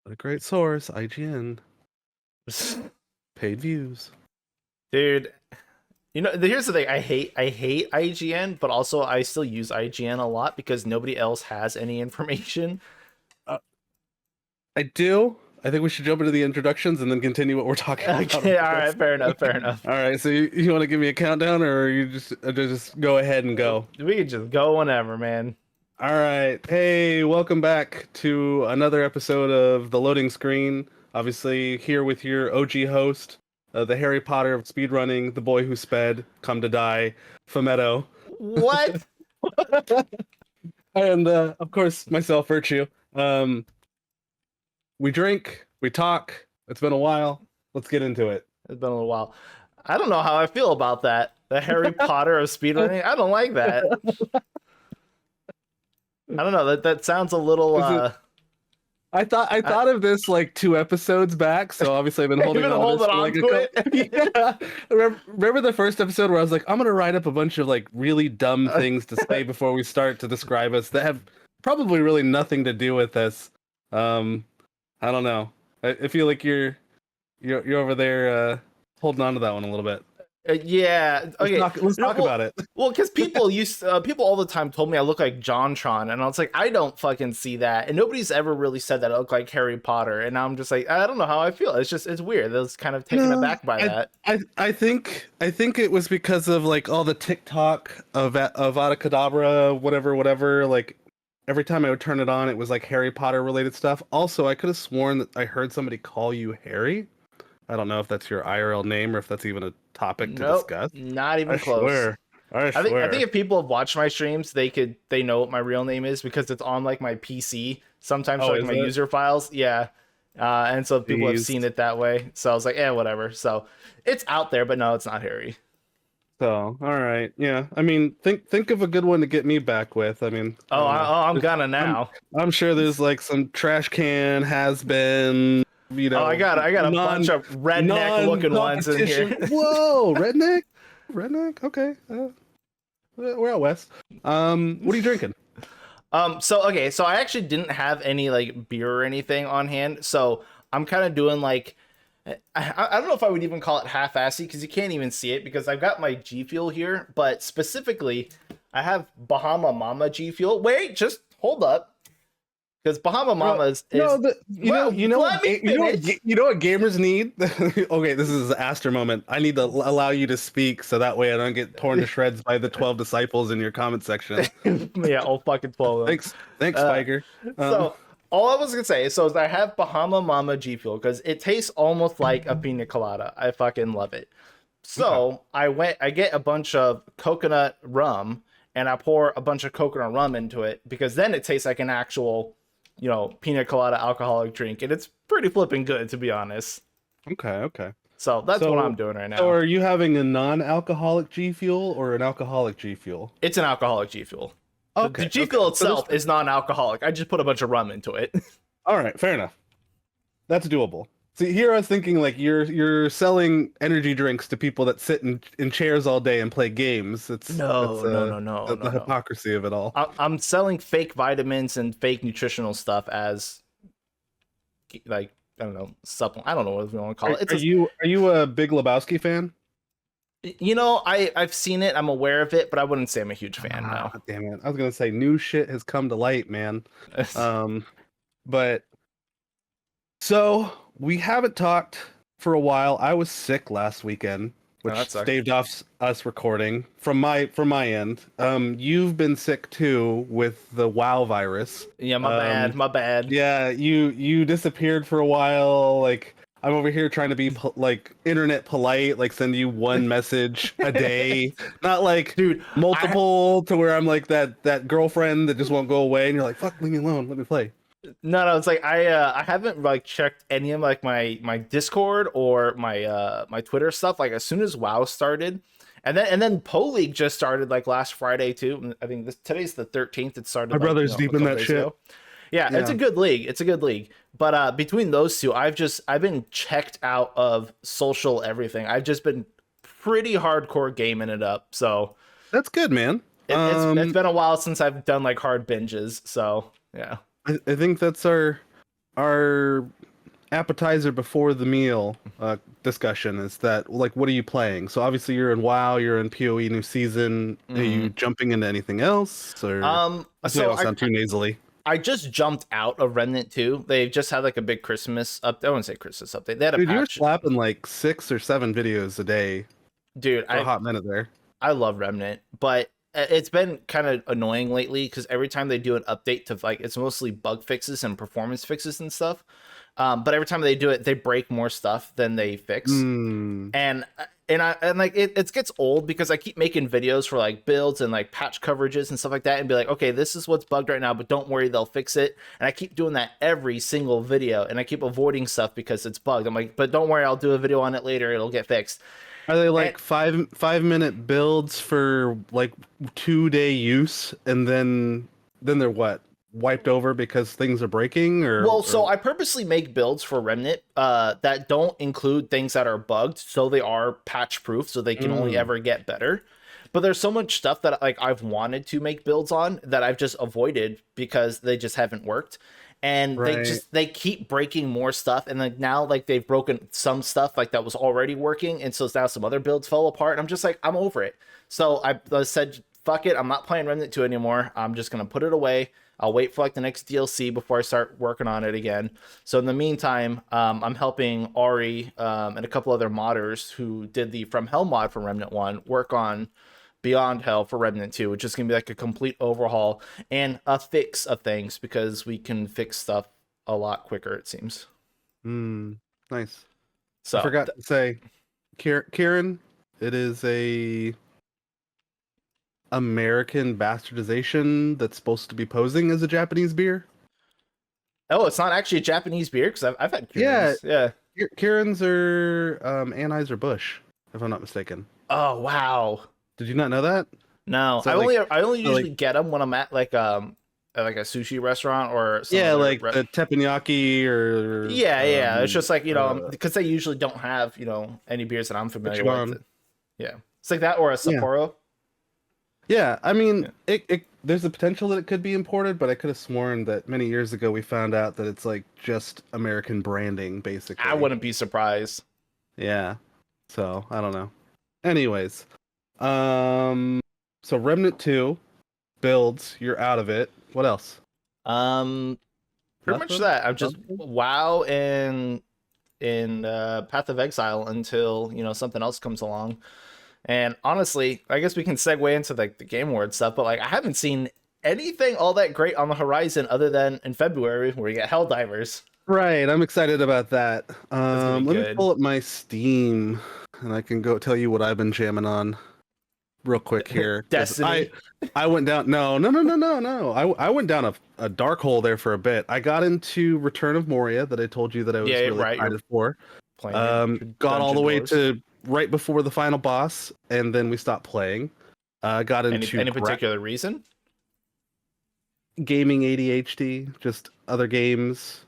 What a great source, IGN. Paid views. Dude, here's the thing. I hate IGN, but also I still use IGN a lot because nobody else has any information. I do. I think we should jump into the introductions and then continue what we're talking about. Okay, all right, fair enough. All right, so you want to give me a countdown, or you just go ahead and go? We can just go whenever, man. All right. Hey, welcome back to another episode of The Loading Screen. Obviously, here with your OG host, the Harry Potter of speedrunning, the boy who sped, come to die, Phemeto. What? And, of course, myself, Virtue. We drink, we talk. It's been a while. Let's get into it. It's been a little while. I don't know how I feel about that. The Harry Potter of speedrunning. I don't like that. I don't know. That sounds a little. I thought of this like 2 episodes back, so obviously I've been holding on to it. Yeah. Remember the first episode where I was like, I'm gonna write up a bunch of like really dumb things to say before we start to describe us that have probably really nothing to do with this. I don't know. I feel like you're over there holding on to that one a little bit. Yeah. Okay. Let's talk about it. Well, because people people all the time told me I look like JonTron, and I was like, I don't fucking see that, and nobody's ever really said that I look like Harry Potter, and now I'm just like, I don't know how I feel. It's weird. I was kind of taken aback by that. I think it was because of like all the TikTok of Avada Kedavra, whatever. Like every time I would turn it on, it was like Harry Potter related stuff. Also, I could have sworn that I heard somebody call you Harry. I don't know if that's your IRL name or if that's even a topic to discuss. Not even close. I think if people have watched my streams, they know what my real name is because it's on like my PC. Sometimes like my user files. Yeah. And so people have seen it that way. So I was like, whatever. So it's out there, but no, it's not Harry. So, all right. Yeah. I mean, think of a good one to get me back with. I mean, I'm gonna now. I'm sure there's like some trash can has been. I got a bunch of redneck looking ones in here. Whoa, redneck. Okay, we're out west. What are you drinking? So I actually didn't have any like beer or anything on hand, so I'm kind of doing like I don't know if I would even call it half-assy because you can't even see it because I've got my G Fuel here, but specifically I have Bahama Mama G Fuel. Wait, just hold up. Because Bahama Mama is you know what gamers need? Okay, this is an Aster moment. I need to allow you to speak so that way I don't get torn to shreds by the 12 disciples in your comment section. Yeah, all fucking 12 of them. Thanks, Spiker. So all I was gonna say is I have Bahama Mama G Fuel because it tastes almost like a pina colada. I fucking love it. So okay. I get a bunch of coconut rum and I pour a bunch of coconut rum into it because then it tastes like an actual pina colada alcoholic drink, and it's pretty flipping good, to be honest. Okay. So that's what I'm doing right now. So are you having a non-alcoholic G Fuel or an alcoholic G Fuel? It's an alcoholic G Fuel. Okay. The G Fuel itself is non-alcoholic. I just put a bunch of rum into it. All right, fair enough. That's doable. See, here I was thinking like you're selling energy drinks to people that sit in chairs all day and play games. No. The hypocrisy of it all. I'm selling fake vitamins and fake nutritional stuff as like, I don't know, supplement. I don't know what we want to call it. Are you a Big Lebowski fan? I've seen it. I'm aware of it, but I wouldn't say I'm a huge fan. No. Damn it! I was gonna say new shit has come to light, man. But so we haven't talked for a while. I was sick last weekend, which staved off us recording from my end. You've been sick too with the WoW virus. Yeah, my bad. Yeah, you disappeared for a while. Like I'm over here trying to be like internet polite, like send you one message a day, not like multiple to where I'm like that girlfriend that just won't go away, and you're like, fuck, leave me alone, let me play. No, it's like I haven't like checked any of like my Discord or my Twitter stuff like as soon as WoW started, and then Pro League just started like last Friday too. I think today's the 13th. It started. My brother's deep in that shit. Yeah, it's a good league. But between those two, I've been checked out of social everything. I've just been pretty hardcore gaming it up. So that's good, man. It's been a while since I've done like hard binges. So yeah. I think that's our our appetizer before the meal discussion is that, like, what are you playing? So obviously you're in WoW, you're in PoE new season. Are you jumping into anything else, or hopefully I So don't sound too nasally? I just jumped out of Remnant 2. They just had like a big Christmas update. I wouldn't say Christmas update. They had a Dude, you were patch. slapping like 6 or 7 videos a day Dude, for a hot minute there. I love Remnant, but it's been kind of annoying lately because every time they do an update to like it's mostly bug fixes and performance fixes and stuff. But every time they do it, they break more stuff than they fix. And like it gets old because I keep making videos for like builds and like patch coverages and stuff like that and be like, okay, this is what's bugged right now, but don't worry, they'll fix it. And I keep doing that every single video and I keep avoiding stuff because it's bugged. I'm like, but don't worry, I'll do a video on it later, it'll get fixed. Are they like 5 minute builds for like 2 day use, and then they're what, wiped over because things are breaking? Or well, so I purposely make builds for Remnant that don't include things that are bugged, so they are patch proof, so they can only ever get better. But there's so much stuff that like I've wanted to make builds on that I've just avoided because they just haven't worked. And they keep breaking more stuff, and like now like they've broken some stuff like that was already working, and so now some other builds fell apart. And I'm just like, I'm over it. So I said, fuck it, I'm not playing Remnant 2 anymore. I'm just gonna put it away. I'll wait for like the next DLC before I start working on it again. So in the meantime, I'm helping Ari and a couple other modders who did the From Hell mod for Remnant 1 work on Beyond Hell for Remnant 2, which is going to be like a complete overhaul and a fix of things because we can fix stuff a lot quicker, it seems. Nice. So I forgot to say, Kieran, it is a American bastardization that's supposed to be posing as a Japanese beer. Oh, it's not actually a Japanese beer because I've had Kieran's. Yeah. Kieran's are Anheuser-Busch, if I'm not mistaken. Oh wow. Did you not know that? No, So, I only usually get them when I'm at like a sushi restaurant or like the teppanyaki or yeah. It's just like because they usually don't have any beers that I'm familiar with. Yeah, it's like that or a Sapporo. Yeah, I mean, it there's a potential that it could be imported, but I could have sworn that many years ago we found out that it's like just American branding, basically. I wouldn't be surprised. Yeah, so I don't know. Anyways. So Remnant 2 builds, you're out of it. What else? Pretty much that. I'm just WoW and in Path of Exile until something else comes along. And honestly, I guess we can segue into like the Game Awards stuff, but like I haven't seen anything all that great on the horizon other than in February where we get Helldivers. Right, I'm excited about that. Let me pull up my Steam and I can go tell you what I've been jamming on real quick here. Destiny. I went down. No. I went down a dark hole there for a bit. I got into Return of Moria that I told you that I was really excited for. Got all the way to right before the final boss, and then we stopped playing. Got into any particular reason? Gaming ADHD, just other games.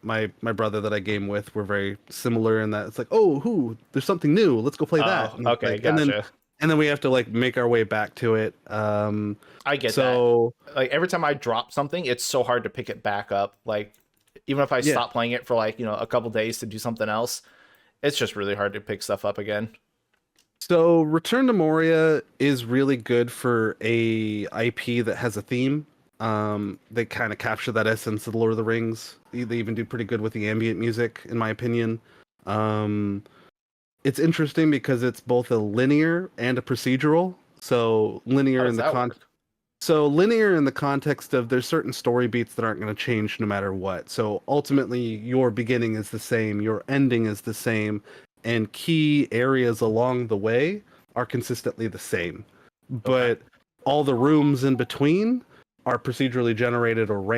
My brother that I game with, we're very similar in that it's like, there's something new. Let's go play that. Okay, like, gotcha. And then we have to like make our way back to it. I get that. Like every time I drop something, it's so hard to pick it back up. Like even if I stop playing it for like a couple days to do something else, it's just really hard to pick stuff up again. So Return to Moria is really good for a IP that has a theme. They kind of capture that essence of the Lord of the Rings. They even do pretty good with the ambient music, in my opinion. It's interesting because it's both a linear and a procedural. So linear in the context of there's certain story beats that aren't going to change no matter what. So ultimately your beginning is the same, your ending is the same, and key areas along the way are consistently the same. But all the rooms in between are procedurally generated or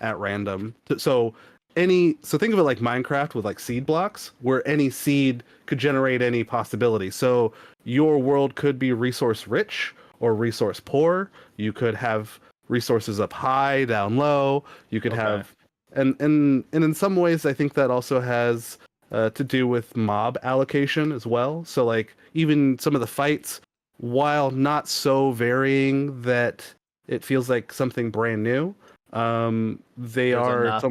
at random. So think of it like Minecraft with like seed blocks, where any seed could generate any possibility. So your world could be resource rich or resource poor. You could have resources up high, down low. You could have, and in some ways, I think that also has to do with mob allocation as well. So like even some of the fights, while not so varying that it feels like something brand new, They There's are enough.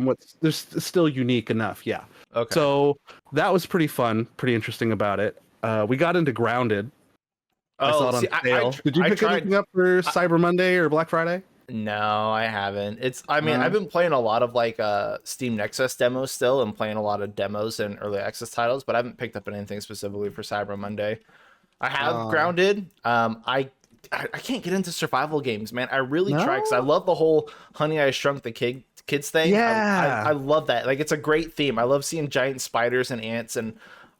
they're still unique enough. Yeah. Okay. So that was pretty fun, pretty interesting about it. We got into Grounded. I saw Oh, it on see, sale. Did you I pick tried. anything up for I, Cyber Monday or Black Friday? no, I haven't. I mean, I've Uh, been playing a lot of like Steam Nexus demos still, and playing a lot of demos and early access titles, but I haven't picked up anything specifically for Cyber Monday. I have uh, Grounded. I can't get into survival games, man. I really try because I no. love the whole Honey I Shrunk the Kids thing. I Yeah. love that. Like, it's a great theme. I love seeing giant spiders and ants, and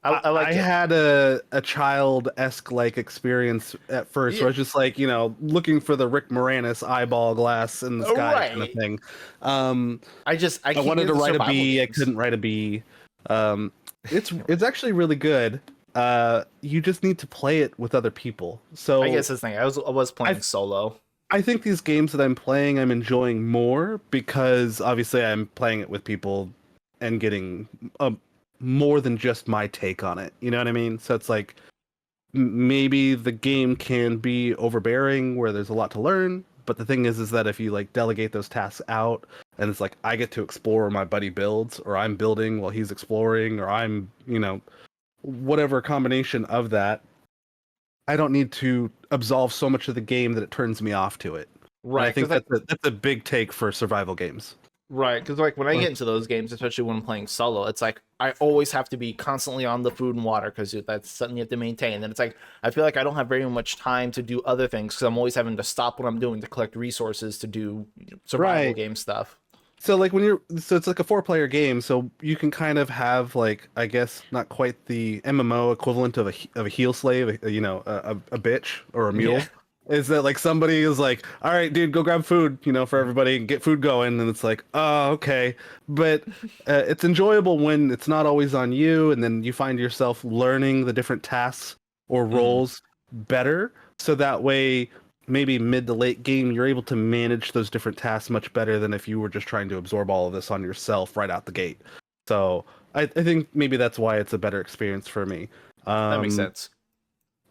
I I like it. had a child-esque like experience at first Yeah, where I was just like, looking for the Rick Moranis eyeball glass in the sky kind of right. thing. Um, I I can't wanted get to into write a survival bee. I games. couldn't write a bee. It's actually really good. You just need to play it with other people. I So guess this thing. I was I playing solo. I think these games that I'm playing, I'm enjoying more because obviously I'm playing it with people and getting more than just my take on it. You know what I mean? So it's like maybe the game can be overbearing where there's a lot to learn, but the thing is that if you like delegate those tasks out and it's like I get to explore where my buddy builds or I'm building while he's exploring or I'm, whatever combination of that, I don't need to absolve so much of the game that it turns me off to it. And I Right, think because like that's a big take for survival games. right, because like when I Like, get into those games, especially when I'm playing solo, it's like I always have to be constantly on the food and water because that's something you have to maintain. And it's like I feel like I don't have very much time to do other things because I'm always having to stop what I'm doing to collect resources to do survival right. game stuff. So like so it's like a four-player game, so you can kind of have like I guess not quite the MMO equivalent of a heel slave, a bitch or a Yeah. mule. Is that like somebody is like, all right, dude, go grab food, for everybody and get food going, and it's like, oh, okay, but it's enjoyable when it's not always on you, and then you find yourself learning the different tasks or Hmm. roles better, so that way maybe mid to late game, you're able to manage those different tasks much better than if you were just trying to absorb all of this on yourself right out the gate. So I think maybe that's why it's a better experience for me. That makes Um, sense.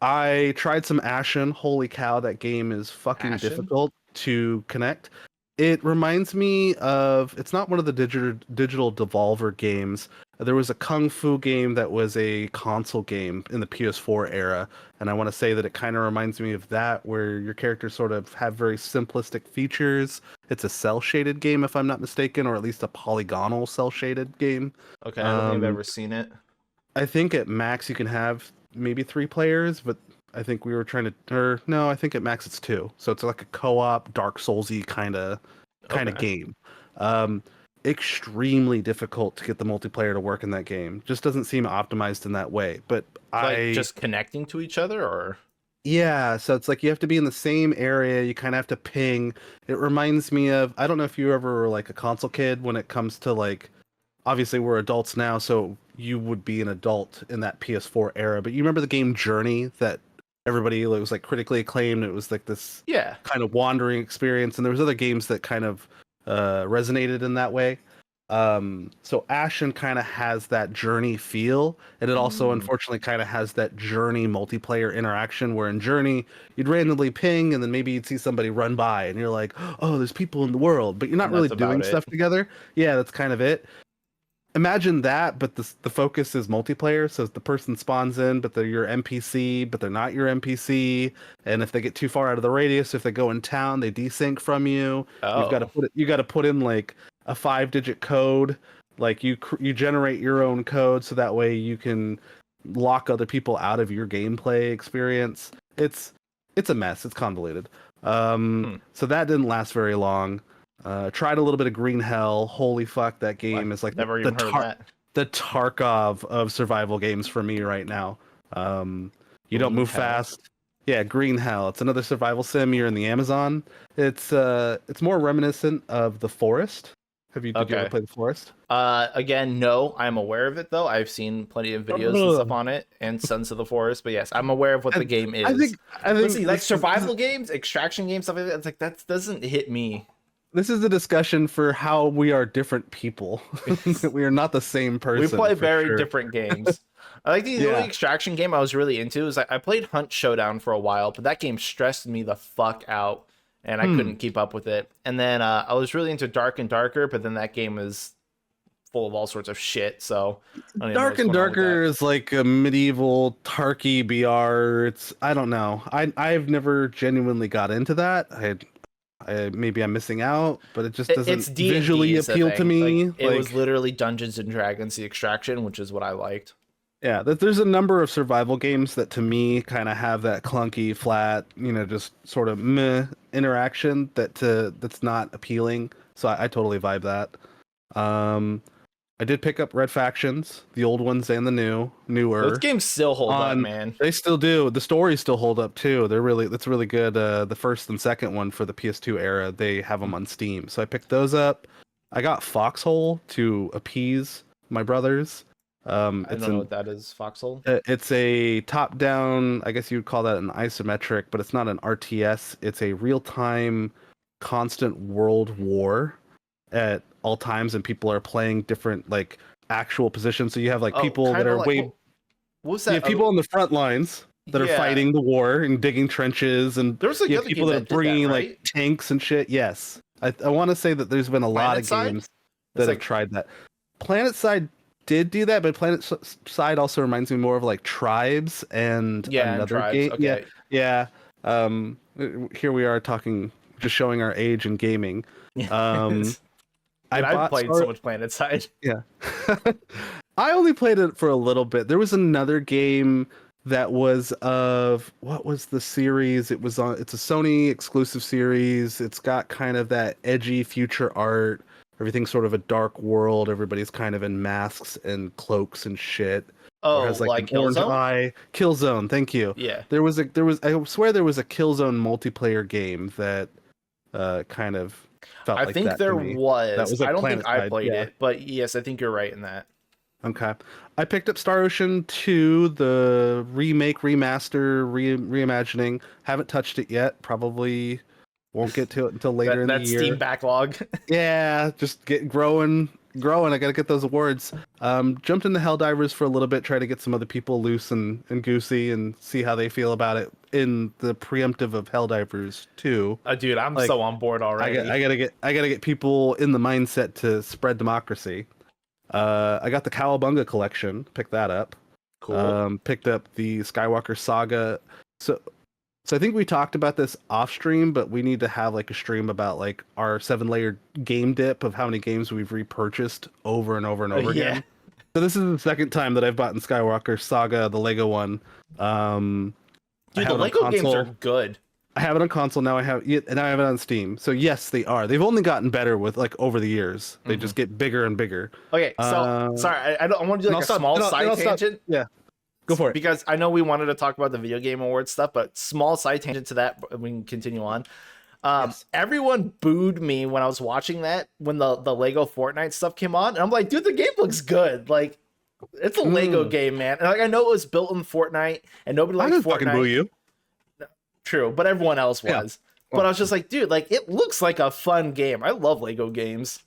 I tried some Ashen. Holy cow, that game is fucking Ashen? difficult to connect. It reminds me of it's not one of the digital Devolver games. There was a Kung Fu game that was a console game in the PS4 era, and I want to say that it kind of reminds me of that, where your characters sort of have very simplistic features. It's a cell shaded game, if I'm not mistaken, or at least a polygonal cell shaded game. Okay, I don't think I've Um, ever seen it. I think at max you can have maybe 3 players, but I think we were trying to, or no, I think at max it's 2. So it's like a co-op Dark Soulsy kind of Okay. game. Um, Extremely difficult to get the multiplayer to work in that game. Just doesn't seem optimized in that way. But Like I, just connecting to each other, or yeah, so it's like you have to be in the same area. You kind of have to ping. It reminds me of, I don't know if you ever were like a console kid when it comes to like, obviously we're adults now, so you would be an adult in that PS4 era. But you remember the game Journey that everybody it was like critically acclaimed. It was like this yeah. kind of wandering experience, and there was other games that kind of resonated in that way. So Ashen kind of has that Journey feel, and it also Mm, unfortunately kind of has that Journey multiplayer interaction. Where in Journey you'd randomly ping, and then maybe you'd see somebody run by, and you're like, oh, there's people in the world, but you're not and really that's about doing it. stuff together. Yeah, that's kind of it. Imagine that, but the focus is multiplayer. So the person spawns in, but they're your NPC, but they're not your NPC. And if they get too far out of the radius, if they go in town, they desync from you. Oh, You got to put in like a 5-digit code. Like you generate your own code so that way you can lock other people out of your gameplay experience. It's a mess. It's convoluted. hmm. So that didn't last very long. Tried a little bit of Green Hell. Holy fuck, that What? game is like Never even heard of that. the Tarkov of survival games for me right now. You don't Green move Hell. fast. Yeah, Green Hell. It's another survival sim. You're in the Amazon. It's more reminiscent of The Forest. Did you ever Okay. play The Forest? Again, no, I'm aware of it though. I've seen plenty of videos and stuff Ugh. on it and Sons of the Forest, but yes, I'm aware of what the I, game I is. think I But think see, like survival games, extraction games, stuff like that, it's like that doesn't hit me. this is a discussion for how we are different people. We are not the same We person play for very sure. different games. I like the only Yeah. extraction game I was really into is I played Hunt Showdown for a while, but that game stressed me the fuck out. and I couldn't keep up with it. And then I was really into Dark and Darker, but then that game is full of all sorts of shit. So Dark and Darker is like a medieval Tarky BR. I don't know. I've never genuinely got into that. Maybe I'm missing out, but it just doesn't visually appeal to me. Like, it was literally Dungeons and Dragons: The Extraction, which is what I liked. Yeah, there's a number of survival games that to me kind of have that clunky, flat, just sort of meh interaction that's not appealing. So I totally vibe that. I did pick up Red Factions, the old ones and the newer. Those games still hold up, man. They still do. The stories still hold up too. That's really good. The first and second one for the PS2 era, they have them on Steam. So I picked those up. I got Foxhole to appease my brothers. I don't know what that is, Foxhole. It's a top-down, I guess you would call that an isometric, but it's not an RTS. It's a real-time, constant world war at all times, and people are playing different like actual positions. So you have like people that are what was that? You have people on the front lines that are fighting the war and digging trenches, and there's like other people that are bringing like tanks and shit. Yes, I want to say that there's been a lot of games that have tried that. PlanetSide did do that, but PlanetSide also reminds me more of like Tribes and another game. Okay. Yeah. Here we are talking, just showing our age in gaming. I've played so much PlanetSide. Yeah. I only played it for a little bit. There was another game that was what was the series? It's a Sony exclusive series. It's got kind of that edgy future art. Everything's sort of a dark world. Everybody's kind of in masks and cloaks and shit. Oh, has like Killzone? Killzone, thank you. Yeah. I swear there was a Killzone multiplayer game that kind of felt like that. I think there was. I don't think I played it, but yes, I think you're right in that. Okay. I picked up Star Ocean 2, the remake, remaster, reimagining. Haven't touched it yet. Probably won't get to it until later in the year. That Steam backlog. Yeah, just growing. I gotta get those awards. Jumped into Helldivers for a little bit, try to get some other people loose and goosey and see how they feel about it in the preemptive of Helldivers 2. Dude, I'm so on board already. I gotta get people in the mindset to spread democracy. I got the Cowabunga collection, picked that up. Cool. Picked up the Skywalker Saga. So I think we talked about this off stream, but we need to have like a stream about like our 7-layer game dip of how many games we've repurchased over and over and over again. So this is the second time that I've bought in Skywalker Saga, the Lego one. Dude, the Lego games are good. I have it on console now. I have it on Steam. So yes, they are. They've only gotten better with like over the years. They just get bigger and bigger. Okay, so sorry, I want to do like a small side tangent. Yeah. Go for it. Because I know we wanted to talk about the Video Game Awards stuff, but small side tangent to that, we can continue on. Yes. Everyone booed me when I was watching that, when the Lego Fortnite stuff came on. And I'm like, dude, the game looks good. Like, it's a Lego game, man. And like, I know it was built in Fortnite, and nobody liked Fortnite. I didn't fucking boo you. True, but everyone else was. Yeah. But I was just like, dude, like, it looks like a fun game. I love Lego games.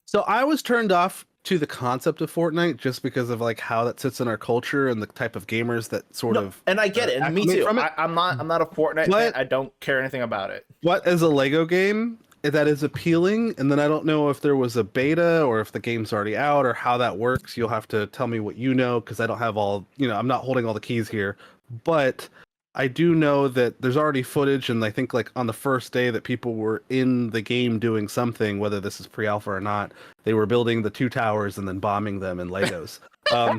So I was turned off to the concept of Fortnite just because of like how that sits in our culture and the type of gamers that sort of. And I get it, and me too. I'm not a Fortnite fan. I don't care anything about it. What as a Lego game that is appealing, and then I don't know if there was a beta or if the game's already out or how that works. You'll have to tell me what you know, because I don't have all. I'm not holding all the keys here, but I do know that there's already footage, and I think like on the first day that people were in the game doing something, whether this is pre-alpha or not, they were building the 2 towers and then bombing them in Legos. So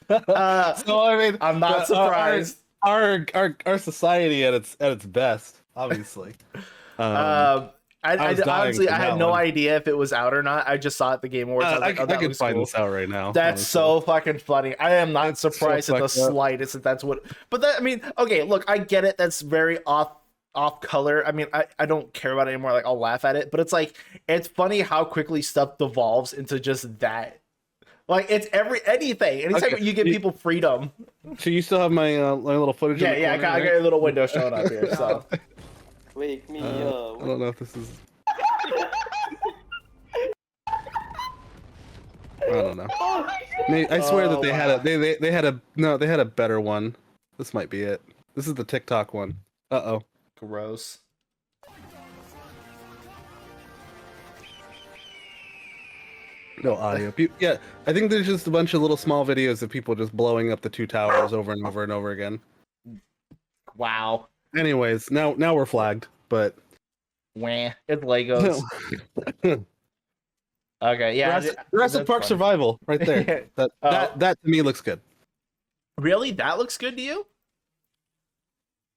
I mean, I'm not surprised. Our society at its best, obviously. I honestly had no idea if it was out or not. I just saw it at the Game Awards. I can find this out right now. That's so fucking funny. I am not surprised at the slightest that that's what. But that, I mean, okay, look, I get it. That's very off color. I mean, I don't care about it anymore. Like, I'll laugh at it. But it's like, it's funny how quickly stuff devolves into just that. Like, it's anything. Anytime you give people freedom. So you still have my little footage? Yeah, I got a little window showing up here. So. Wake me up. I don't know if this is. I don't know. I swear that they had a better one. This might be it. This is the TikTok one. Uh-oh. Gross. No audio. Yeah, I think there's just a bunch of little small videos of people just blowing up the two towers over and over and over again. Wow. Anyways, now we're flagged, but Wah. It's Legos. Okay, yeah. Jurassic Park funny. Survival, right there. That to me looks good. Really? That looks good to you?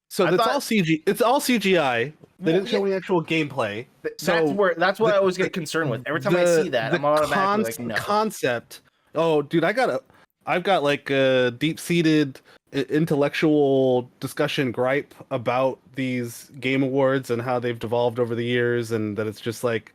So that's all CG. It's all CGI. They didn't show any actual gameplay. That's what I always get concerned with. Every time I see that, I'm automatically like, no. Concept. Oh, dude, I've got like a deep-seated intellectual discussion gripe about these game awards and how they've devolved over the years, and that it's just like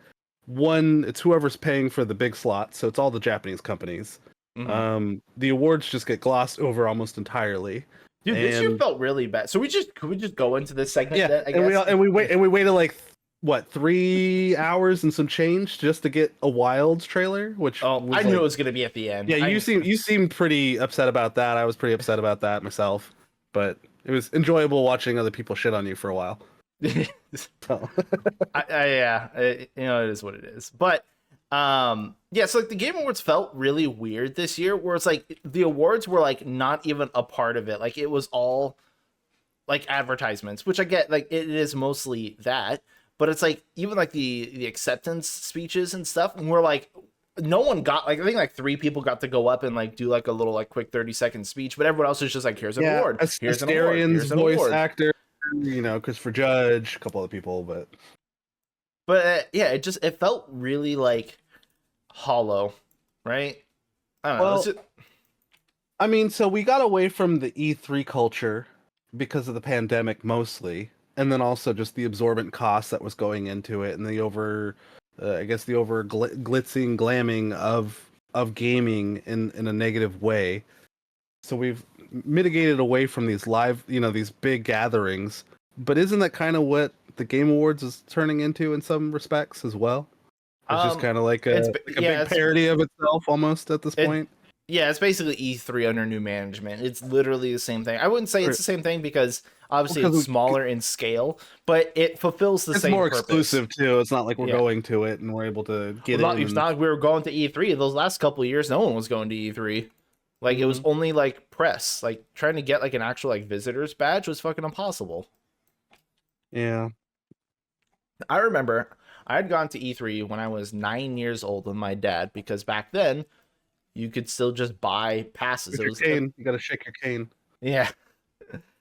it's whoever's paying for the big slots, so it's all the Japanese companies. Mm-hmm. The awards just get glossed over almost entirely. Dude, this year felt really bad. So could we just go into this segment? Yeah, I guess? and we waited like what 3 hours and some change just to get a Wilds trailer, which I knew it was gonna be at the end. Yeah, you seemed pretty upset about that. I was pretty upset about that myself, but it was enjoyable watching other people shit on you for a while. So. It is what it is. But so like the Game Awards felt really weird this year, where it's like the awards were like not even a part of it. Like it was all like advertisements, which I get, like it is mostly that, but it's like even like the acceptance speeches and stuff, and we're like no one got, like I think like 3 people got to go up and like do like a little like quick 30-second speech, but everyone else is just like, here's an award. Here's an award. Here's an voice award. Actor, Christopher Judge, a couple other people, but it felt really like hollow, right? I don't know. I mean, so we got away from the E3 culture because of the pandemic mostly, and then also just the absorbent cost that was going into it, and the glitzing glamming of gaming in a negative way. So we've mitigated away from these live, these big gatherings. But isn't that kind of what the Game Awards is turning into in some respects as well? It's just kind of like a big parody of itself almost at this point. Yeah, it's basically E3 under new management. It's literally the same thing. I wouldn't say it's the same thing because obviously it's smaller in scale, but it fulfills the same purpose. It's more exclusive too. It's not like we're going to it and we're able to get it. It's not like we were going to E3. Those last couple of years, no one was going to E3. Like it was only like press. Like trying to get like an actual like visitor's badge was fucking impossible. Yeah. I remember I had gone to E3 when I was 9 years old with my dad, because back then you could still just buy passes. You gotta shake your cane. Yeah.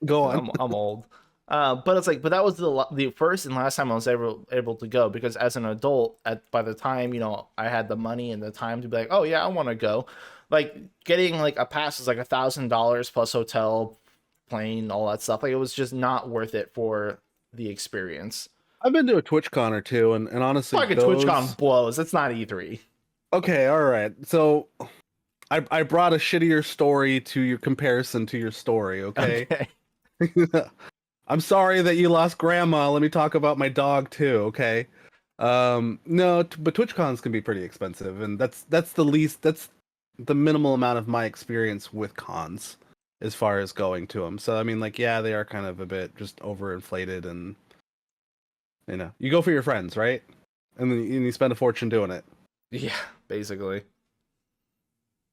Go on. I'm old. But it's like, but that was the first and last time I was ever able to go, because as an adult, by the time, I had the money and the time to be like, oh yeah, I want to go. Like getting like a pass is like $1,000 plus hotel, plane, all that stuff. Like it was just not worth it for the experience. I've been to a TwitchCon or two, and honestly, like a TwitchCon blows. It's not E3. Okay, all right. So I brought a shittier story to your comparison to your story. Okay. I'm sorry that you lost grandma. Let me talk about my dog too. Okay. No, but TwitchCons can be pretty expensive, and that's the minimal amount of my experience with cons as far as going to them. So I mean, like, yeah, they are kind of a bit just overinflated, and you go for your friends, right? And then you spend a fortune doing it. Yeah, basically.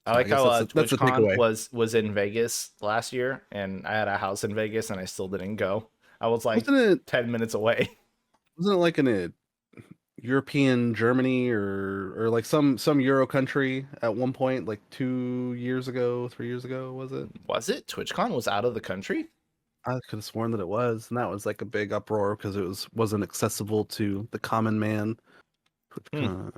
I like how TwitchCon was in Vegas last year, and I had a house in Vegas, and I still didn't go. I was like 10 minutes away. Wasn't it like in a European Germany or like some Euro country at one point, like 3 years ago, was it? Was it? TwitchCon was out of the country? I could have sworn that it was, and that was like a big uproar because it wasn't accessible to the common man. TwitchCon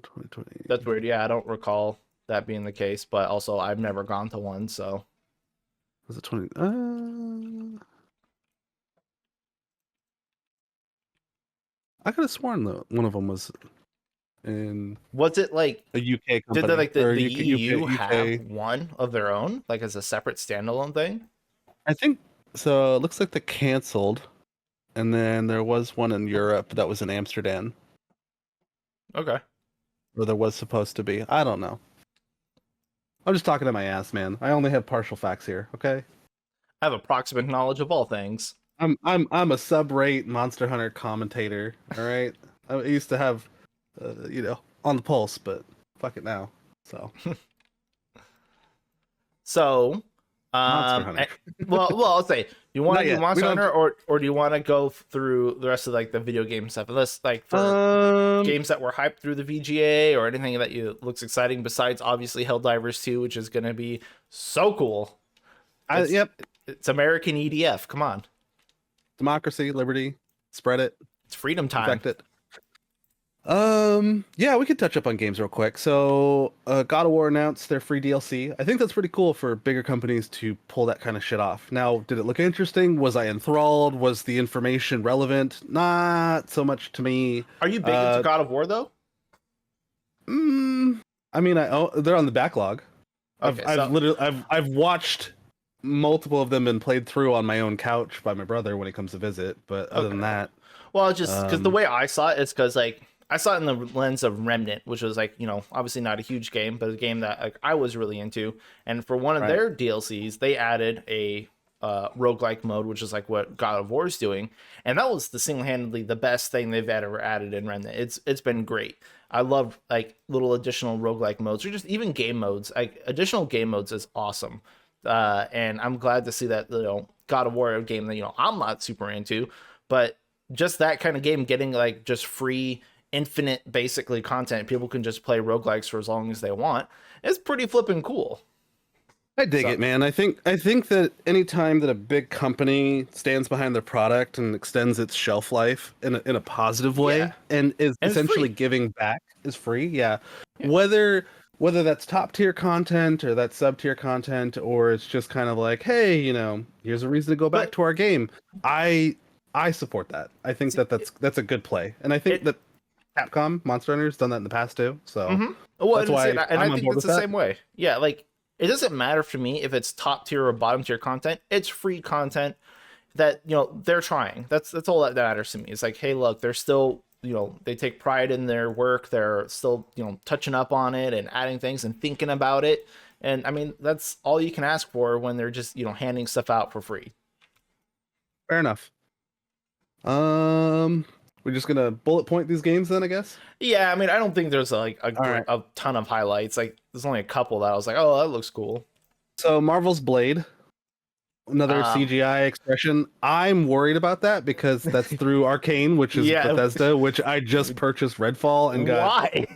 2020. That's weird. Yeah, I don't recall that being the case, but also I've never gone to one, so. Was it 20? I could have sworn that one of them was in. Was it like a UK company? Did like the EU have one of their own, like as a separate standalone thing? I think so. It looks like they canceled, and then there was one in Europe that was in Amsterdam. Okay. Or there was supposed to be. I don't know. I'm just talking to my ass, man. I only have partial facts here. Okay. I have approximate knowledge of all things. I'm a sub-rate Monster Hunter commentator. All right. I used to have, on the pulse, but fuck it now. So So, Monster Hunter. well, I'll say, you want Not to do yet. Monster We don't- Hunter, or do you want to go through the rest of like the video game stuff? Unless like for games that were hyped through the VGA or anything that you looks exciting besides obviously Helldivers 2, which is going to be so cool. Yep. It's American EDF. Come on, Democracy, liberty, spread it, it's freedom time. infect it. Yeah, we could touch up on games real quick. So God of War announced their free DLC. I think that's pretty cool for bigger companies to pull that kind of shit off. Now, did it look interesting? Was I enthralled? Was the information relevant? Not so much to me. Are you big into God of War though? I mean, they're on the backlog. Okay, I've watched multiple of them and played through on my own couch by my brother when he comes to visit. But other than that, well, just because the way I saw it is because like I saw it in the lens of Remnant, which was like, you know, obviously not a huge game, but a game that like I was really into. And for one of their DLCs, they added a roguelike mode, which is like what God of War is doing, and that was the single-handedly the best thing they've ever added in Remnant. It's been great. I love like little additional roguelike modes, or just even game modes. Like additional game modes is awesome, and I'm glad to see that, you know, God of War, a game that, you know, I'm not super into, but just that kind of game getting like just free infinite basically content, people can just play roguelikes for as long as they want. It's pretty flipping cool. I dig it, man. I think that any time that a big company stands behind their product and extends its shelf life in a positive way and is essentially giving back is free. Yeah. Whether that's top tier content or that's sub tier content, or it's just kind of like, hey, you know, here's a reason to go back to our game. I support that. I think that's a good play, and I think that Capcom Monster Hunter has done that in the past too. So well, that's why I think it's the same way. Yeah, like it doesn't matter for me if it's top tier or bottom tier content. It's free content that, you know, they're trying. That's all that matters to me. It's like, hey, look, they're still, you know, they take pride in their work. They're still, you know, touching up on it and adding things and thinking about it. And I mean, that's all you can ask for when they're just, you know, handing stuff out for free. Fair enough. We're just gonna bullet point these games then, I guess. Yeah, I mean, I don't think there's like a ton of highlights. Like, there's only a couple that I was like, oh, that looks cool. So Marvel's Blade, another CGI expression. I'm worried about that because that's through Arcane, which is Bethesda, which I just purchased Redfall and got. Why?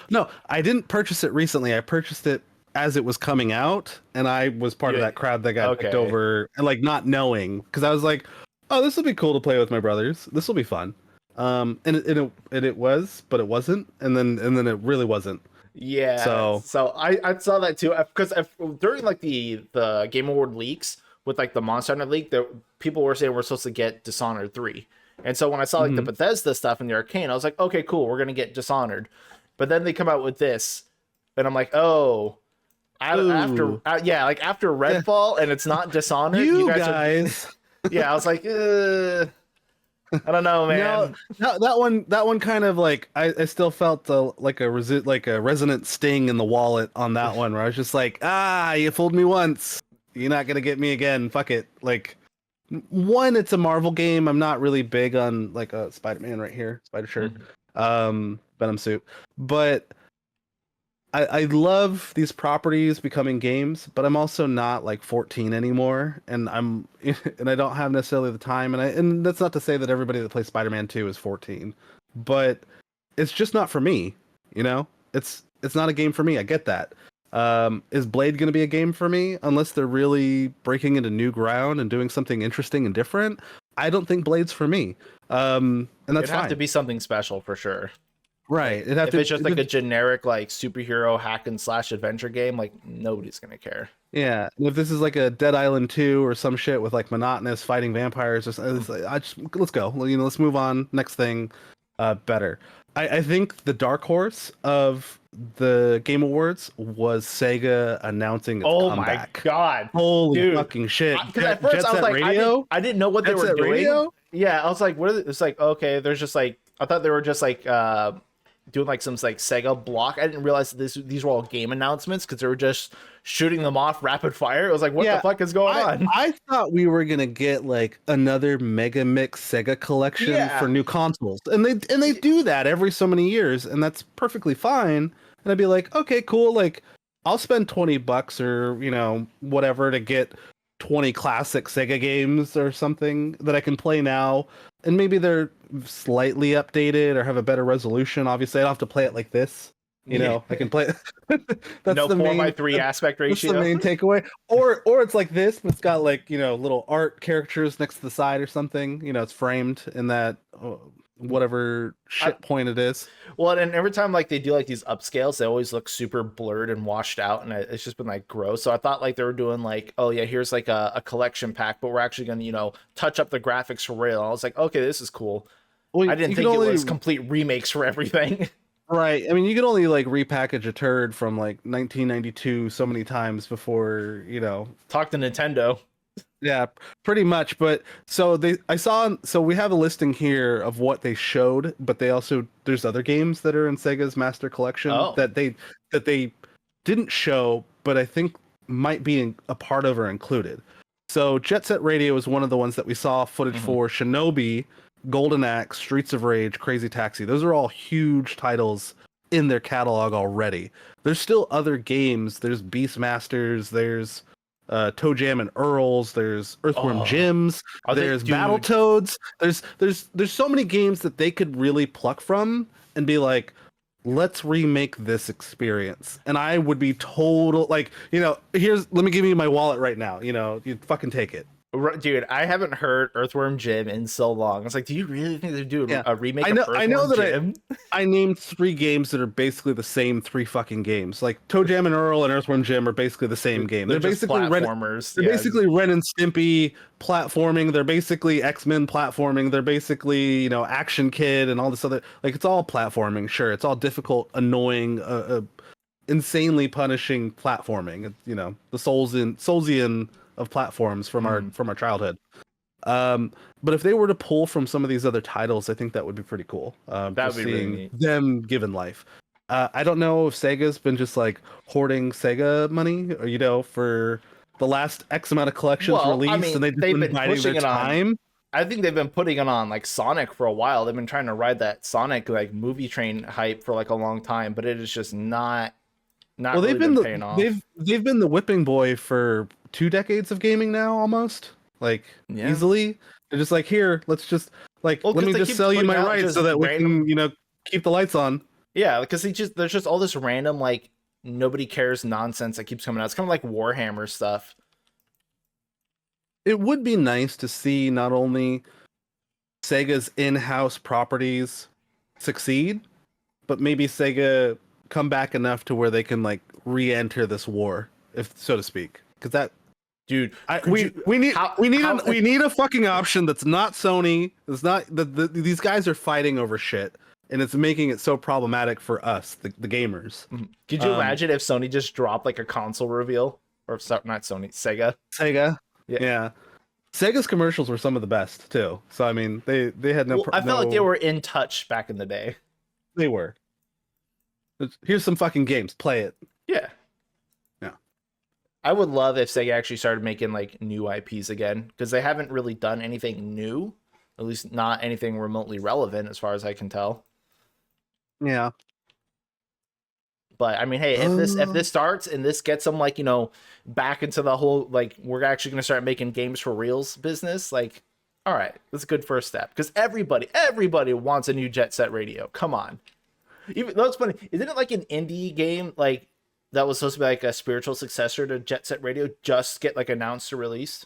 No, I didn't purchase it recently. I purchased it as it was coming out, and I was part of that crowd that got picked over, and like not knowing, because I was like, oh, this will be cool to play with my brothers. This will be fun. And it was, but it wasn't, and then it really wasn't. Yeah. So I saw that too, because during like the Game Award leaks with like the Monster Hunter leak, that people were saying we're supposed to get Dishonored 3. And so when I saw like the Bethesda stuff in the Arcane, I was like, okay, cool, we're gonna get Dishonored. But then they come out with this, and I'm like, oh, after Redfall, and it's not Dishonored. You guys. Yeah, I was like, I don't know, man. No, that one kind of like I still felt like a resonant sting in the wallet on that one, where I was just like, you fooled me once, you're not gonna get me again. Fuck it. Like, one, it's a Marvel game. I'm not really big on like a Spider-Man right here, Spider shirt, Venom suit, but I love these properties becoming games, but I'm also not like 14 anymore, and I don't have necessarily the time, and that's not to say that everybody that plays Spider-Man 2 is 14, but it's just not for me, you know? It's not a game for me. I get that. Is Blade going to be a game for me unless they're really breaking into new ground and doing something interesting and different? I don't think Blade's for me. And that's It'd have to be something special for sure. Right. If it's just like a generic like superhero hack and slash adventure game, like nobody's gonna care. Yeah, if this is like a Dead Island 2 or some shit with like monotonous fighting vampires, let's go. You know, let's move on. Next thing, better. I think the dark horse of the Game Awards was Sega announcing its comeback. My god! Holy fucking shit! Because at first I was like, I didn't know what they were doing. Radio? Yeah, I was like, what is it? It's like, okay, there's just like, I thought they were just like doing like some like Sega block. I didn't realize that these were all game announcements because they were just shooting them off rapid fire. It was like, what the fuck is going on? I thought we were gonna get like another Mega Mix Sega collection for new consoles, and they do that every so many years, and that's perfectly fine. And I'd be like, okay, cool. Like, I'll spend $20 or whatever to get 20 classic Sega games or something that I can play now, and maybe they're slightly updated or have a better resolution. Obviously, I don't have to play it like this. I can play. That's no the 4:3 aspect ratio. That's the main takeaway. Or it's like this, but it's got like little art characters next to the side or something. It's framed in that whatever shit point it is. Well, and every time like they do like these upscales, they always look super blurred and washed out, and it's just been like gross. So I thought like they were doing like, oh yeah, here's like a collection pack, but we're actually gonna touch up the graphics for real. And I was like, okay, this is cool. Well, I didn't think it was complete remakes for everything. Right. I mean, you can only like repackage a turd from like 1992 so many times before talk to Nintendo. Yeah, pretty much. But so we have a listing here of what they showed, but there's other games that are in Sega's Master Collection that they didn't show, but I think might be a part of or included. So Jet Set Radio is one of the ones that we saw footage for. Shinobi, Golden Axe, Streets of Rage, Crazy Taxi. Those are all huge titles in their catalog already. There's still other games. There's Beastmasters. There's Toe Jam and Earls. There's Earthworm Jims. There's Battletoads. There's so many games that they could really pluck from and be like, let's remake this experience. And I would be total let me give you my wallet right now. You fucking take it. Dude, I haven't heard Earthworm Jim in so long. I was like, do you really think they're doing a remake of Earthworm Jim? I named 3 games that are basically the same 3 fucking games. Like Toe Jam and Earl and Earthworm Jim are basically the same game. They're basically platformers. They're basically Ren and Stimpy platforming. They're basically X-Men platforming. They're basically, Action Kid and all this other, like, it's all platforming. Sure, it's all difficult, annoying, insanely punishing platforming. The Soulsian of platforms from our childhood. But if they were to pull from some of these other titles, I think that would be pretty cool. That would be really neat. Them given life. I don't know if Sega's been just like hoarding Sega money, or for the last X amount of collections released, and they've been biding their time. I think they've been putting it on like Sonic for a while. They've been trying to ride that Sonic like movie train hype for like a long time, but it is just not really they've been paying off. They've been the whipping boy for 2 decades of gaming now, almost, like, easily. They're just like, here, let's just let me just sell you my rights so that we can keep the lights on. Yeah, because there's just all this random like nobody cares nonsense that keeps coming out. It's kind of like Warhammer stuff. It would be nice to see not only Sega's in-house properties succeed, but maybe Sega come back enough to where they can like re-enter this war, if so to speak. Because that, dude, we need a fucking option that's not Sony. It's not these guys are fighting over shit, and it's making it so problematic for us, the gamers. Could you imagine if Sony just dropped like a console reveal, or not Sony, Sega? Yeah. Sega's commercials were some of the best too. So I mean, they had no. I felt like they were in touch back in the day. They were. Here's some fucking games. Play it. Yeah. I would love if Sega actually started making like new IPs again, because they haven't really done anything new, at least not anything remotely relevant as far as I can tell. Yeah. But I mean, hey, if this starts and this gets them like, back into the whole like we're actually going to start making games for reals business, like, all right, that's a good first step, because everybody wants a new Jet Set Radio. Come on. Even though it's funny, isn't it like an indie game like that was supposed to be like a spiritual successor to Jet Set Radio just get like announced or released?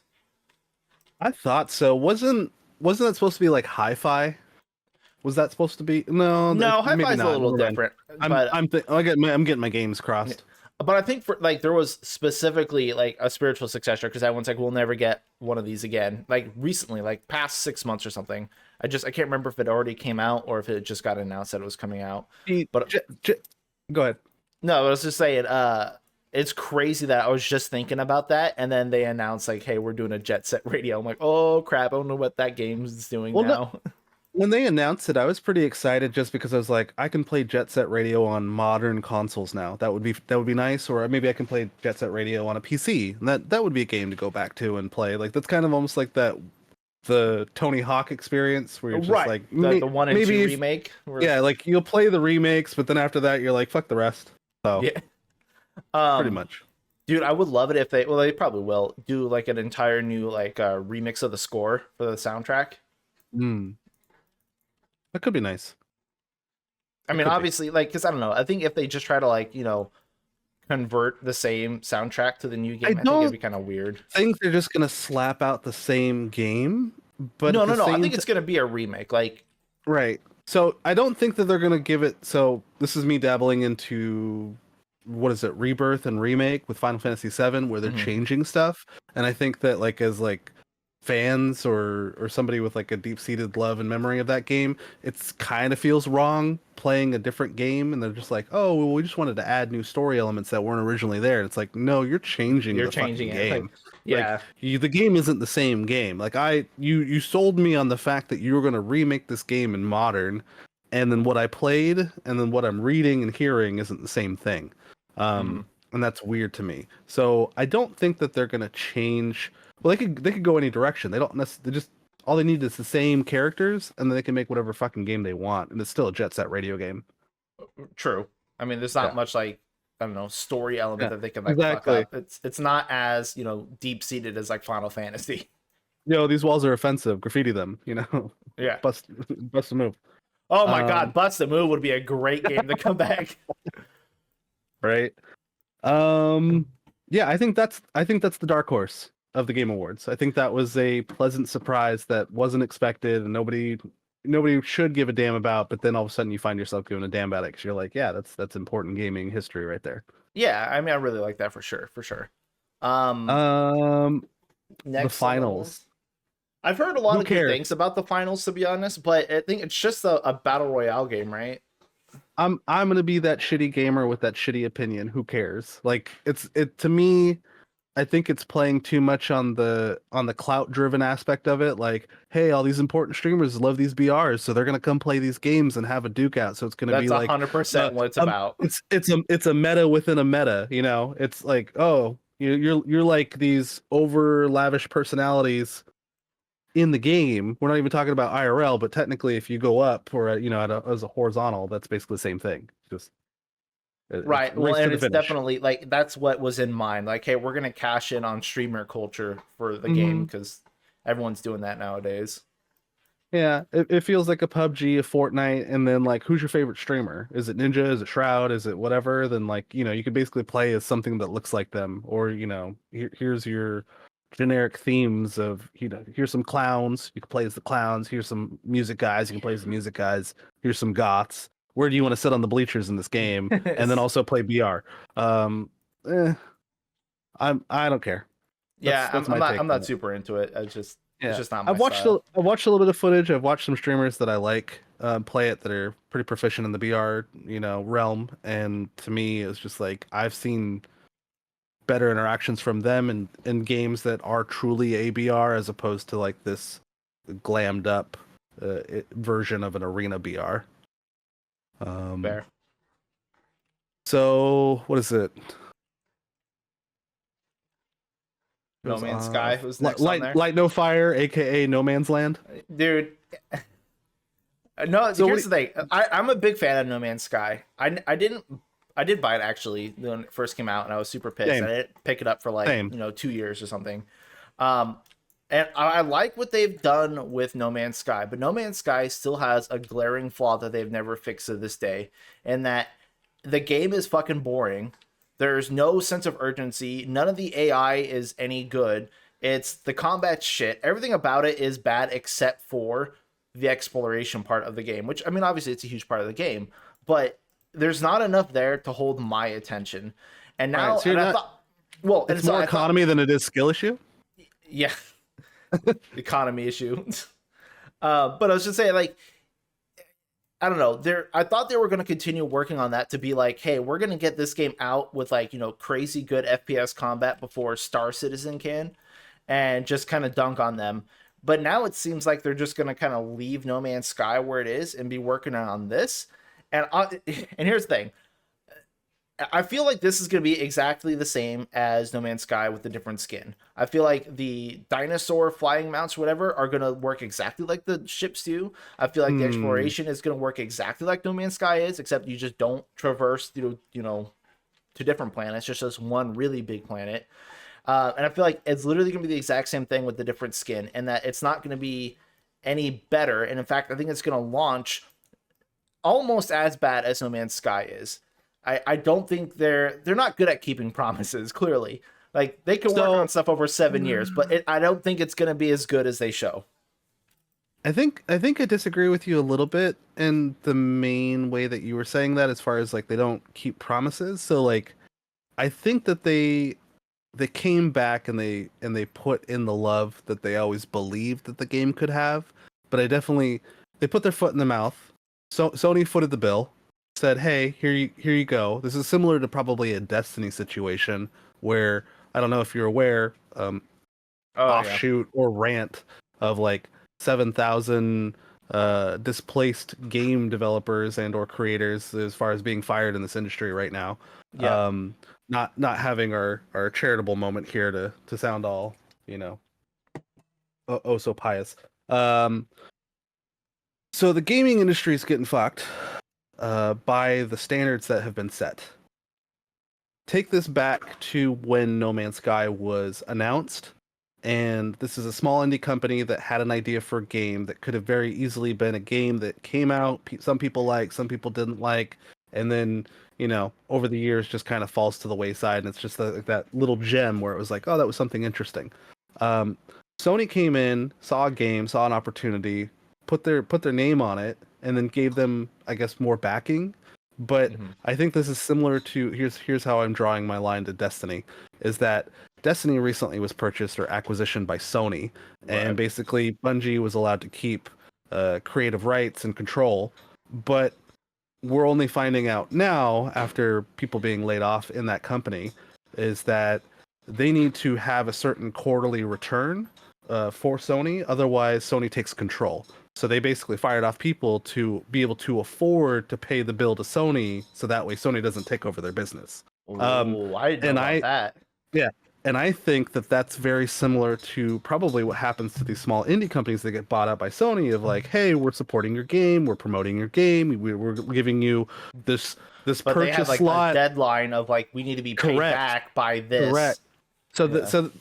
I thought so. Wasn't that supposed to be like Hi-Fi? Was that supposed to be? No, Hi-Fi's a little different. I'm getting my games crossed. But I think for like there was specifically like a spiritual successor, because everyone's like, we'll never get one of these again. Like recently, like past 6 months or something. I can't remember if it already came out or if it just got announced that it was coming out. But go ahead. No, I was just saying, it's crazy that I was just thinking about that, and then they announced like, hey, we're doing a Jet Set Radio. I'm like, oh crap, I don't know what that game's doing now. when they announced it, I was pretty excited just because I was like, I can play Jet Set Radio on modern consoles now. That would be nice. Or maybe I can play Jet Set Radio on a PC. And that would be a game to go back to and play. Like that's kind of almost like the Tony Hawk experience where you're just Right. like The 1 and 2 maybe remake. yeah, like you'll play the remakes, but then after that you're like, fuck the rest. So Yeah. pretty much. Dude, I would love it if they probably will do like an entire new like remix of the score for the soundtrack. That could be nice. I mean, obviously, like, because I don't know. I think if they just try to like, convert the same soundtrack to the new game, I think it'd be kind of weird. I think they're just gonna slap out the same game, but no. I think it's gonna be a remake. Like, right. So I don't think that they're gonna give it. So this is me dabbling into what is it, Rebirth and Remake with Final Fantasy VII, where they're changing stuff, and I think that like as like fans or somebody with like a deep-seated love and memory of that game, it's kind of feels wrong playing a different game, and they're just like, oh well, we just wanted to add new story elements that weren't originally there, and it's like, no, you're changing the fucking game. Like, yeah, like, the game isn't the same game. Like you sold me on the fact that you were going to remake this game in modern, and then what I played and then what I'm reading and hearing isn't the same thing. And that's weird to me. So I don't think that they're going to change. Well, they could go any direction. They don't necessarily, just all they need is the same characters, and then they can make whatever fucking game they want, and it's still a Jet Set Radio game. True. I mean, there's not much like, I don't know, story element that they can like exactly. fuck up. It's not as deep seated as like Final Fantasy. These walls are offensive. Graffiti them. Yeah. Bust a move. Oh my god, Bust a Move would be a great game to come back. Right. Yeah, I think that's the dark horse of the Game Awards. I think that was a pleasant surprise that wasn't expected, and nobody should give a damn about, but then all of a sudden you find yourself giving a damn about it because you're like, yeah, that's important gaming history right there. Yeah, I mean, I really like that for sure. Next, the finals. I've heard a lot of good things about the finals, to be honest, but I think it's just a battle royale game, right? I'm gonna be that shitty gamer with that shitty opinion. Who cares? Like it to me, I think it's playing too much on the clout driven aspect of it. Like, hey, all these important streamers love these BRs, so they're gonna come play these games and have a duke out. So it's gonna be like 100% what it's about. It's a meta within a meta. It's like, oh, you're like these over lavish personalities in the game. We're not even talking about IRL, but technically, if you go up or as a horizontal, that's basically the same thing. Just right. Well, and it's definitely like that's what was in mind. Like, hey, we're gonna cash in on streamer culture for the game because everyone's doing that nowadays. Yeah, it feels like a PUBG, a Fortnite, and then like, who's your favorite streamer? Is it Ninja? Is it Shroud? Is it whatever? Then like, you can basically play as something that looks like them, or here's your generic themes of here's some clowns, you can play as the clowns, here's some music guys, you can play as the music guys, here's some goths, where do you want to sit on the bleachers in this game? And then also play BR. I don't care. I'm not super into it. It's just not my style. I've watched a little bit of footage. I've watched some streamers that I like play it that are pretty proficient in the BR realm, and to me it's just like, I've seen better interactions from them in games that are truly ABR as opposed to like this glammed up version of an arena BR. Fair. So what is it? No Man's Sky was next on there. Light No Fire, aka No Man's Land. Dude. No, so here's the thing. I'm a big fan of No Man's Sky. I did buy it actually when it first came out, and I was super pissed. Same. I didn't pick it up for like 2 years or something. And I like what they've done with No Man's Sky, but No Man's Sky still has a glaring flaw that they've never fixed to this day, and that the game is fucking boring. There's no sense of urgency. None of the AI is any good. It's the combat shit. Everything about it is bad except for the exploration part of the game, which, I mean, obviously it's a huge part of the game, but there's not enough there to hold my attention. And now, right, so and I thought, well, it's more economy than it is skill issue. Yeah, economy issue. But I was just saying, like, I don't know. I thought they were going to continue working on that to be like, hey, we're going to get this game out with like crazy good FPS combat before Star Citizen can, and just kind of dunk on them. But now it seems like they're just going to kind of leave No Man's Sky where it is and be working on this. And here's the thing. I feel like this is going to be exactly the same as No Man's Sky with a different skin. I feel like the dinosaur flying mounts, whatever, are going to work exactly like the ships do. I feel like the exploration is going to work exactly like No Man's Sky is, except you just don't traverse through, to different planets, just this one really big planet. And I feel like it's literally going to be the exact same thing with the different skin, and that it's not going to be any better. And in fact, I think it's going to launch almost as bad as No Man's Sky is. I don't think they're not good at keeping promises. Clearly, like they can work on stuff over 7 years, but I don't think it's going to be as good as they show. I think I disagree with you a little bit in the main way that you were saying that, as far as like they don't keep promises. So like, I think that they came back and they put in the love that they always believed that the game could have. But they put their foot in the mouth. So Sony footed the bill. Said, hey, here you go. This is similar to probably a Destiny situation where, I don't know if you're aware, offshoot or rant of like 7,000 displaced game developers and or creators as far as being fired in this industry right now. Yeah. Not having our charitable moment here to sound all, so pious. So the gaming industry is getting fucked by the standards that have been set. Take this back to when No Man's Sky was announced, and this is a small indie company that had an idea for a game that could have very easily been a game that came out, some people liked, some people didn't like, and then, over the years just kind of falls to the wayside, and it's just that little gem where it was like, oh, that was something interesting. Sony came in, saw a game, saw an opportunity, put their name on it, and then gave them, I guess, more backing. But I think this is similar to here's how I'm drawing my line to Destiny, is that Destiny recently was purchased or acquisitioned by Sony, and basically Bungie was allowed to keep creative rights and control. But we're only finding out now, after people being laid off in that company, is that they need to have a certain quarterly return for Sony, otherwise Sony takes control. So they basically fired off people to be able to afford to pay the bill to Sony, so that way Sony doesn't take over their business. I didn't know about that. Yeah, and I think that that's very similar to probably what happens to these small indie companies that get bought out by Sony. Of like, hey, we're supporting your game, we're promoting your game, we're giving you this but purchase they have like slot. a deadline of like, we need to be paid back by this. Correct. So,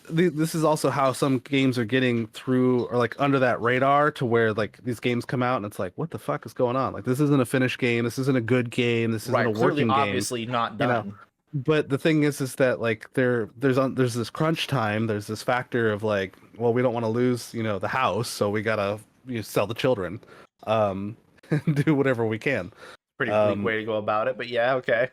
this is also how some games are getting through, or like under that radar, to where like these games come out and it's like, what the fuck is going on? Like, this isn't a finished game. This isn't a good game. This isn't a working game. Obviously not done. But the thing is that like there's this crunch time. There's this factor of like, well, we don't want to lose the house, so we gotta sell the children, and do whatever we can. Pretty bleak way to go about it, but yeah, okay.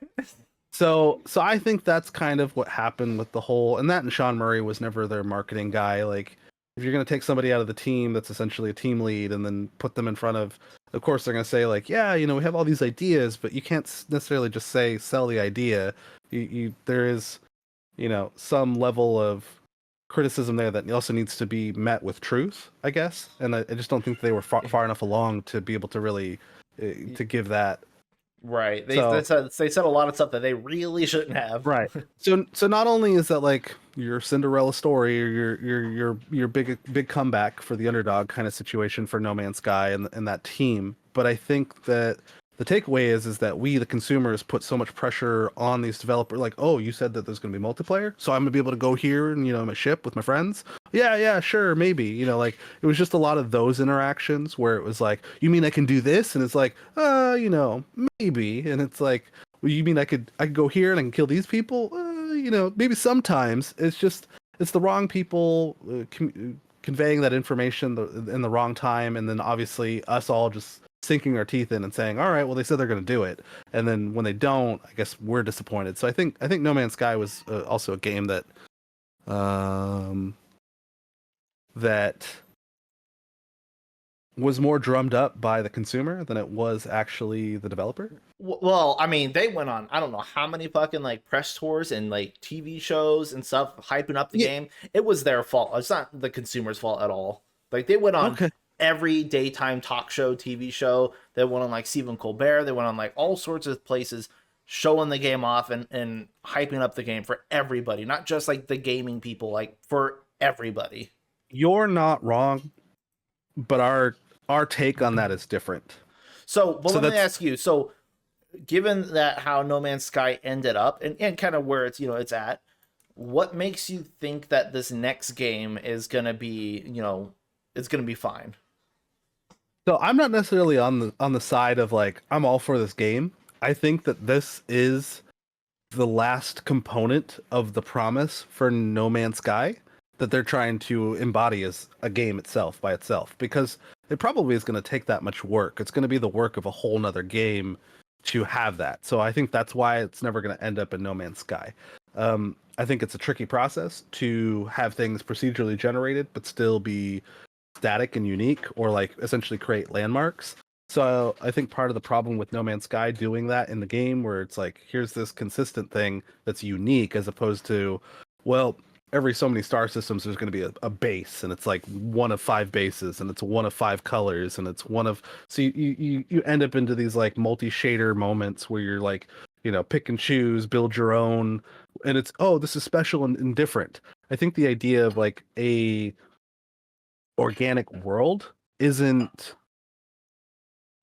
So I think that's kind of what happened with the whole, and Sean Murray was never their marketing guy. Like, if you're going to take somebody out of the team that's essentially a team lead and then put them in front of course they're going to say like, yeah, we have all these ideas, but you can't necessarily just sell the idea. There is, some level of criticism there that also needs to be met with truth, I guess. And I just don't think they were far enough along to be able to really to give that. Right. They said a lot of stuff that they really shouldn't have. Right. So not only is that like your Cinderella story or your big comeback for the underdog kind of situation for No Man's Sky and that team, but I think that the takeaway is that we, the consumers, put so much pressure on these developers. Like, oh, you said that there's going to be multiplayer, so I'm going to be able to go here and my ship with my friends. Yeah, sure, maybe. Like, it was just a lot of those interactions where it was like, you mean I can do this? And it's like, maybe. And it's like, well, you mean I could go here and I can kill these people? Maybe sometimes. It's the wrong people conveying that information in the wrong time, and then obviously us all just sinking our teeth in and saying, all right, well, they said they're going to do it, and then when they don't, I guess we're disappointed. So I think No Man's Sky was also a game that that was more drummed up by the consumer than it was actually the developer. Well, I mean, they went on I don't know how many fucking like press tours and like TV shows and stuff hyping up the game. It was their fault. It's not the consumer's fault at all. Like they went on Okay. every daytime talk show, TV show. They went on like Stephen Colbert. They went on like all sorts of places showing the game off and hyping up the game for everybody, not just like the gaming people, like for everybody. You're not wrong, but our take on that is different. So, but So let me ask you. So, given that how No Man's Sky ended up and kind of where it's it's at, what makes you think that this next game is gonna be it's gonna be fine? So I'm not necessarily on the side of like I'm all for this game. I think that this is the last component of the promise for No Man's Sky that they're trying to embody as a game itself by itself, because it probably is going to take that much work. It's going to be the work of a whole nother game to have that. So I think that's why it's never going to end up in No Man's Sky. I think it's a tricky process to have things procedurally generated but still be static and unique, or like essentially create landmarks. So I think part of the problem with No Man's Sky doing that in the game, where it's like, here's this consistent thing that's unique, as opposed to, well, every so many star systems there's going to be a base, and it's like one of 5 bases, and it's one of 5 colors, and it's one of, so you end up into these like multi-shader moments where you're like, pick and choose, build your own, and it's, oh, this is special and different. I think the idea of like a organic world isn't,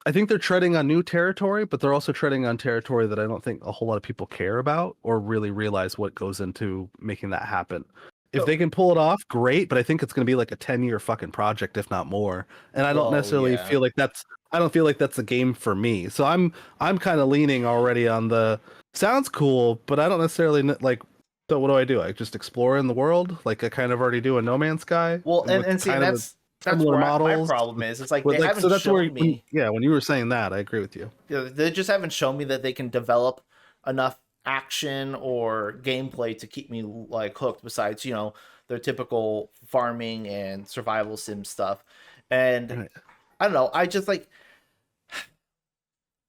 I think they're treading on new territory, but they're also treading on territory that I don't think a whole lot of people care about or really realize what goes into making that happen. If they can pull it off, great, but I think it's going to be like a 10-year fucking project, if not more. And I don't necessarily feel like I don't feel like that's a game for me. So I'm kind of leaning already on the sounds cool, but I don't necessarily like. So what do? I just explore in the world, like I kind of already do in No Man's Sky. Well, and see, that's where my problem is. It's like they haven't shown me. When you were saying that, I agree with you. They just haven't shown me that they can develop enough action or gameplay to keep me like hooked. Besides, their typical farming and survival sim stuff. And right. I don't know. I just like.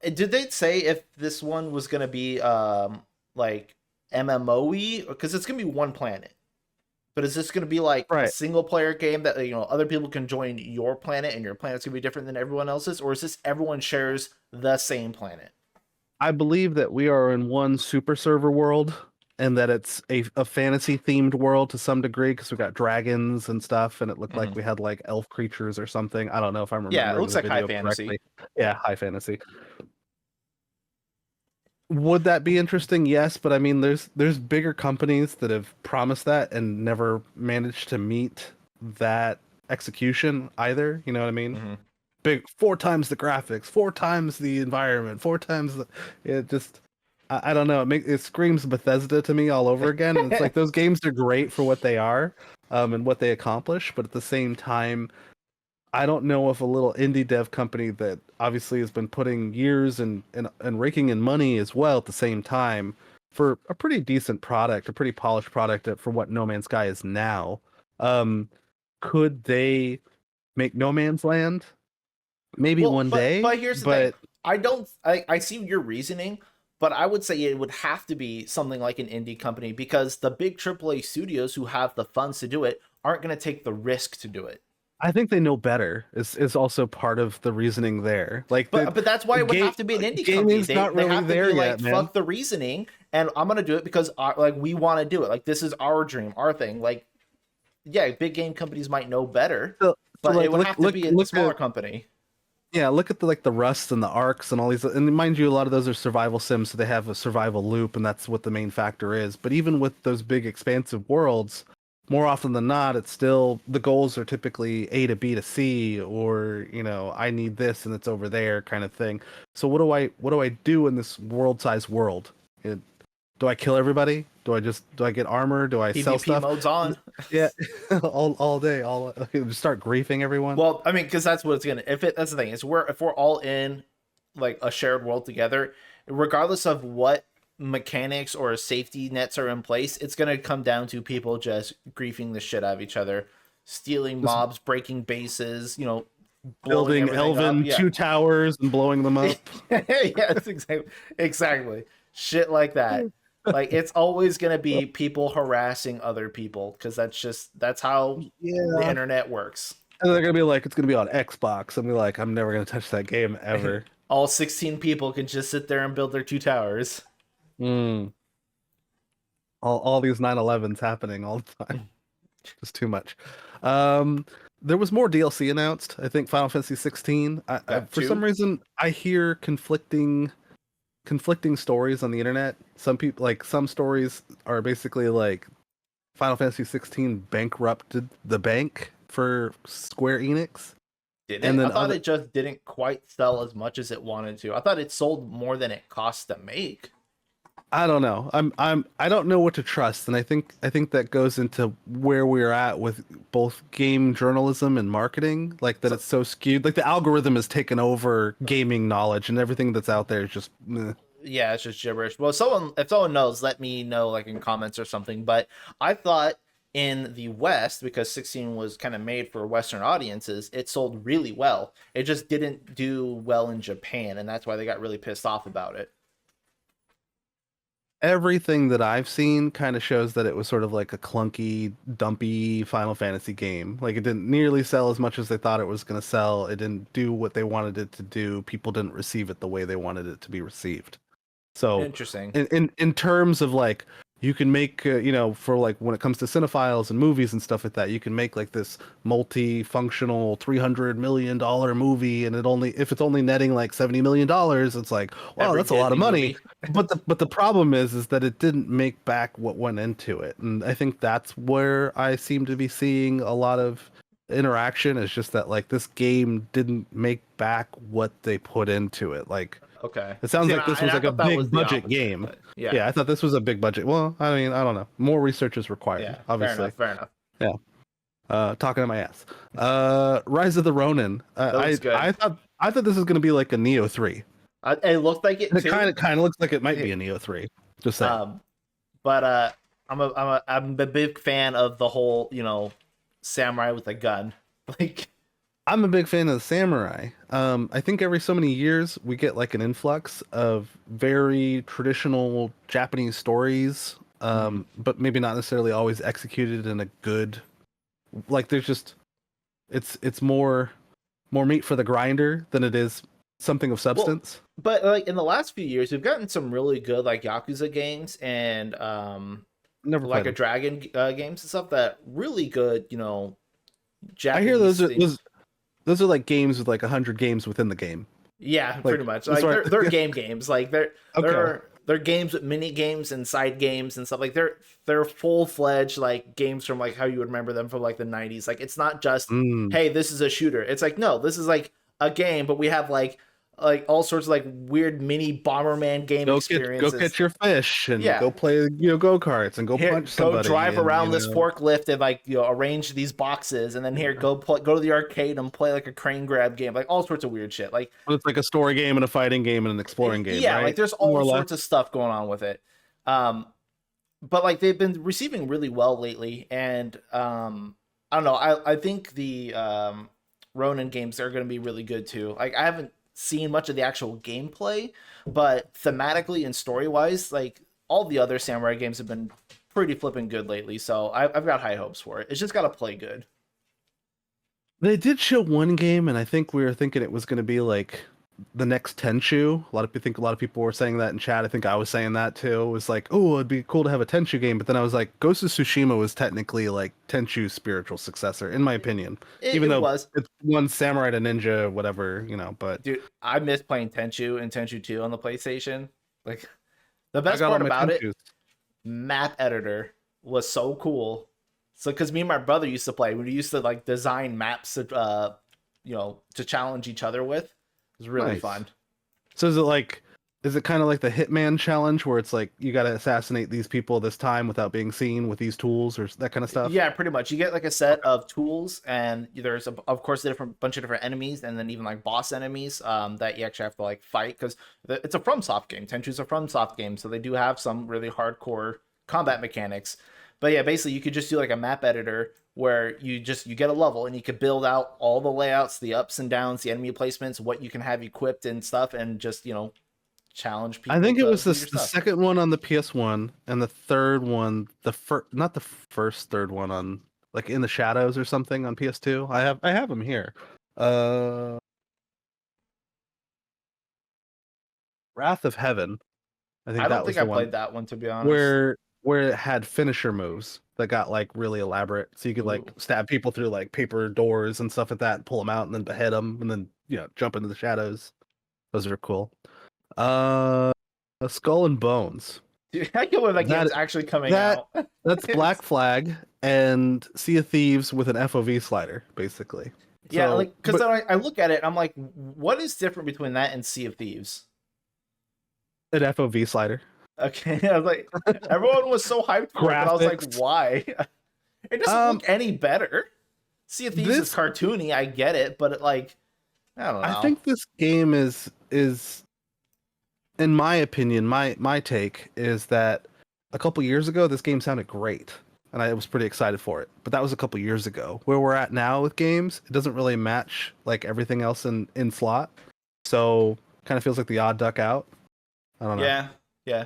Did they say if this one was gonna be like MMOE, because it's gonna be one planet? But is this going to be like a single player game that other people can join your planet and your planet's going to be different than everyone else's? Or is this everyone shares the same planet? I believe that we are in one super server world, and that it's a fantasy themed world to some degree, because we got dragons and stuff, and it looked like we had like elf creatures or something. I don't know if I'm remembering. Yeah, it looks like high fantasy. Yeah, high fantasy. Would that be interesting? Yes, but I mean, there's bigger companies that have promised that and never managed to meet that execution either. You know what I mean? Mm-hmm. Big 4 times the graphics, 4 times the environment, 4 times the. It just, I don't know. It screams Bethesda to me all over again. And it's like those games are great for what they are, and what they accomplish, but at the same time, I don't know if a little indie dev company that obviously has been putting years and raking in money as well at the same time for a pretty decent product, a pretty polished product for what No Man's Sky is now, could they make No Man's Land? Maybe one day. But here's the thing. I see your reasoning, but I would say it would have to be something like an indie company, because the big AAA studios who have the funds to do it aren't going to take the risk to do it. I think they know better is also part of the reasoning there. Like, but that's why it would have to be an indie company. They have to be like, fuck the reasoning, and I'm gonna do it because we want to do it. Like, this is our dream, our thing. Like, yeah, big game companies might know better, but it would have to be a smaller company. Yeah, look at the Rust and the Arcs and all these, and mind you, a lot of those are survival sims, so they have a survival loop, and that's what the main factor is. But even with those big expansive worlds, more often than not, it's still, the goals are typically A to B to C, or I need this and it's over there kind of thing. So what do I do in this world-sized world? Do I kill everybody? Do I get armor? Do I sell stuff? PvP mode's on. Yeah, all day, just start griefing everyone. Well, I mean, because that's what it's gonna. That's the thing, is if we're all in like a shared world together, regardless of what mechanics or safety nets are in place, it's going to come down to people just griefing the shit out of each other, stealing mobs, breaking bases, building elven 2 towers and blowing them up. Yeah, it's exactly shit like that. Like, it's always going to be people harassing other people, because that's how the internet works. And they're gonna be like, it's gonna be on Xbox. I'm gonna be like, I'm never gonna touch that game ever. All 16 people can just sit there and build their 2 towers. Mm. All these 9/11s happening all the time. Just too much. There was more DLC announced. I think Final Fantasy 16. For some reason, I hear conflicting stories on the internet. Some people, like, some stories are basically like Final Fantasy 16 bankrupted the bank for Square Enix. Did it? And then I thought it just didn't quite sell as much as it wanted to. I thought it sold more than it cost to make. I don't know. I don't know what to trust, and I think that goes into where we're at with both game journalism and marketing, like that it's so skewed. Like the algorithm has taken over gaming knowledge, and everything that's out there is just meh. Yeah, it's just gibberish. Well, if someone knows, let me know, like in comments or something. But I thought in the West, because 16 was kind of made for Western audiences, it sold really well. It just didn't do well in Japan, and that's why they got really pissed off about it. Everything that I've seen kind of shows that it was sort of like a clunky, dumpy Final Fantasy game. Like it didn't nearly sell as much as they thought it was going to sell. It didn't do what they wanted it to do. People didn't receive it the way they wanted it to be received. So Interesting. In terms of like, you can make for like when it comes to cinephiles and movies and stuff like that, you can make like this multi-functional $300 million movie, and if it's only netting like $70 million, it's like, wow, that's a lot of money. but the problem is that it didn't make back what went into it, and I think that's where I seem to be seeing a lot of interaction. Is just that like this game didn't make back what they put into it. Like, okay, it sounds like this was like a big budget game. Yeah, I thought this was a big budget. Well, I mean, I don't know. More research is required. Yeah, obviously. Fair enough. Yeah. Talking to my ass. Rise of the Ronin. I thought this was gonna be like a Neo 3. It looked like it. It kind of looks like it might be a Neo 3. Just saying. But I'm a big fan of the whole samurai with a gun. Like, I'm a big fan of the samurai. I think every so many years we get like an influx of very traditional Japanese stories, but maybe not necessarily always executed in a good. Like there's just, it's more meat for the grinder than it is something of substance. Well, but like in the last few years, we've gotten some really good like Yakuza games and Never like a Dragon games and stuff that really good. Japanese. I hear those are like games with like 100 games within the game. Yeah, like, pretty much. Like they're game games. Like they're games with mini games and side games and stuff. Like they're full-fledged like games from like how you would remember them from like the 90s. Like it's not just hey, this is a shooter. It's like, no, this is like a game, but we have like all sorts of like weird mini Bomberman game experiences. Go catch your fish and go play go-karts and punch somebody. Go drive around this forklift and like arrange these boxes, and then go to the arcade and play like a crane grab game, like all sorts of weird shit. Like it's like a story game and a fighting game and an exploring game. Yeah, right? like there's all sorts of stuff going on with it. But like they've been receiving really well lately, and I don't know. I think the Ronin games are going to be really good too. Like I haven't seen much of the actual gameplay, but thematically and story-wise, like all the other samurai games have been pretty flipping good lately. So I've got high hopes for it. It's just got to play good. They did show one game, and I think we were thinking it was going to be like the next Tenchu. A lot of people were saying that in chat. I think I was saying that too. It was like, oh, it'd be cool to have a Tenchu game. But then I was like, Ghost of Tsushima was technically like Tenchu's spiritual successor, in my opinion. Even though it's one samurai to ninja, whatever, But dude, I miss playing Tenchu and Tenchu 2 on the PlayStation. Like the best part about it, map editor was so cool. So because me and my brother used to play, we used to like design maps to challenge each other with. It was really fun. So is it kind of like the Hitman challenge where it's like you got to assassinate these people this time without being seen with these tools or that kind of stuff? Yeah, pretty much. You get like a set of tools, and there's of course a bunch of different enemies, and then even like boss enemies that you actually have to like fight, because it's a FromSoft game. Tenchu's a FromSoft game, so they do have some really hardcore combat mechanics. But yeah, basically you could just do like a map editor where you get a level and you could build out all the layouts, the ups and downs, the enemy placements, what you can have equipped and stuff, and just challenge people. I think it was the second one on the PS1 and the third one, not the first third one on like In the Shadows or something on PS2. I have them here. Wrath of Heaven. I think I don't that was think I the one played that one, to be honest. where it had finisher moves that got like really elaborate. So you could like Ooh. stab people through like paper doors and stuff like that, and pull them out and then behead them and then jump into the shadows. Those are cool. Uh, Skull and Bones. Dude, I can't believe that That game's actually coming that out. that's Black Flag and Sea of Thieves with an FOV slider, basically. Yeah, So, like, because but I look at it, I'm like, what is different between that and Sea of Thieves? an FOV slider. Okay, I was like, everyone was so hyped for it, but I was like, Graphics. why? It doesn't look any better. Sea of Thieves is This cartoony, I get it, but like, I don't I know. think this game is in my opinion, my take is that a couple years ago this game sounded great and I was pretty excited for it. But that was a couple years ago. Where we're at now with games, it doesn't really match like everything else in slot. So kind of feels like the odd duck out. I don't know. Yeah, yeah.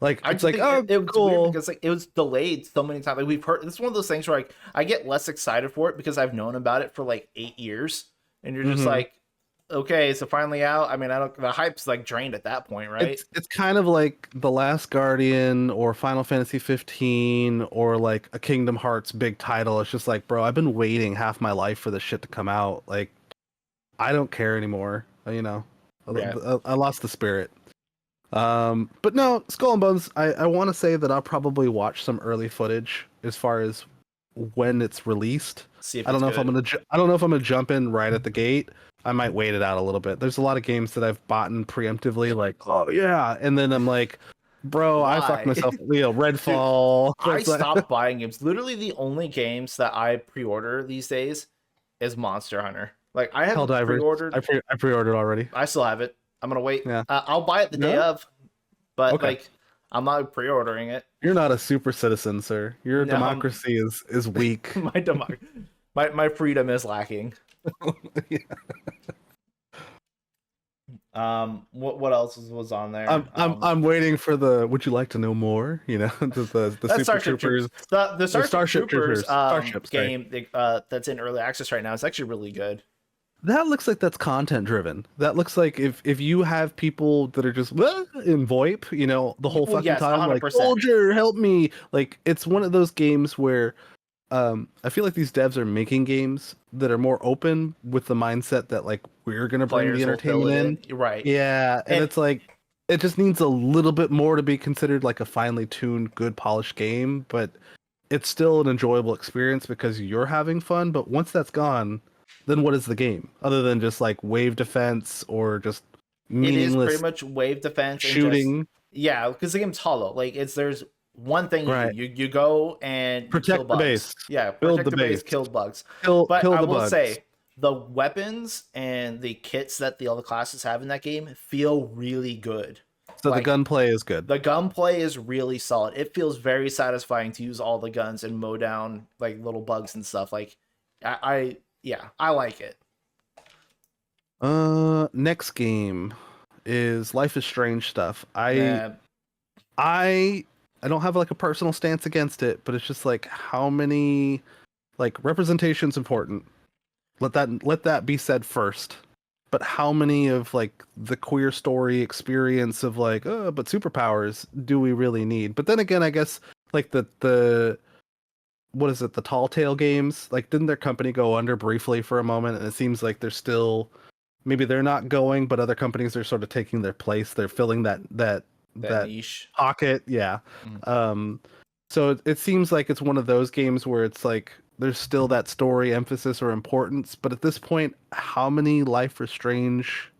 Like I it's just like, think oh, it was weird cool. because like it was delayed so many times. Like we've heard, this is one of those things where like I get less excited for it because I've known about it for like 8 years, and you're just Mhm. like, okay, so finally out. I mean, I don't. The hype's like drained at that point, right? It's kind of like The Last Guardian or Final Fantasy 15 or like a Kingdom Hearts big title. It's just like, bro, I've been waiting half my life for this shit to come out. Like, I don't care anymore. Yeah. I lost the spirit. But no, Skull and Bones. I want to say that I'll probably watch some early footage as far as when it's released. See if I don't it's know if I'm good. gonna. I don't know if I'm gonna jump in right at the gate. I might wait it out a little bit. There's a lot of games that I've bought in preemptively, like, oh yeah, and then I'm like, bro, I fucked Why? myself. Dude, Redfall. I stopped buying games. Literally, the only games that I pre-order these days is Monster Hunter. Like I haven't Helldivers. pre-ordered. I pre-ordered already. I still have it. I'm gonna wait. Yeah. I'll buy it the day Yeah. of, but Okay. like I'm not pre-ordering it. You're not a super citizen, sir. Your No, democracy is weak. my freedom is lacking. Yeah. What else was on there? I'm waiting for the. Would you like to know more? The That's Super Troopers. The Starship Troopers Starships, sorry. game that's in early access right now is actually really good. That looks like that's content driven. That looks like if you have people that are just in VoIP, the whole Well, fucking yes, time, like 100%. soldier, help me. Like it's one of those games where I feel like these devs are making games that are more open with the mindset that like we're gonna bring Players the will fill entertainment it in. Right. Yeah, and it's like it just needs a little bit more to be considered like a finely tuned, good polished game, but it's still an enjoyable experience because you're having fun. But once that's gone, then what is the game other than just like wave defense or just It is pretty meaningless much wave defense and shooting? yeah, because the game's hollow. Like there's one thing you Right. do. You go and you kill Protect the bugs. base. Yeah, Build protect the the base, base. kill bugs. Kill But the I will bugs. say the weapons and the kits that the other classes have in that game feel really good. So Like, the gunplay is good. the gunplay is really solid. It feels very satisfying to use all the guns and mow down like little bugs and stuff. Like I like it. Next game is Life is Strange stuff. Yeah. I don't have like a personal stance against it, but it's just like how many like representation's important. Let that be said first. But how many of like the queer story experience of like, oh, but superpowers do we really need? But then again, I guess like the what is it, the Tall Tale games? Like didn't their company go under briefly for a moment? And it seems like they're still maybe they're not going, but other companies are sort of taking their place. They're filling that niche pocket. Yeah. So it seems like it's one of those games where it's like there's still that story emphasis or importance, but at this point, how many Life is Strange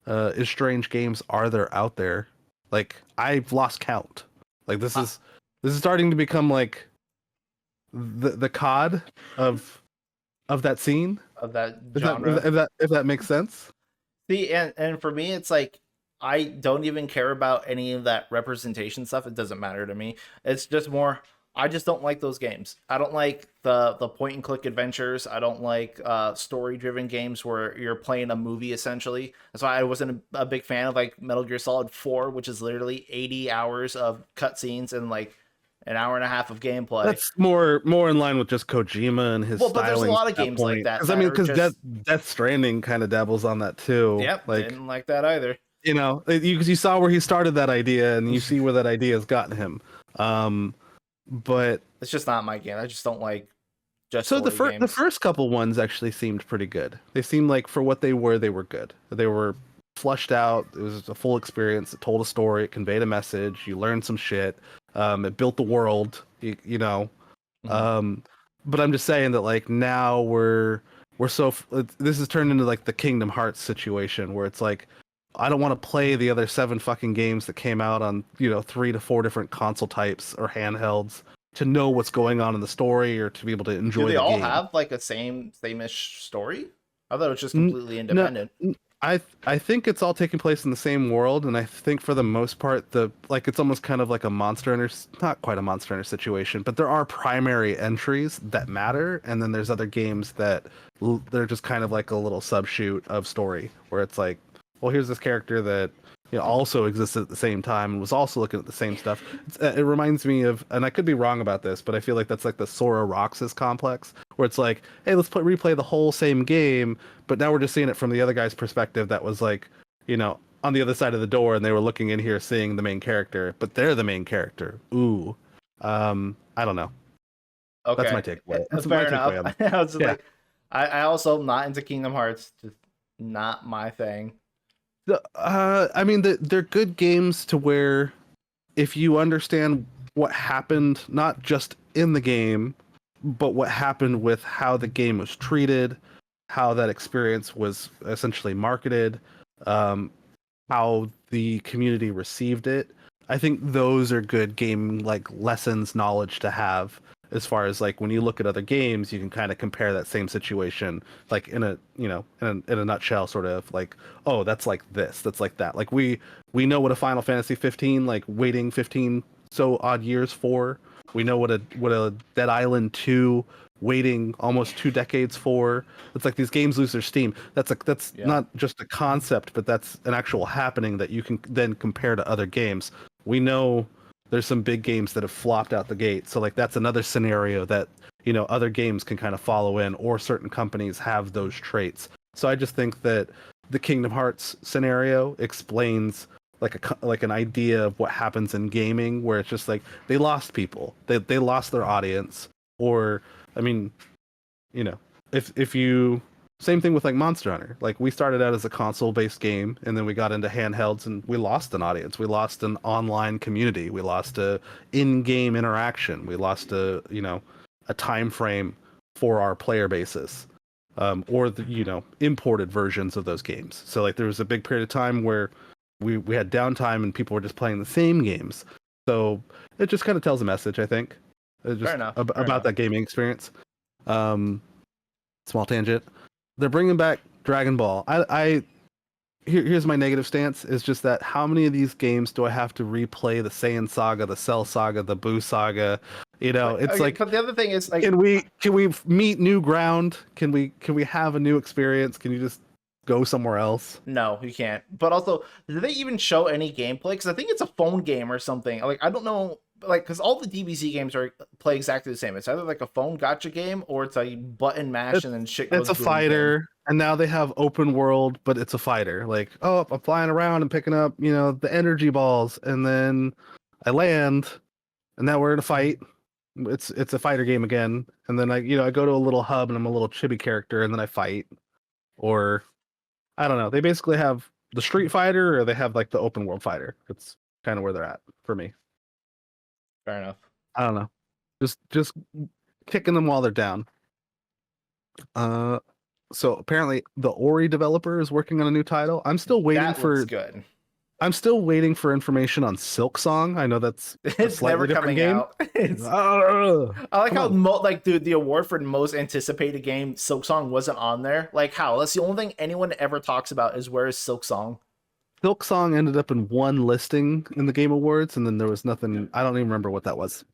games are there out there? Like I've lost count. Like this is starting to become like the COD of that scene, of that genre. If that makes sense. See, and for me, it's like I don't even care about any of that representation stuff. It doesn't matter to me. It's just more. I just don't like those games. I don't like the point and click adventures. I don't like story driven games where you're playing a movie essentially. That's why I wasn't a big fan of like Metal Gear Solid 4, which is literally 80 hours of cutscenes and like an hour and a half of gameplay. That's more in line with just Kojima and his styling. But there's a lot of games like that. Because I mean, because Death Stranding kind of dabbles on that too. Yep, like, didn't like that either. You know, you saw where he started that idea, and you see where that idea has gotten him. But it's just not my game. I just don't like. So the first couple ones actually seemed pretty good. They seemed like for what they were good. They were flushed out. It was a full experience. It told a story. It conveyed a message. You learned some shit. It built the world. You know. Mm-hmm. But I'm just saying that like now we're so this has turned into like the Kingdom Hearts situation where it's like I don't want to play the other 7 fucking games that came out on 3 to 4 different console types or handhelds to know what's going on in the story or to be able to enjoy the game. Do they all have like a same-ish story? I thought it was just completely independent. No, I think it's all taking place in the same world, and I think for the most part, it's almost kind of like a Monster Hunter, not quite a Monster Hunter situation, but there are primary entries that matter, and then there's other games that they're just kind of like a little subshoot of story, where it's like, well, here's this character that also existed at the same time and was also looking at the same stuff. It reminds me of, and I could be wrong about this, but I feel like that's like the Sora Roxas complex, where it's like, hey, let's replay the whole same game, but now we're just seeing it from the other guy's perspective that was like, on the other side of the door, and they were looking in here seeing the main character, but they're the main character. Ooh. I don't know. Okay. That's my takeaway. That's fair enough. I was like, I also am not into Kingdom Hearts. Just not my thing. I mean, they're good games to where if you understand what happened, not just in the game, but what happened with how the game was treated, how that experience was essentially marketed, how the community received it. I think those are good game like lessons, knowledge to have. As far as like when you look at other games, you can kind of compare that same situation, like in a in a nutshell, sort of like, oh, that's like this, that's like that. Like we know what a Final Fantasy 15 like waiting 15 so odd years for. We know what a Dead Island 2 waiting almost 2 decades for. It's like these games lose their steam. That's not just a concept, but that's an actual happening that you can then compare to other games. We know there's some big games that have flopped out the gate. So like that's another scenario that, other games can kind of follow in, or certain companies have those traits. So I just think that the Kingdom Hearts scenario explains like an idea of what happens in gaming, where it's just like they lost people. They lost their audience. Or I mean, if you same thing with like Monster Hunter. Like we started out as a console-based game, and then we got into handhelds, and we lost an audience. We lost an online community. We lost a in-game interaction. We lost a time frame for our player bases, or the imported versions of those games. So like there was a big period of time where we had downtime and people were just playing the same games. So it just kind of tells a message, I think, Fair enough. that gaming experience. Small tangent. They're bringing back Dragon Ball. Here's my negative stance, is just that how many of these games do I have to replay the Saiyan Saga, the Cell Saga, the Buu Saga? It's okay, like, but the other thing is like, can we meet new ground? Can we have a new experience? Can you just go somewhere else? No, you can't. But also, did they even show any gameplay? Because I think it's a phone game or something. Like I don't know. Like, because all the DBZ games play exactly the same. It's either like a phone gacha game or it's a button mash and then shit goes. It's a fighter, and now they have open world, but it's a fighter. Like, oh, I'm flying around and picking up, the energy balls, and then I land, and now we're in a fight. It's a fighter game again, and then I go to a little hub and I'm a little chibi character, and then I fight, or I don't know. They basically have the Street Fighter, or they have like the open world fighter. It's kind of where they're at for me. Fair enough. I don't know. Just kicking them while they're down. So apparently the Ori developer is working on a new title. I'm still waiting good. I'm still waiting for information on Silk Song. I know that's it's never coming game. Out. I like how the award for most anticipated game, Silk Song, wasn't on there. Like how? That's the only thing anyone ever talks about is where is Silk Song. Silk Song ended up in one listing in the Game Awards, and then there was nothing. I don't even remember what that was.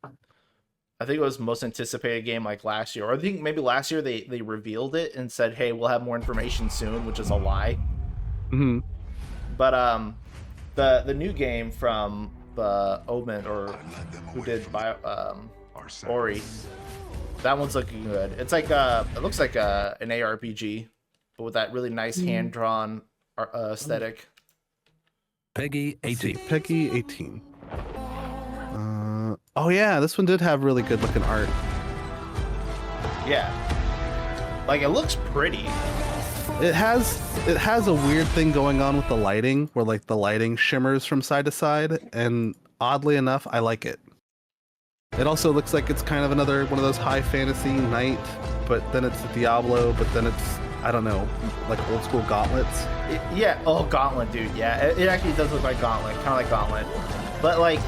I think it was most anticipated game like last year. Or I think maybe last year they revealed it and said, hey, we'll have more information soon, which is a lie. Mm-hmm. But the new game from Omen or who did Ori. That one's looking good. It's like it looks like an ARPG, but with that really nice hand drawn aesthetic. Peggy 18. Peggy 18. Oh yeah, this one did have really good looking art. Yeah, like it looks pretty. It has a weird thing going on with the lighting, where like the lighting shimmers from side to side, and oddly enough, I like it. It also looks like it's kind of another one of those high fantasy knight, but then it's a Diablo, but then it's, I don't know, like old school gauntlets. Yeah, oh, Gauntlet, dude. Yeah, it actually does look like Gauntlet, kind of like Gauntlet. But like,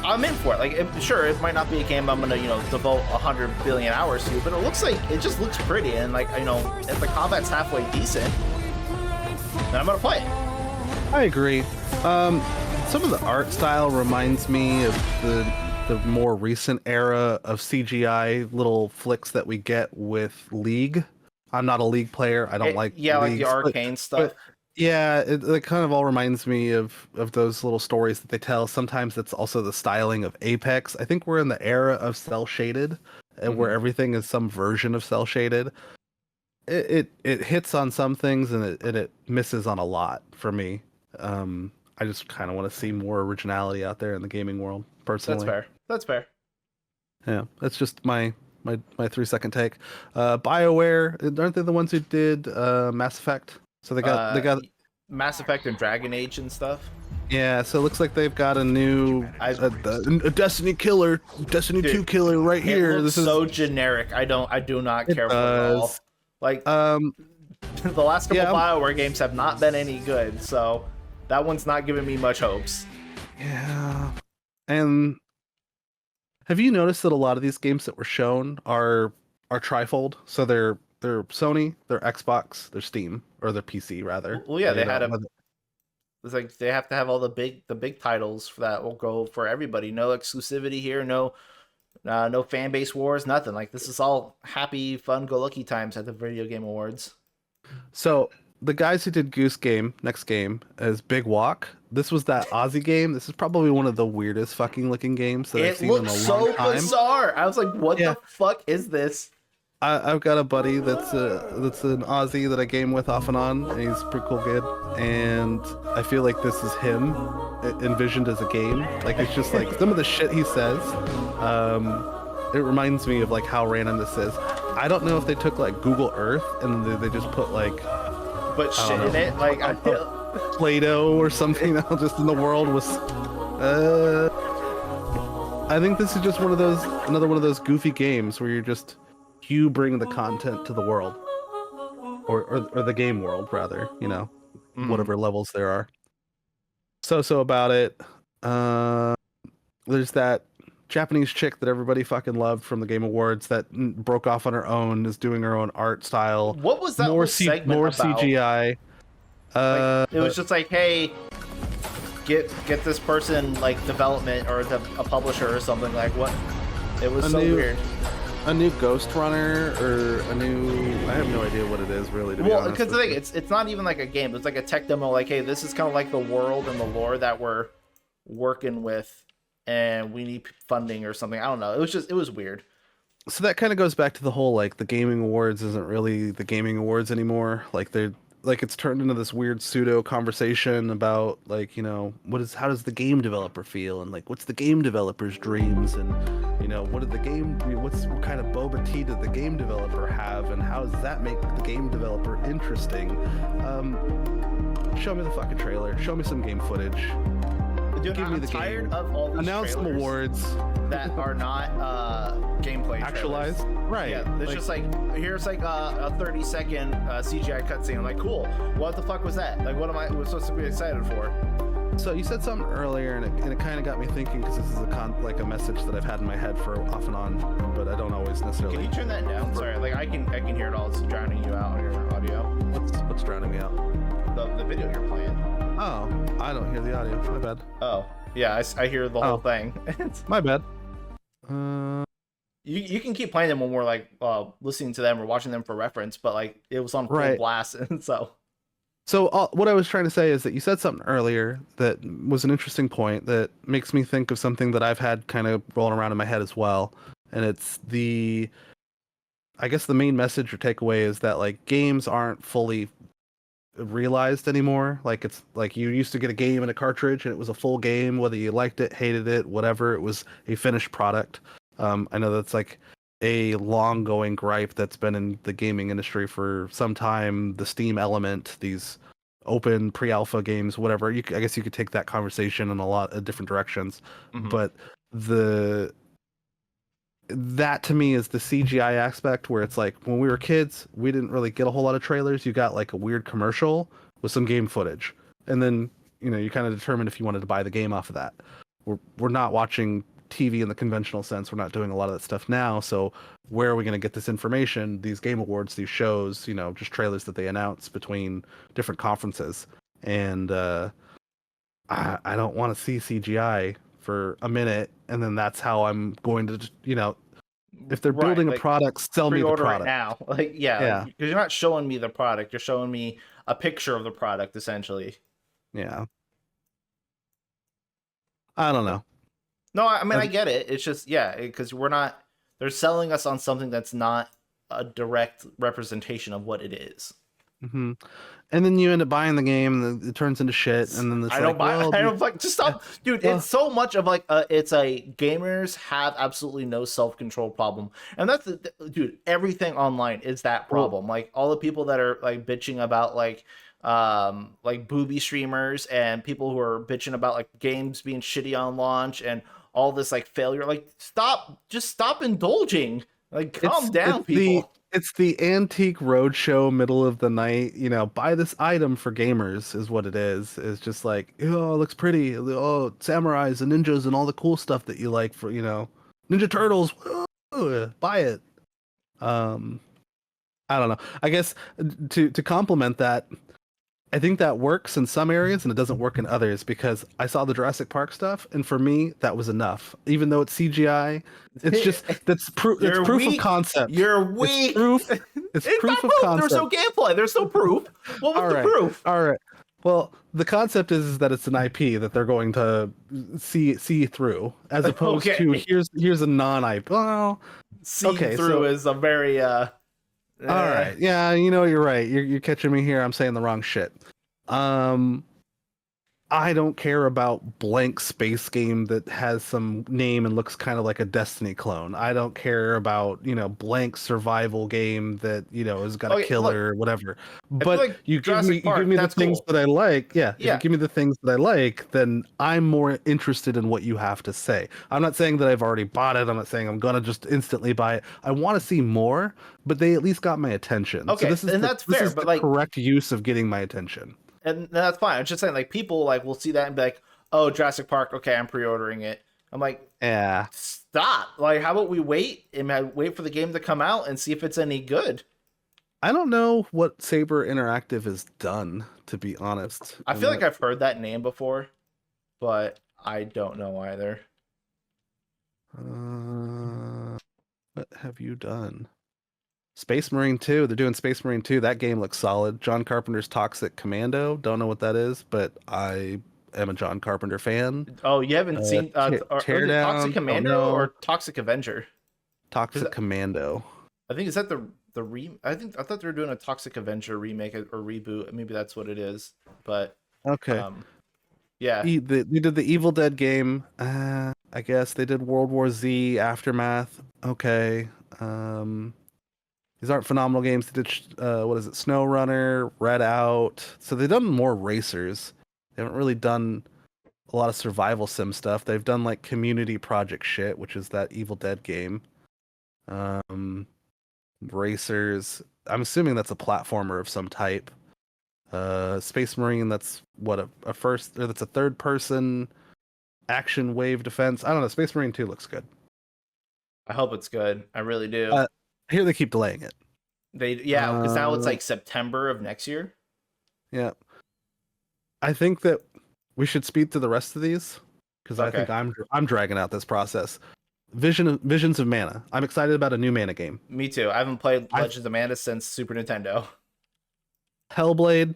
I'm in for it. Like, sure, it might not be a game I'm gonna, devote 100 billion hours to, but it just looks pretty, and like, if the combat's halfway decent, then I'm gonna play it. I agree. Some of the art style reminds me of the more recent era of CGI little flicks that we get with League. I'm not a League player. I don't like like the arcane stuff. Yeah, it kind of all reminds me of those little stories that they tell. Sometimes it's also the styling of Apex. I think we're in the era of cell shaded, where everything is some version of cell shaded. It hits on some things and it misses on a lot for me. I just kind of want to see more originality out there in the gaming world, personally. That's fair. Yeah, that's just my 3-second take. BioWare, aren't they the ones who did Mass Effect? So they got Mass Effect and Dragon Age and stuff. Yeah, so it looks like they've got a new a Destiny killer, Destiny 2 killer right here. This is so generic. I do not care for it at all. Like the last couple BioWare games have not been any good, so that one's not giving me much hopes. Yeah. And have you noticed that a lot of these games that were shown are trifold? So they're Sony, they're Xbox, they're Steam, or they're PC rather. Well, yeah, they had it's like they have to have all the big titles that will go for everybody. No exclusivity here, no fan base wars, nothing. Like this is all happy, fun, go lucky times at the Video Game Awards. So the guys who did Goose Game, next game, is Big Walk. This was that Aussie game. This is probably one of the weirdest fucking looking games that I've seen in a long time. It looks so bizarre. I was like, what the fuck is this? I've got a buddy that's an Aussie that I game with off and on, and he's a pretty cool kid. And I feel like this is him envisioned as a game. Like it's just like some of the shit he says. It reminds me of like how random this is. I don't know if they took like Google Earth and they just put like shit in it. Like I feel Play-Doh or something that just in the world was. I think this is just another one of those goofy games where you bring the content to the world, or the game world rather. Whatever levels there are. So about it. There's that Japanese chick that everybody fucking loved from the Game Awards that broke off on her own, is doing her own art style. What was that more segment about? CGI. It was just like, hey, get this person like development or a publisher or something. Like what? It was so weird. A new Ghost Runner or a new, I have no idea what it is really, to be honest. Because the thing, it's not even like a game. It's like a tech demo. Like, hey, this is kind of like the world and the lore that we're working with, and we need funding or something. I don't know. It was weird. So that kind of goes back to the whole like the Gaming Awards isn't really the Gaming Awards anymore. Like it's turned into this weird pseudo conversation about like, how does the game developer feel, and like what's the game developer's dreams, and what kind of boba tea did the game developer have, and how does that make the game developer interesting? Show me the fucking trailer. Show me some game footage. Dude, I'm tired of all these announce some awards that are not gameplay actualized. Trailers. Right. Yeah, there's just like here's like a 30-second CGI cutscene. I'm like, cool. What the fuck was that? Like, what am I supposed to be excited for? So you said something earlier, and it kind of got me thinking, because this is a message that I've had in my head for off and on, but I don't always necessarily. Can you turn that down? Sorry, like I can hear it all. It's drowning you out on your audio. What's drowning me out? The video you're playing. Oh, I don't hear the audio. My bad. Oh, yeah, I hear the whole thing. My bad. You can keep playing them when we're like listening to them or watching them for reference, but like it was on full blast, and so. So what I was trying to say is that you said something earlier that was an interesting point that makes me think of something that I've had kind of rolling around in my head as well. And it's I guess the main message or takeaway is that like games aren't fully realized anymore. Like it's like you used to get a game in a cartridge and it was a full game, whether you liked it, hated it, whatever, it was a finished product. I know that's like a long going gripe that's been in the gaming industry for some time. The Steam element, these open pre-alpha games, whatever. I guess you could take that conversation in a lot of different directions. Mhm. But that to me is the CGI aspect where it's like when we were kids, we didn't really get a whole lot of trailers. You got like a weird commercial with some game footage. And then, you kind of determined if you wanted to buy the game off of that. We're not watching TV in the conventional sense. We're not doing a lot of that stuff now. So where are we going to get this information? These game awards, these shows, just trailers that they announce between different conferences. And I don't want to see CGI for a minute, and then that's how I'm going to, if they're building a product, sell me the Pre-order it product. now. Like, yeah. Because you're not showing me the product. You're showing me a picture of the product, essentially. Yeah. I don't know. No, I mean, I get it. It's just, because they're selling us on something that's not a direct representation of what it is. Mm-hmm. And then you end up buying the game, and it turns into shit, and then it's just stop, dude. It's so much of like, it's a gamers have absolutely no self-control problem, and that's dude. Everything online is that problem. Like all the people that are like bitching about like booby streamers and people who are bitching about like games being shitty on launch and all this like failure. Like just stop indulging. Like calm down, people. It's the antique roadshow middle of the night, buy this item for gamers is what it is. It's just like, oh, it looks pretty. Oh, samurais and ninjas and all the cool stuff that you like for, Ninja Turtles. Oh, buy it. I don't know. I guess to complement that, I think that works in some areas and it doesn't work in others because I saw the Jurassic Park stuff and for me that was enough. Even though it's CGI, it's just that's proof of concept. You're weak. It's proof of concept. There's no gameplay. There's no proof. What was the proof? All right. Well, the concept is that it's an IP that they're going to see through, as opposed to here's a non-IP. Well, through is a very all right. Yeah, you're right. You're catching me here. I'm saying the wrong shit. I don't care about blank space game that has some name and looks kind of like a Destiny clone. I don't care about, blank survival game that, has got a killer or whatever. But like you give me the things that I like. Yeah. If you give me the things that I like, then I'm more interested in what you have to say. I'm not saying that I've already bought it. I'm not saying I'm going to just instantly buy it. I want to see more, but they at least got my attention. Okay. So that's fair, but the correct use of getting my attention. And that's fine. I'm just saying, like, people like will see that and be like, "Oh, Jurassic Park. Okay, I'm pre-ordering it." I'm like, yeah, stop. Like, how about we wait and wait for the game to come out and see if it's any good? I don't know what Saber Interactive has done, to be honest. I feel like I've heard that name before, but I don't know either. What have you done? Space Marine 2. They're doing Space Marine 2. That game looks solid. John Carpenter's Toxic Commando. Don't know what that is, but I am a John Carpenter fan. Oh, you haven't seen Teardown, Toxic Commando or Toxic Avenger? Toxic Commando. I think is that the I thought they were doing a Toxic Avenger remake or reboot. Maybe that's what it is. But okay. Yeah. They did the Evil Dead game. I guess they did World War Z Aftermath. Okay. These aren't phenomenal games. They did, what is it? Snow Runner, Red Out. So they've done more racers. They haven't really done a lot of survival sim stuff. They've done like community project shit, which is that Evil Dead game. Racers. I'm assuming that's a platformer of some type. Space Marine. That's what that's a third person action wave defense. I don't know. Space Marine 2 looks good. I hope it's good. I really do. Here they keep delaying it. Because now it's like September of next year. Yeah. I think that we should speed through the rest of these because I think I'm dragging out this process. Visions of Mana. I'm excited about a new Mana game. Me too. I haven't played Legends of Mana since Super Nintendo. Hellblade,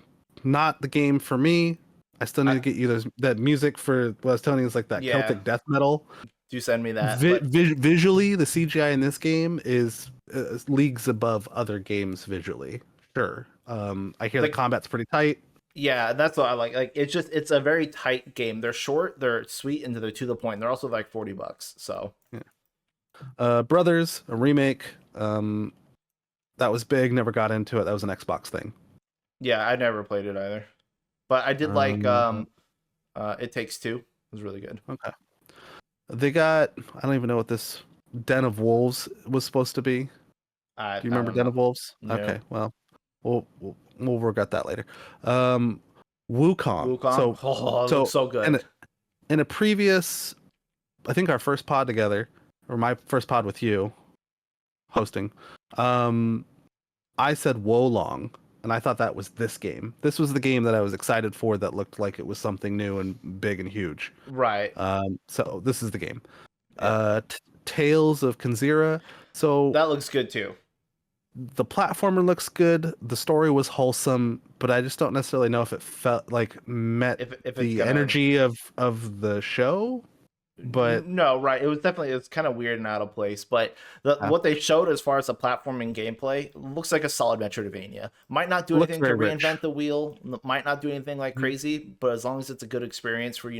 not the game for me. I still need to get you that music for what I was telling you is like that Celtic death metal. Do send me that. Visually, the CGI in this game is leagues above other games visually. Sure. I hear the combat's pretty tight. Yeah, that's what I like. Like it's a very tight game. They're short, they're sweet, and they're to the point. They're also like $40. So Brothers, a remake. That was big, never got into it. That was an Xbox thing. Yeah, I never played it either. But I did like It Takes Two. It was really good. Okay. They got, I don't even know what this Den of Wolves was supposed to be. Do you remember Den of Wolves? No. Okay, well, we'll regret that later. Wukong. Wukong. So good. In a previous, I think our first pod together, or my first pod with you hosting, I said Wolong, and I thought that was this game. This was the game that I was excited for that looked like it was something new and big and huge. Right. So this is the game. Yeah. Tales of Kanzira. So that looks good too. The platformer looks good. The story was wholesome, but I just don't necessarily know if it felt like met if the energy of the show. But no, right. It was definitely, it's kind of weird and out of place. But what they showed as far as the platforming gameplay looks like a solid Metroidvania. Might not do anything to reinvent the wheel. Might not do anything like crazy. But as long as it's a good experience for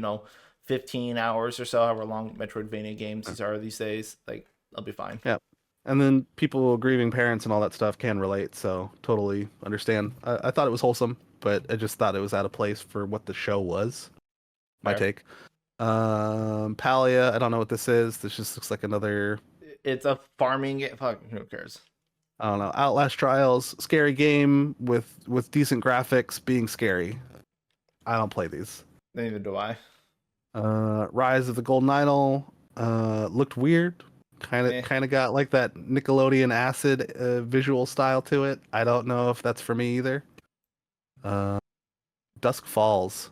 15 hours or so, however long Metroidvania games are these days, like I'll be fine. Yeah. And then people grieving parents and all that stuff can relate, so totally understand. I thought it was wholesome, but I just thought it was out of place for what the show was. My take. Palia, I don't know what this is. This just looks like another. It's a farming game. Fuck, who cares? I don't know. Outlast Trials, scary game with decent graphics, being scary. I don't play these. Neither do I. Rise of the Golden Idol, looked weird. Kind of got like that Nickelodeon acid visual style to it. I don't know if that's for me either. Dusk Falls.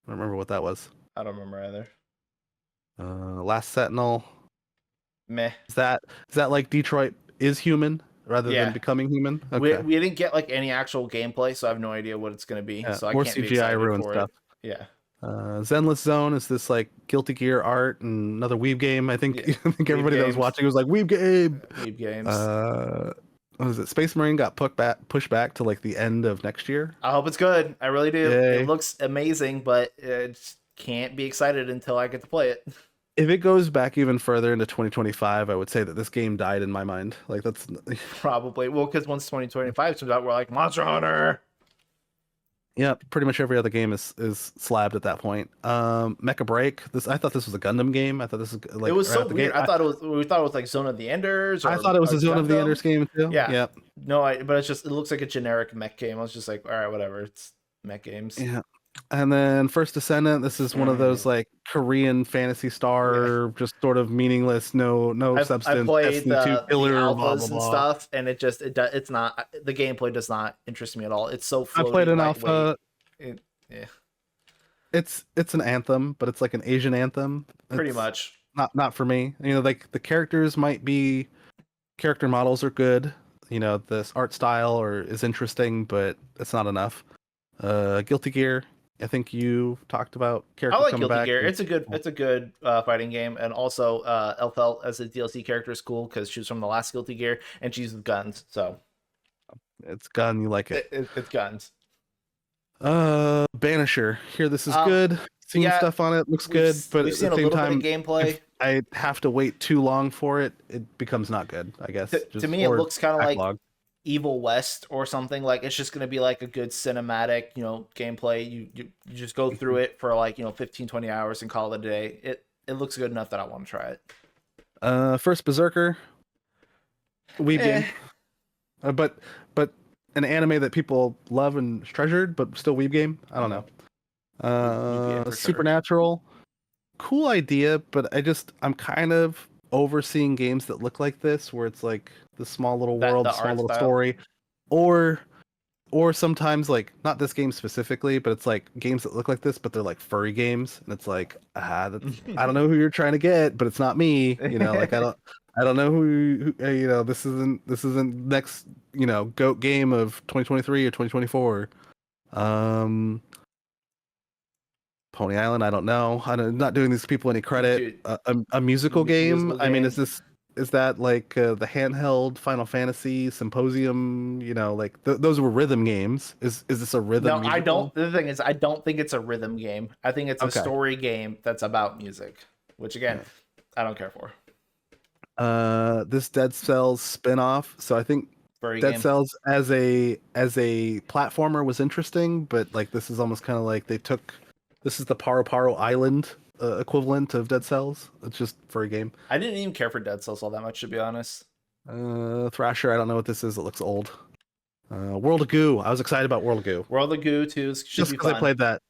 I don't remember what that was. I don't remember either. Last Sentinel. Meh. Is that like Detroit is human rather than becoming human? Okay. We didn't get like any actual gameplay, so I have no idea what it's going to be. Yeah. So I More can't CGI be excited ruined for stuff. It. Yeah. Zenless Zone is this like Guilty Gear art and another Weeb game. I think everybody that was watching was like Weeb game. Weeb games. What was it? Space Marine got pushed back to like the end of next year. I hope it's good. I really do. Yay. It looks amazing, but it can't be excited until I get to play it. If it goes back even further into 2025, I would say that this game died in my mind. Like that's probably because once 2025 comes out, we're like Monster Hunter. Yeah, pretty much every other game is slabbed at that point. Mecha Break. I thought this was a Gundam game. I thought this was like it was so weird. We thought it was like Zone of the Enders. I thought it was a Zone of the Enders game too. Yeah. Yep. No, but it looks like a generic mech game. I was just like, all right, whatever. It's mech games. Yeah. And then First Descendant. This is one of those like Korean Fantasy Star, just sort of meaningless, no substance. I played the alphas blah, blah, and stuff, and it's not. The gameplay does not interest me at all. It's so floaty, I played an lightweight. alpha. Yeah. It's an anthem, but it's like an Asian anthem. Pretty much. Not for me. Like the characters character models are good. This art style is interesting, but it's not enough. Guilty Gear. I think you talked about characters. I like coming Guilty back. Gear. It's a good fighting game, and also Elfelt as a DLC character is cool because she's from the last Guilty Gear and she's with guns. So it's gun. You like it? It's guns. Banisher. Here, this is good. Seeing stuff on it looks good, but at the same time, gameplay. If I have to wait too long for it, it becomes not good. I guess. To me, it looks kind of like Evil West or something. Like it's just going to be like a good cinematic, gameplay. You just go through it for like 15, 20 hours and call it a day. It looks good enough that I want to try it. First Berserker. Weeb game. But an anime that people love and treasured, but still weeb game. I don't know. Supernatural, cool idea, but I'm kind of overseeing games that look like this, where it's like the small little world, small little story, or sometimes like not this game specifically, but it's like games that look like this, but they're like furry games, and it's like I don't know who you're trying to get, but it's not me. Like I don't know who this isn't next, GOAT game of 2023 or 2024. Um, Pony Island, I don't know. I'm not doing these people any credit. Dude, A musical game. musical I mean, game. is that like the handheld Final Fantasy Symposium? You know, like those were rhythm games. Is this a rhythm No, I musical? don't. The thing is, I don't think it's a rhythm game. I think it's a Okay. story game that's about music, which again, Yeah. I don't care for. This Dead Cells spin-off. So I think Furry Dead game. Cells as a platformer was interesting, but like this is almost kind of like this is the Paro Island equivalent of Dead Cells. It's just for a game. I didn't even care for Dead Cells all that much, to be honest. Thrasher, I don't know what this is. It looks old. World of Goo. I was excited about World of Goo World of Goo 2 should just be because I fun. played that.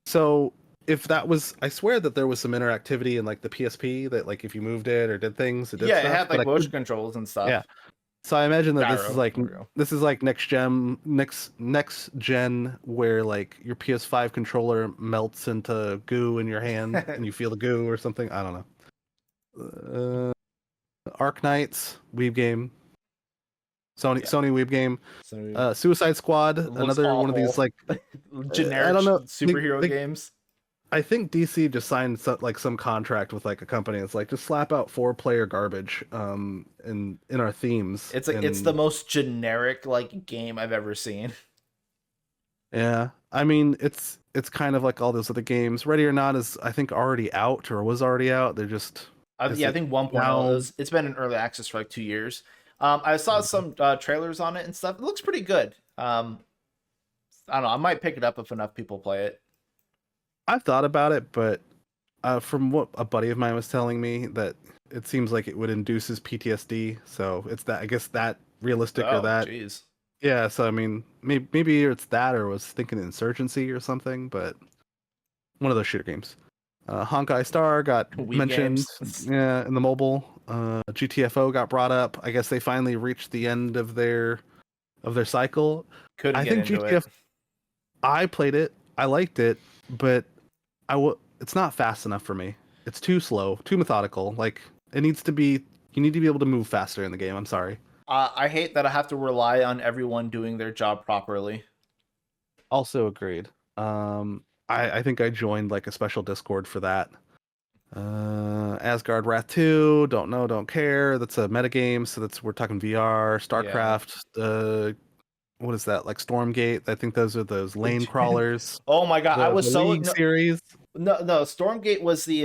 So if that was, I swear that there was some interactivity in like the PSP that like if you moved it or did things, it did Yeah, stuff. it had but like I motion could- controls and stuff. Yeah. So I imagine that Gyro. There we go. this is like next gen where like your PS5 controller melts into goo in your hand and you feel the goo or something. I don't know. Arc Knights Weeb game. Sony Weeb game. So Suicide Squad, looks another one of these awful. like generic I don't know. superhero games. I think DC just signed some contract with like a company. It's like just slap out 4-player garbage in our themes. It's like it's the most generic like game I've ever seen. Yeah. I mean, it's kind of like all those other games. Ready or Not is I think already out or was already out. They're just I think 1.0 it's been in early access for like 2 years. I saw some trailers on it and stuff. It looks pretty good. I don't know. I might pick it up if enough people play it. I've thought about it, but from what a buddy of mine was telling me, that it seems like it would induce his PTSD. So it's that, I guess, that realistic or that. Jeez. Yeah. So I mean, maybe it's that, or was thinking Insurgency or something. But one of those shooter games. Honkai Star got Wii mentioned. games. Yeah, in the mobile. GTFO got brought up. I guess they finally reached the end of their cycle. Couldn't I get think into GTF. it. I played it. I liked it, but it's not fast enough for me. It's too slow, too methodical. Like it needs to be. You need to be able to move faster in the game. I'm sorry. I hate that I have to rely on everyone doing their job properly. Also agreed. I think I joined like a special Discord for that. Asgard Wrath 2, don't know, don't care. That's a metagame, so we're talking VR, StarCraft, what is that? Like Stormgate. I think those are those lane crawlers. Oh my god, I was the so League series. No, Stormgate was the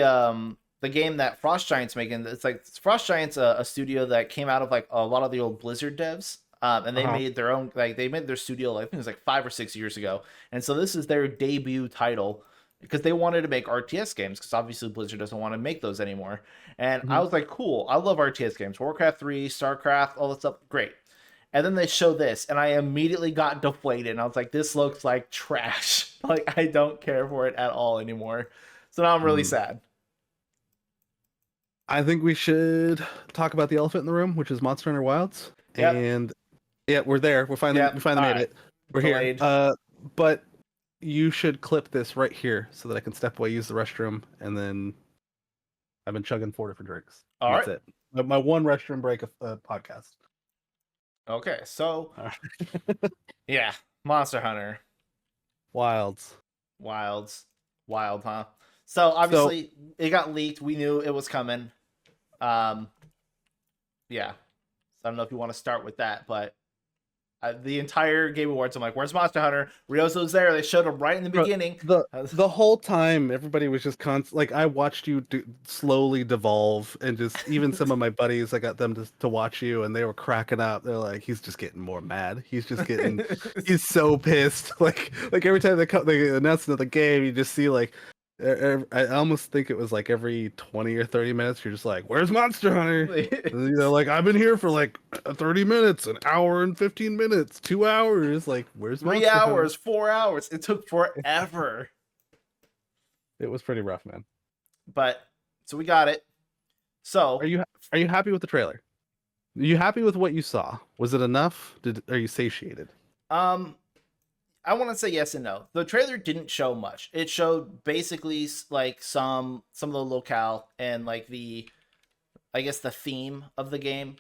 game that Frost Giant's making. It's like Frost Giant's a studio that came out of like a lot of the old Blizzard devs. And they made their own, like they made their studio, I think it was like 5 or 6 years ago. And so this is their debut title because they wanted to make RTS games because obviously Blizzard doesn't want to make those anymore. And I was like, cool, I love RTS games. Warcraft 3, StarCraft, all that stuff, great. And then they show this, and I immediately got deflated. And I was like, this looks like trash. Like, I don't care for it at all anymore. So now I'm really sad. I think we should talk about the elephant in the room, which is Monster Hunter Wilds. Yep. And yeah, we're there. We finally made it. We're Delayed. here. But you should clip this right here so that I can step away, use the restroom, and then I've been chugging 4 different drinks. All That's right. it. My one restroom break of podcast. Okay, so All right. yeah, Monster Hunter Wilds. Wild, huh? So obviously it got leaked. We knew it was coming. Yeah. So I don't know if you want to start with that, but the entire Game Awards, I'm like, where's Monster Hunter? Ryozo's there. They showed him right in the beginning. The whole time, everybody was just like, I watched you slowly devolve, and just even some of my buddies, I got them to watch you, and they were cracking up. They're like, he's just getting more mad. He's just getting, he's so pissed. Like every time they announce another game, you just see like, I almost think it was like every 20 or 30 minutes, you're just like, where's Monster Hunter? They're like, I've been here for like 30 minutes, an hour and 15 minutes, 2 hours. Like, where's 3 Monster hours, Hunter? 4 hours. It took forever. It was pretty rough, man. But so we got it. So Are you happy with the trailer? Are you happy with what you saw? Was it enough? Are you satiated? I want to say yes and no. The trailer didn't show much. It showed basically like some of the locale and like I guess the theme of the game,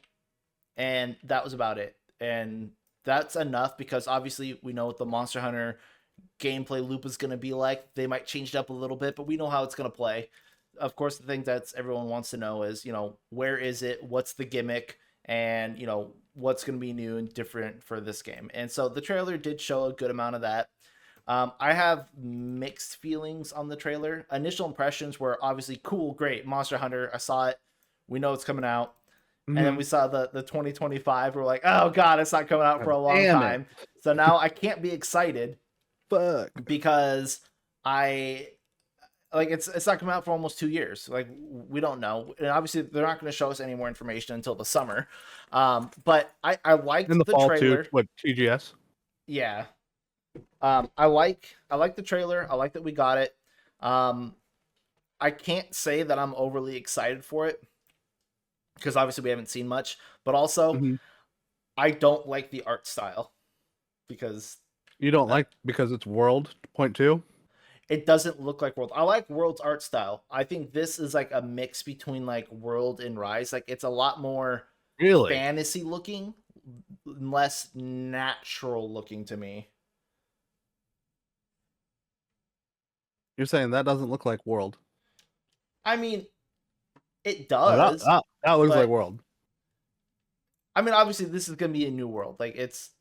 and that was about it. And that's enough because obviously we know with the Monster Hunter gameplay loop is going to be like. They might change it up a little bit, but we know how it's going to play. Of course, the thing that everyone wants to know is, where is it? What's the gimmick? And, what's going to be new and different for this game. And so the trailer did show a good amount of that. I have mixed feelings on the trailer. Initial impressions were obviously cool, great. Monster Hunter, I saw it. We know it's coming out. And then we saw the 2025. We're like, oh, God, it's not coming out for a long time. So now I can't be excited. Fuck. Because it's not coming out for almost 2 years. Like, we don't know, and obviously they're not going to show us any more information until the summer. But I liked in the fall trailer. Too. What, TGS? Yeah. I like the trailer. I like that we got it. I can't say that I'm overly excited for it because obviously we haven't seen much. But also, I don't like the art style because you don't like because it's World Point 2. It doesn't look like World. I like World's art style. I think this is like a mix between like World and Rise. Like it's a lot more fantasy looking, less natural looking to me. You're saying that doesn't look like World? I mean, it does. That looks like World. I mean, obviously this is gonna be a new world. Like it's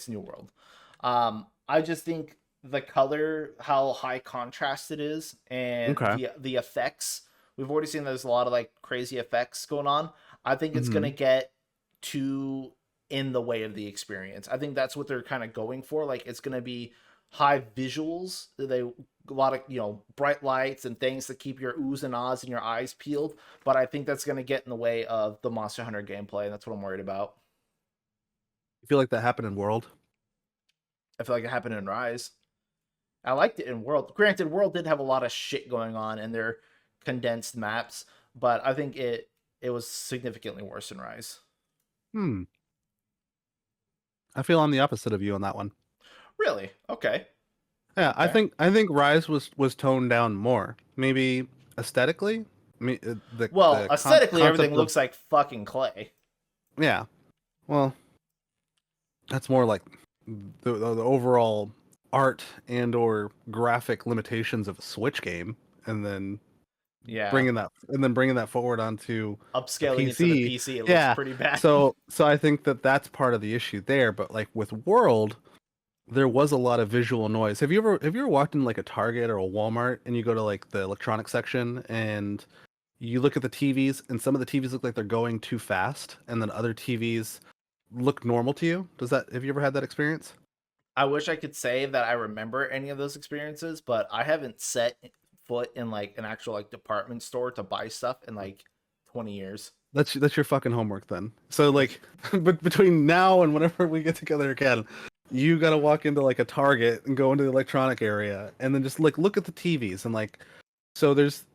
New World. I just think the color, how high contrast it is, and the effects. We've already seen there's a lot of like crazy effects going on. I think it's gonna get too in the way of the experience. I think that's what they're kind of going for. Like it's gonna be high visuals. A lot of bright lights and things to keep your oohs and ahs and your eyes peeled. But I think that's gonna get in the way of the Monster Hunter gameplay, and that's what I'm worried about. You feel like that happened in World? I feel like it happened in Rise. I liked it in World. Granted, World did have a lot of shit going on in their condensed maps, but I think it was significantly worse in Rise. I feel I'm the opposite of you on that one. Really? Okay. Yeah, okay. I think Rise was toned down more. Maybe aesthetically. Aesthetically, everything looks like fucking clay. Yeah. Well, that's more like the overall art and or graphic limitations of a Switch game, and then bringing that forward onto upscaling it to the PC. It looks pretty bad. So I think that's part of the issue there. But like with World, there was a lot of visual noise. Have you ever walked in like a Target or a Walmart and you go to like the electronics section and you look at the TVs and some of the TVs look like they're going too fast, and then other TVs look normal to you? Have you ever had that experience? I wish I could say that I remember any of those experiences, but I haven't set foot in like an actual like department store to buy stuff in like 20 years. That's your fucking homework then. So like between now and whenever we get together again, you got to walk into like a Target and go into the electronic area and then just like look at the TVs and like, so there's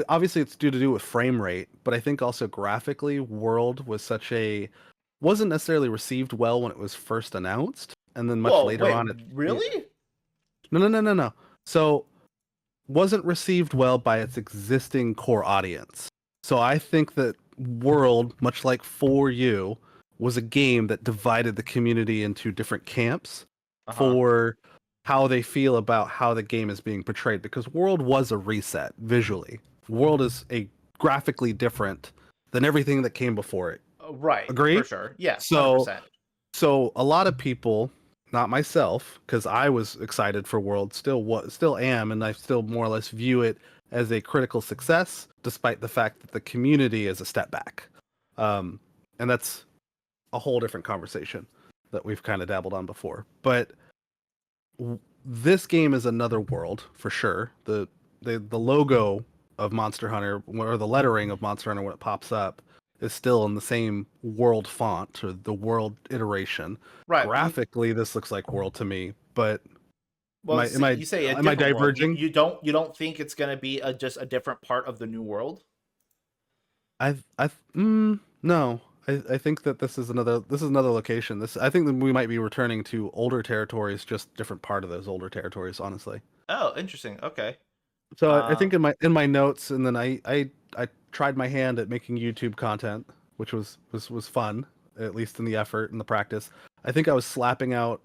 obviously it's due to do with frame rate, but I think also graphically World was wasn't necessarily received well when it was first announced. And then later on, really? No. So, wasn't received well by its existing core audience. So I think that World, much like For You, was a game that divided the community into different camps for how they feel about how the game is being portrayed. Because World was a reset visually. World is graphically different than everything that came before it. Right. Agree? For sure. Yeah. 100%. So a lot of people, not myself, because I was excited for World, still am, and I still more or less view it as a critical success, despite the fact that the community is a step back. And that's a whole different conversation that we've kind of dabbled on before. But this game is another World for sure. The logo of Monster Hunter, or the lettering of Monster Hunter when it pops up, is still in the same World font or the World iteration. Right. Graphically, this looks like World to me, but am I diverging? You don't think it's going to be just a different part of the new world? No. I think that this is another location. I think that we might be returning to older territories, just different part of those older territories, honestly. Oh, interesting. Okay. So I think in my notes, and then I tried my hand at making YouTube content, which was fun, at least in the effort and the practice. I think I was slapping out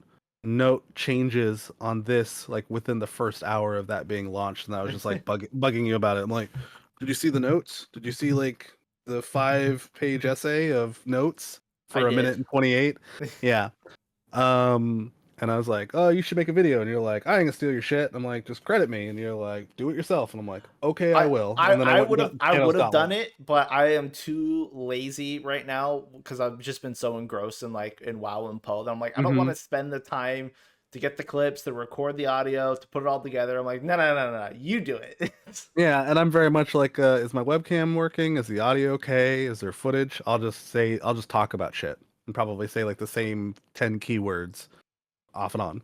note changes on this like within the first hour of that being launched, and I was just like bugging you about it. I'm like, did you see the notes? Did you see like the 5-page essay of notes for a minute and 28? Yeah. And I was like, oh, you should make a video. And you're like, I ain't gonna steal your shit. I'm like, just credit me. And you're like, do it yourself. And I'm like, okay, I will. And then I went would and have got Channel done Scotland. it, but I am too lazy right now because I've just been so engrossed in WoW and Poe that I'm like, I don't want to spend the time to get the clips, to record the audio, to put it all together. I'm like, no, you do it. Yeah, and I'm very much like, is my webcam working? Is the audio okay? Is there footage? I'll just talk about shit and probably say like the same 10 keywords off and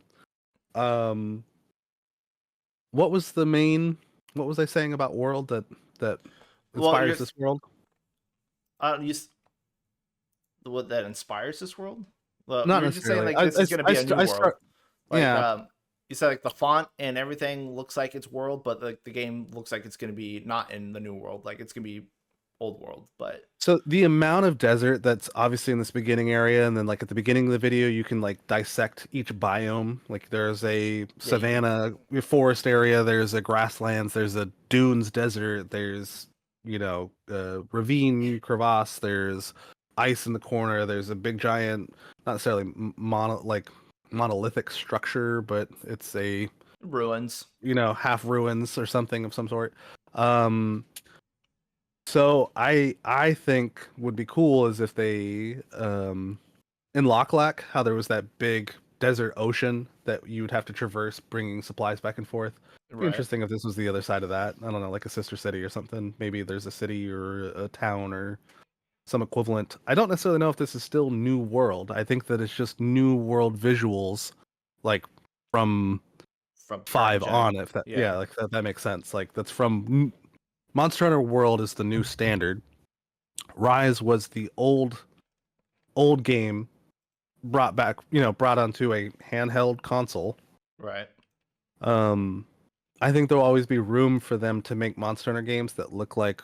on. What was what was I saying about world that inspires this world? You what that inspires this world? Well, Not you're just saying necessarily. like this is going to be a new world. Yeah. You said like the font and everything looks like it's world, but like the game looks like it's going to be not in the new world. Like it's going to be old world. But so the amount of desert that's obviously in this beginning area, and then like at the beginning of the video, you can like dissect each biome. Like there's a savanna forest area, there's a grasslands, there's a dunes desert, there's ravine crevasse, there's ice in the corner, there's a big giant, not necessarily monolithic structure, but it's a ruins, half ruins or something of some sort. So I think would be cool is if they in Locklack, how there was that big desert ocean that you would have to traverse bringing supplies back and forth. It'd be interesting if this was the other side of that. I don't know, like a sister city or something. Maybe there's a city or a town or some equivalent. I don't necessarily know if this is still New World. I think that it's just New World visuals, like from 5 on. If that like that makes sense. Like that's from Monster Hunter World is the new standard. Rise was the old game brought back, brought onto a handheld console. Right. I think there'll always be room for them to make Monster Hunter games that look like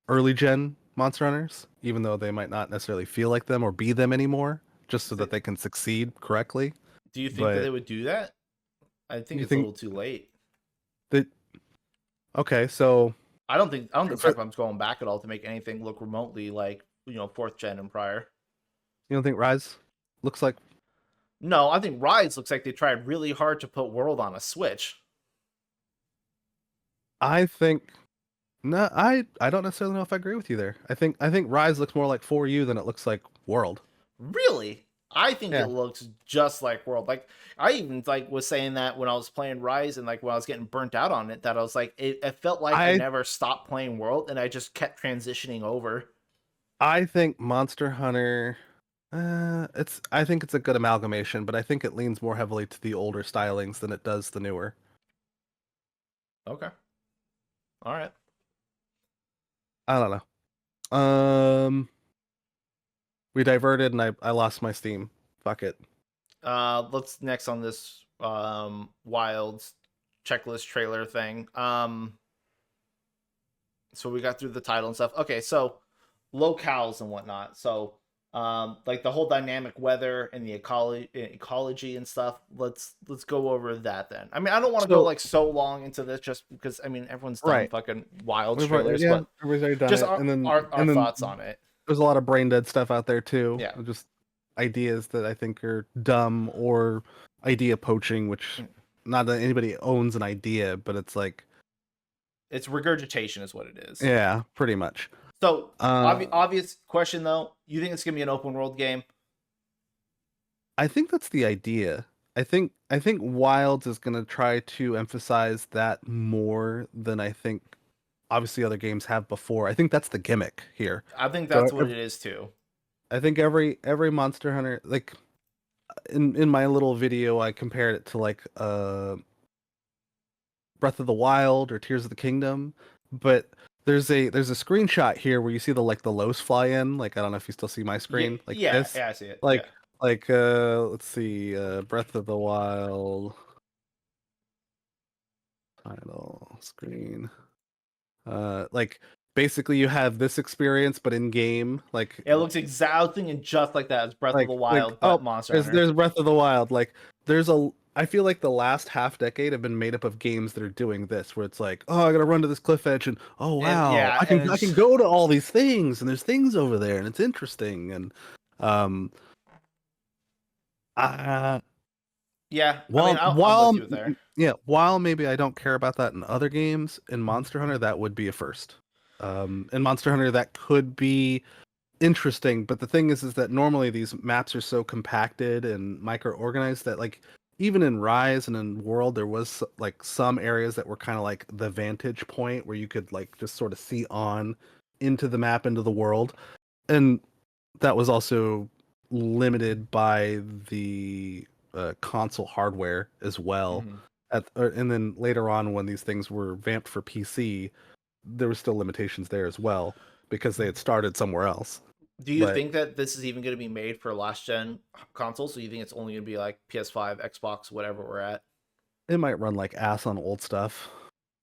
early gen Monster Hunters, even though they might not necessarily feel like them or be them anymore, just so that they can succeed correctly. Do you think that they would do that? I think it's a little too late. Okay, so I don't think Capcom's going back at all to make anything look remotely like 4th gen and prior. You don't think Rise looks like? No, I think Rise looks like they tried really hard to put World on a Switch. I think no, I don't necessarily know if I agree with you there. I think Rise looks more like 4U than it looks like World. Really? I think it looks just like World. Like I even was saying that when I was playing Rise and when I was getting burnt out on it, that I was like, it felt like I never stopped playing World and I just kept transitioning over. I think Monster Hunter, I think it's a good amalgamation, but I think it leans more heavily to the older stylings than it does the newer. Okay. All right. I don't know. We diverted and I lost my steam. Fuck it. Let's next on this Wilds checklist trailer thing. So we got through the title and stuff. Okay, so locales and whatnot. So the whole dynamic weather and the ecology and stuff. Let's go over that then. I mean, I don't want to go so long into this just because everyone's done fucking Wilds trailers, but everybody's already done just it. Our thoughts on it. There's a lot of brain dead stuff out there too. Yeah, just ideas that I think are dumb or idea poaching, which not that anybody owns an idea, but it's like it's regurgitation is what it is. Yeah, pretty much. So obvious question though, you think it's gonna be an open world game? I think that's the idea. I think Wilds is gonna try to emphasize that more than I think obviously other games have before. I think that's the gimmick here. I think that's what it is too. I think every Monster Hunter, like in my little video, I compared it to Breath of the Wild or Tears of the Kingdom, but there's a screenshot here where you see the Los fly in. Like I don't know if you still see my screen. Yeah, this. Yeah, I see it. Let's see, Breath of the Wild title screen. basically you have this experience but in game, like It looks exactly and just like that as Breath of the Wild, but oh, Monster Hunter. there's Breath of the Wild. Like I feel like the last half decade have been made up of games that are doing this, where it's like, oh, I gotta run to this cliff edge, and oh And, wow, yeah, I can go to all these things, and there's things over there, and it's interesting, and um, uh, yeah. I while mean, I'm with you there. yeah, while maybe I don't care about that in other games, in Monster Hunter that would be a first. In Monster Hunter that could be interesting, but the thing is that normally these maps are so compacted and micro organized that like even in Rise and in World there was like some areas that were kind of like the vantage point where you could like just sort of see on into the map, into the world, and that was also limited by the console hardware as well. Mhm. And then later on when these things were vamped for PC, there were still limitations there as well because they had started somewhere else. Do you But think that this is even going to be made for last gen consoles? So you think it's only going to be like PS5, Xbox, whatever we're at? it might run like ass on old stuff.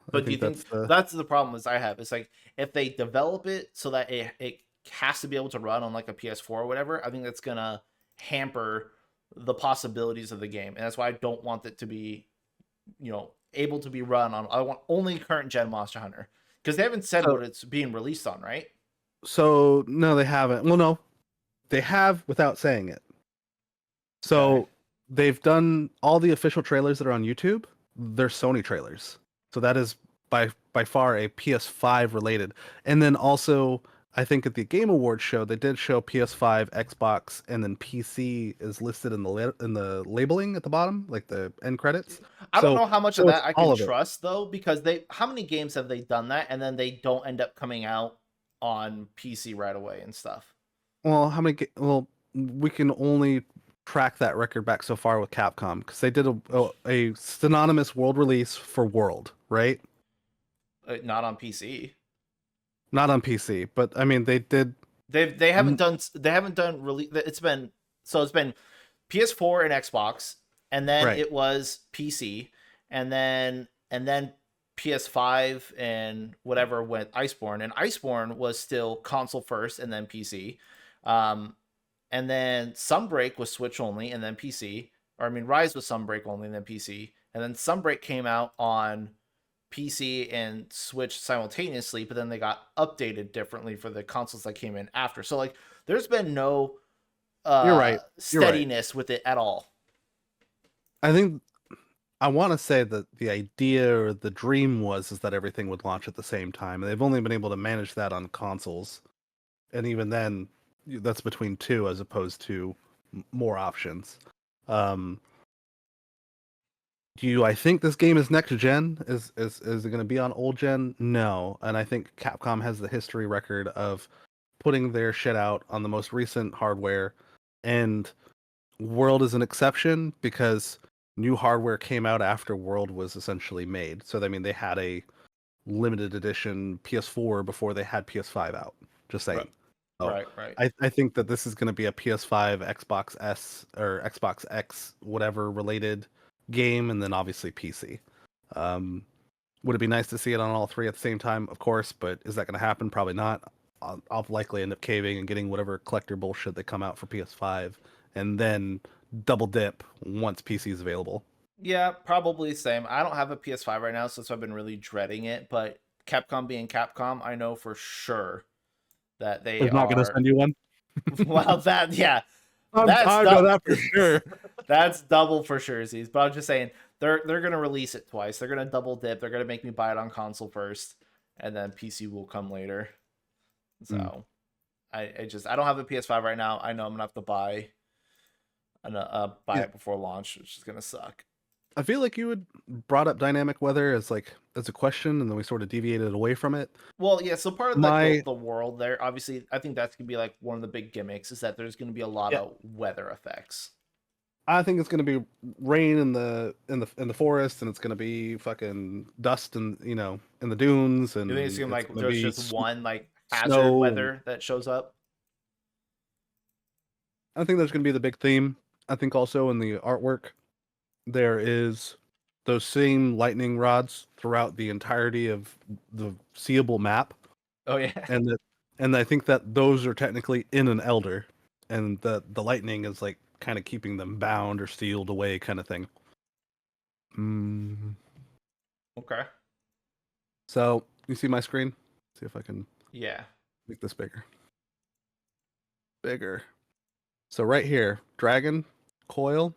I But do you think think that's the that's the problem is I have? It's like if they develop it so that it has to be able to run on like a PS4 or whatever, I think that's gonna hamper the possibilities of the game, and that's why I don't want it to be, able to be run on. I want only current gen Monster Hunter because they haven't said so, what it's being released on, right? so no, they haven't. Well, no, they have without saying it. Okay. So they've done all the official trailers that are on YouTube. They're Sony trailers. So that is by far a PS5 related. And then also, I think at the Game Awards show, they did show PS5, Xbox, and then PC is listed in the labeling at the bottom, like the end credits. I don't So know how much of so it's that I all can of it. trust though, because how many games have they done that and then they don't end up coming out on PC right away and stuff? Well, well, we can only track that record back so far with Capcom because they did a synonymous world release for World, right? Not on PC. Not on PC, but I mean they did. They haven't done really. It's been PS4 and Xbox, and then Right. it was PC, and then PS5 and whatever went Iceborne, and Iceborne was still console first and then PC, and then Sunbreak was Switch only and then PC, or I mean Rise was Sunbreak only and then PC, and then Sunbreak came out on PC and Switch simultaneously, but then they got updated differently for the consoles that came in after. So like there's been no You're right. You're right. steadiness with it at all. I think I want to say that the idea or the dream is that everything would launch at the same time. They've only been able to manage that on consoles, and even then, that's between two as opposed to more options. Um, do I think this game is next gen? Is it going to be on old gen? No, and I think Capcom has the history record of putting their shit out on the most recent hardware, and World is an exception because new hardware came out after World was essentially made. So I mean, they had a limited edition PS4 before they had PS5 out. Just saying. Right. Oh, Right. I think that this is going to be a PS5, Xbox S or Xbox X, whatever related game, and then obviously PC. Would it be nice to see it on all three at the same time? Of course, but is that going to happen? Probably not. I'll likely end up caving and getting whatever collector bullshit they come out for PS5, and then double dip once PC is available. Yeah, probably same. I don't have a PS5 right now, so I've been really dreading it. But Capcom being Capcom, I know for sure that they It's not going to are. send you one. Well, yeah, I that's know that for sure. that's double for sure, Z's. But I'm just saying they're gonna release it twice. They're gonna double dip. They're gonna make me buy it on console first, and then PC will come later. So I don't have a PS5 right now. I know I'm gonna have to buy it before launch, which is gonna suck. I feel like you had brought up dynamic weather as a question, and then we sort of deviated away from it. Well, yeah. So part of like the world there, obviously, I think that's gonna be like one of the big gimmicks is that there's gonna be a lot of weather effects. I think it's gonna be rain in the forest, and it's gonna be fucking dust and in the dunes, and You think it's gonna like gonna there's be just one like hazard snow weather that shows up? I think that's gonna be the big theme. I think also in the artwork there is those same lightning rods throughout the entirety of the seeable map. Oh yeah. And I think that those are technically in an elder, and the lightning is like kind of keeping them bound or sealed away, kind of thing. Okay. So you see my screen? See if I can Yeah. make this bigger. Bigger. So right here, dragon, coil.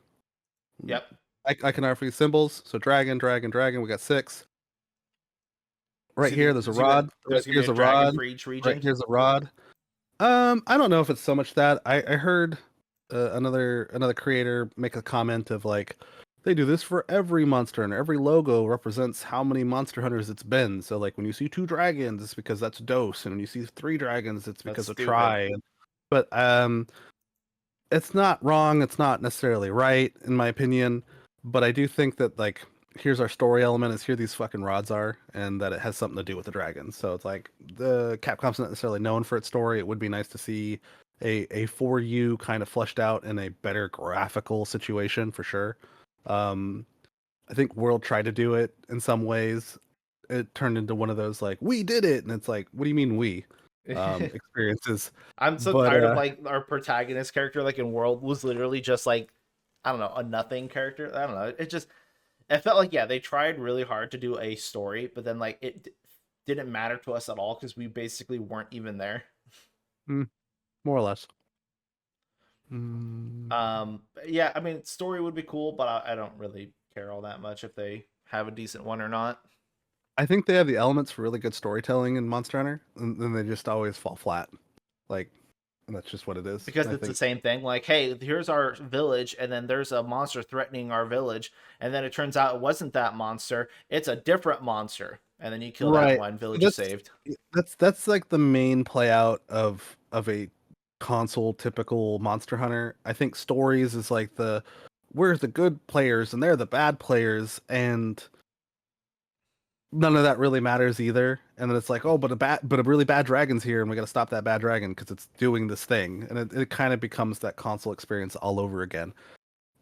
Yep. I can offer you symbols. So dragon, dragon, dragon. We got 6. Right here, there's a rod. There's gonna be a dragon for each region. Right here's a rod. I don't know if it's so much that. I heard another creator make a comment of like, they do this for every monster, and every logo represents how many monster hunters it's been. So like when you see 2 dragons, it's because that's dose, and when you see 3 dragons, it's because of try. But it's not wrong. It's not necessarily right, in my opinion. But I do think that like, here's our story element, is here these fucking rods are, and that it has something to do with the dragons. So it's like, the Capcom's not necessarily known for its story. It would be nice to see a for you kind of fleshed out in a better graphical situation for sure. I think World tried to do it in some ways. It turned into one of those like, we did it, and it's like, what do you mean we? Experiences. I'm so tired of like our protagonist character, like in World, was literally just like, I don't know, a nothing character. I don't know. It felt like, yeah, they tried really hard to do a story, but then like it didn't matter to us at all because we basically weren't even there. More or less. Yeah, I mean, story would be cool, but I don't really care all that much if they have a decent one or not. I think they have the elements for really good storytelling in Monster Hunter, and then they just always fall flat. Like, and that's just what it is. Because it's the same thing. Like, hey, here's our village, and then there's a monster threatening our village, and then it turns out it wasn't that monster; it's a different monster, and then you kill that one, village is saved. That's like the main play out of a console typical Monster Hunter. I think stories is like we're the good players and they're the bad players, and none of that really matters either. And then it's like, oh, but a really bad dragon's here, and we got to stop that bad dragon because it's doing this thing, and it kind of becomes that console experience all over again.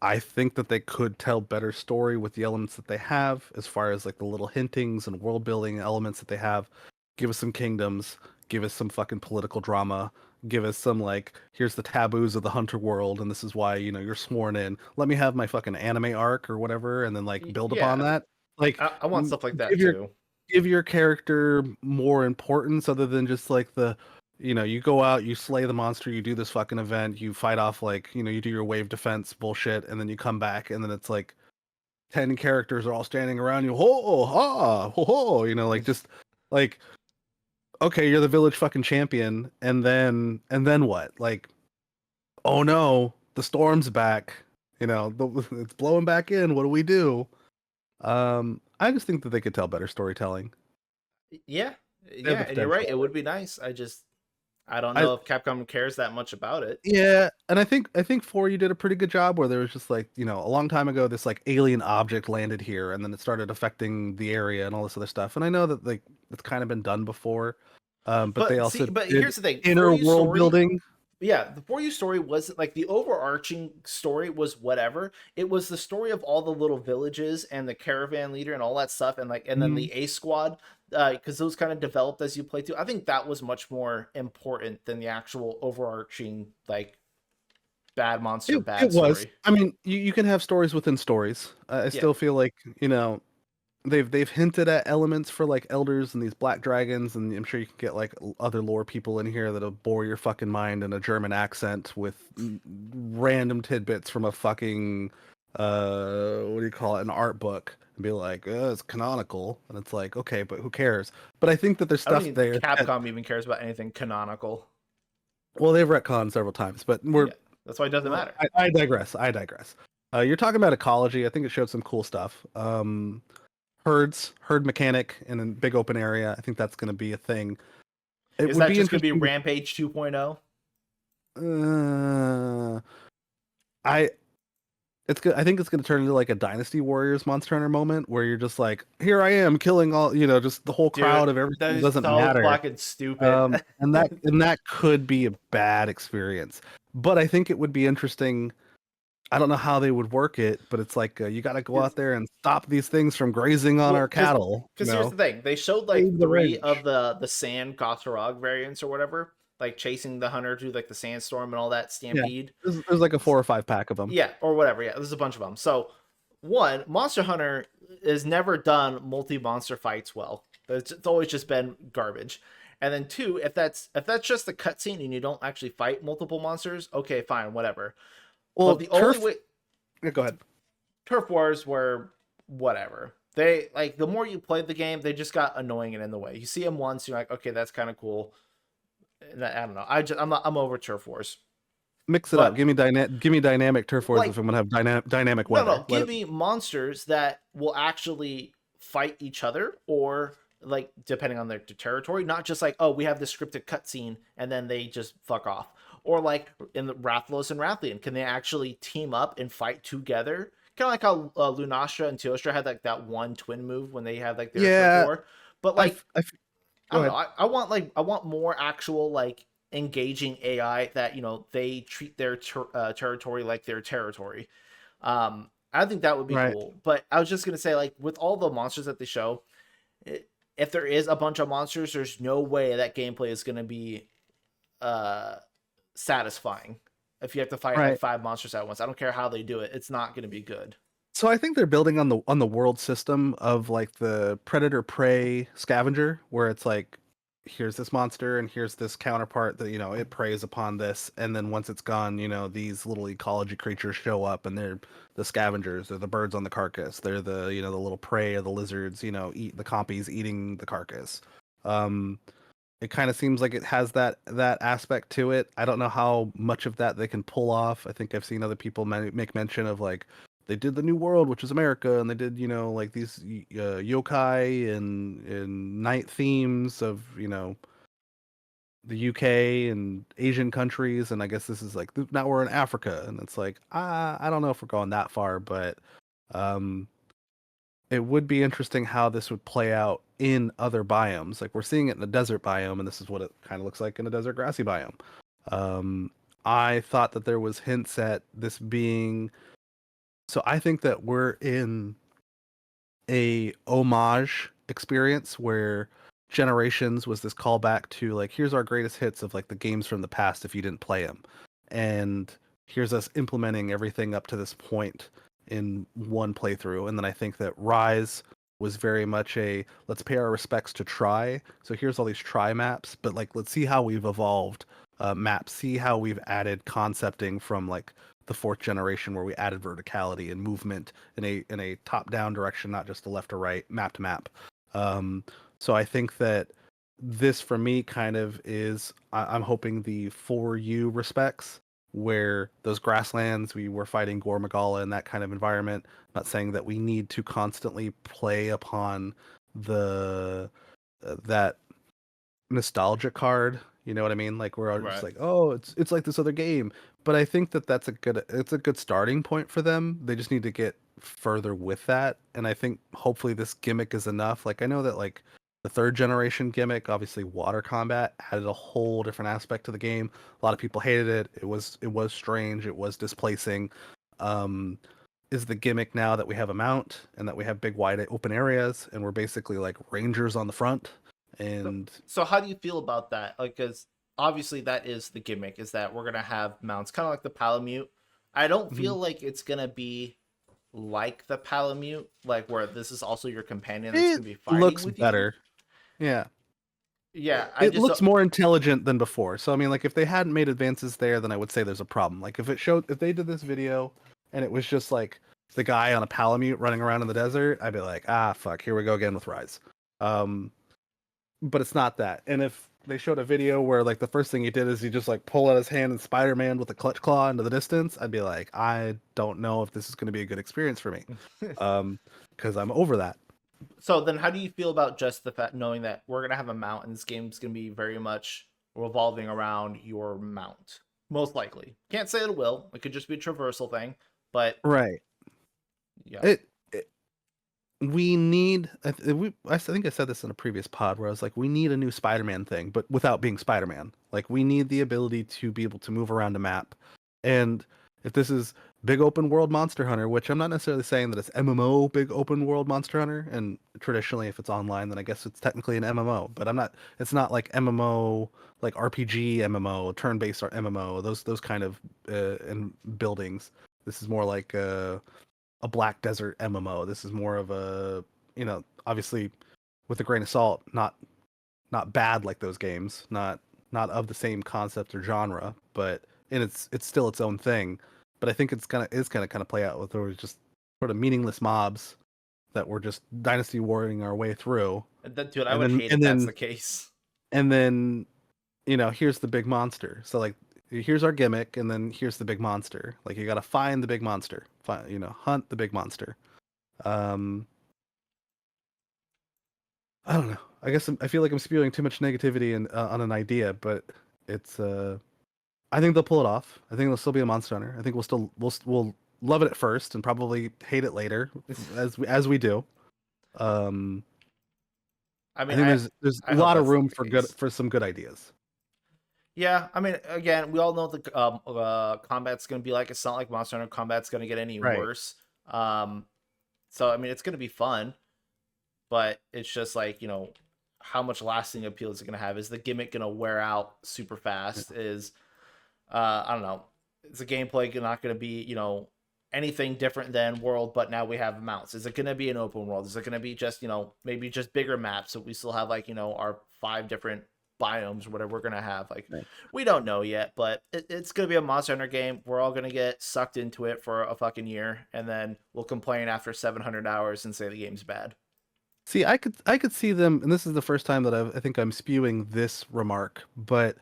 I think that they could tell better story with the elements that they have, as far as like the little hintings and world building elements that they have. Give us some kingdoms, give us some fucking political drama, give us some like, here's the taboos of the hunter world, and this is why, you're sworn in. Let me have my fucking anime arc or whatever, and then like build upon that. Like, I want stuff like that too. Give your character more importance other than just like you go out, you slay the monster, you do this fucking event, you fight off like, you do your wave defense bullshit, and then you come back, and then it's like 10 characters are all standing around you, ho ha ho ho, like just like, okay, you're the village fucking champion, and then what? Like, oh no, the storm's back, it's blowing back in, what do we do? I just think that they could tell better storytelling. Yeah, and you're right. It would be nice. I don't know if Capcom cares that much about it. Yeah, and I think 4 you did a pretty good job where there was just like, a long time ago this like alien object landed here, and then it started affecting the area and all this other stuff. And I know that like it's kind of been done before, but they also here's the thing: inner world building. Yeah, the For You story wasn't like the overarching story was whatever. It was the story of all the little villages and the caravan leader and all that stuff, and then the A squad, because those kind of developed as you play through. I think that was much more important than the actual overarching like bad monster bad story. Was. I mean, you can have stories within stories. I still feel like they've hinted at elements for like elders and these black dragons, and I'm sure you can get like other lore people in here that'll bore your fucking mind in a German accent with random tidbits from a fucking what do you call it, an art book, and be like, it's canonical, and it's like, okay, but who cares? But I think that there's stuff there. Capcom even cares about anything canonical. Well, they've retconned several times, but that's why it doesn't matter. I digress. You're talking about ecology. I think it showed some cool stuff. Herd mechanic in a big open area. I think that's going to be a thing. Is that just going to be Rampage 2.0? I think it's going to turn into like a Dynasty Warriors Monster Hunter moment where you're just like, here I am killing all, just the whole crowd of everything. It doesn't matter. Fucking stupid. and that could be a bad experience. But I think it would be interesting. I don't know how they would work it, but it's like you got to go out there and stop these things from grazing on our cattle. Because here's the thing: they showed like Save the 3 ranch. of the sand Gothorog variants or whatever, like chasing the hunter through like the sandstorm and all that stampede. There's like a 4 or 5 pack of them. Yeah, or whatever. Yeah, there's a bunch of them. So, one, Monster Hunter has never done multi-monster fights well. It's always just been garbage. And then 2, if that's just a cutscene and you don't actually fight multiple monsters, okay, fine, whatever. Well, But the only way go ahead. Turf Wars were whatever. They like the more you played the game, they just got annoying and in the way. You see them once, you're like, okay, that's kind of cool. And I don't know. I'm over Turf Wars. Mix it up. Give me dynamic turf wars if I'm gonna have dynamic weather. No, give me monsters that will actually fight each other, or like depending on their territory, not just like, oh, we have this scripted cutscene and then they just fuck off. Or like in the Rathalos and Rathian, can they actually team up and fight together? Kind of like how Lunastra and Teostra had like that one twin move when they had like their war. But like I don't know. I want more actual like engaging AI that, you know, they treat their territory like their territory. I think that would be cool. But I was just gonna say, like, with all the monsters that they show, if there is a bunch of monsters, there's no way that gameplay is gonna be satisfying. If you have to fight like 5 monsters at once, I don't care how they do it, it's not gonna be good. So I think they're building on the world system of like the predator prey scavenger, where it's like, here's this monster and here's this counterpart that, you know, it preys upon this, and then once it's gone, you know, these little ecology creatures show up and they're the scavengers, they're the birds on the carcass, they're the, you know, the little prey of the lizards, you know, eat the compies eating the carcass. It kind of seems like it has that aspect to it. I don't know how much of that they can pull off. I think I've seen other people make mention of like, they did the New World, which is America, and they did, you know, like these yokai and night themes of, you know, the UK and Asian countries, and I guess this is like, now we're in Africa, and it's like, I don't know if we're going that far, but it would be interesting how this would play out in other biomes. Like, we're seeing it in the desert biome, and this is what it kind of looks like in a desert grassy biome. I thought that there was hints at this being... So I think that we're in a homage experience where Generations was this callback to like, here's our greatest hits of like the games from the past if you didn't play them. And here's us implementing everything up to this point in one playthrough. And then I think that Rise was very much a, let's pay our respects to Try. So here's all these Try maps, but like, let's see how we've evolved maps, see how we've added concepting from like the 4th generation, where we added verticality and movement in a top-down direction, not just the left or right, map to map. So I think that this, for me, kind of is, I'm hoping the 4U respects, where those grasslands, we were fighting Gore Magala in that kind of environment. I'm not saying that we need to constantly play upon the that nostalgia card. You know what I mean? Like, we're just like, oh, it's like this other game. But I think that it's a good starting point for them. They just need to get further with that. And I think hopefully this gimmick is enough. Like, I know that like the 3rd generation gimmick, obviously water combat, added a whole different aspect to the game. A lot of people hated it. It was strange. It was displacing. Is the gimmick now that we have a mount and that we have big wide open areas and we're basically like rangers on the front? And so how do you feel about that? Like, because obviously that is the gimmick, is that we're gonna have mounts kind of like the Palamute. I don't feel like it's gonna be like the Palamute, like where this is also your companion that's gonna be fighting looks with better. You. Yeah, it looks more intelligent than before. So I mean, like, if they hadn't made advances there, then I would say there's a problem. Like, if they did this video and it was just like the guy on a Palamute running around in the desert, I'd be like, fuck, here we go again with Rise. But it's not that. And if they showed a video where like the first thing he did is he just like pull out his hand and Spider-Man with a clutch claw into the distance, I'd be like, I don't know if this is going to be a good experience for me. Because I'm over that. So then how do you feel about just the fact, knowing that we're going to have a mount and this game's going to be very much revolving around your mount? Most likely. Can't say it will. It could just be a traversal thing, but... Right. Yeah. We need, I think I said this in a previous pod where I was like, we need a new Spider-Man thing, but without being Spider-Man. Like, we need the ability to be able to move around a map. And if this is big open world Monster Hunter, which I'm not necessarily saying that it's MMO big open world Monster Hunter. And traditionally, if it's online, then I guess it's technically an MMO. But I'm not. It's not like MMO, like RPG MMO, turn-based or MMO. Those kind of in buildings. This is more like a Black Desert MMO. This is more of a, obviously with a grain of salt, not bad like those games, not of the same concept or genre, but it's still its own thing. But I think it's gonna kind of play out with there was just sort of meaningless mobs that we're just dynasty warring our way through. Dude, I would hate if that's the case. And then, here's the big monster. So like, here's our gimmick, and then here's the big monster. Like you gotta find the big monster, hunt the big monster. I don't know. I guess I feel like I'm spewing too much negativity on an idea, but it's I think they'll pull it off. I think it'll still be a Monster Hunter. I think we'll love it at first and probably hate it later, as we do. I mean, I think there's a lot of room for some good ideas. Yeah, I mean, again, we all know the combat's going to be like. It's not like Monster Hunter combat's going to get any worse. So I mean, it's going to be fun, but it's just like, how much lasting appeal is it going to have? Is the gimmick going to wear out super fast? Is I don't know. Is the gameplay not going to be, anything different than World, but now we have mounts? Is it going to be an open world? Is it going to be just, maybe just bigger maps, so we still have like, our 5 different biomes or whatever we're going to have? Like, we don't know yet, but it's going to be a Monster Hunter game. We're all going to get sucked into it for a fucking year, and then we'll complain after 700 hours and say the game's bad. See, I could see them, and this is the first time that I think I'm spewing this remark, but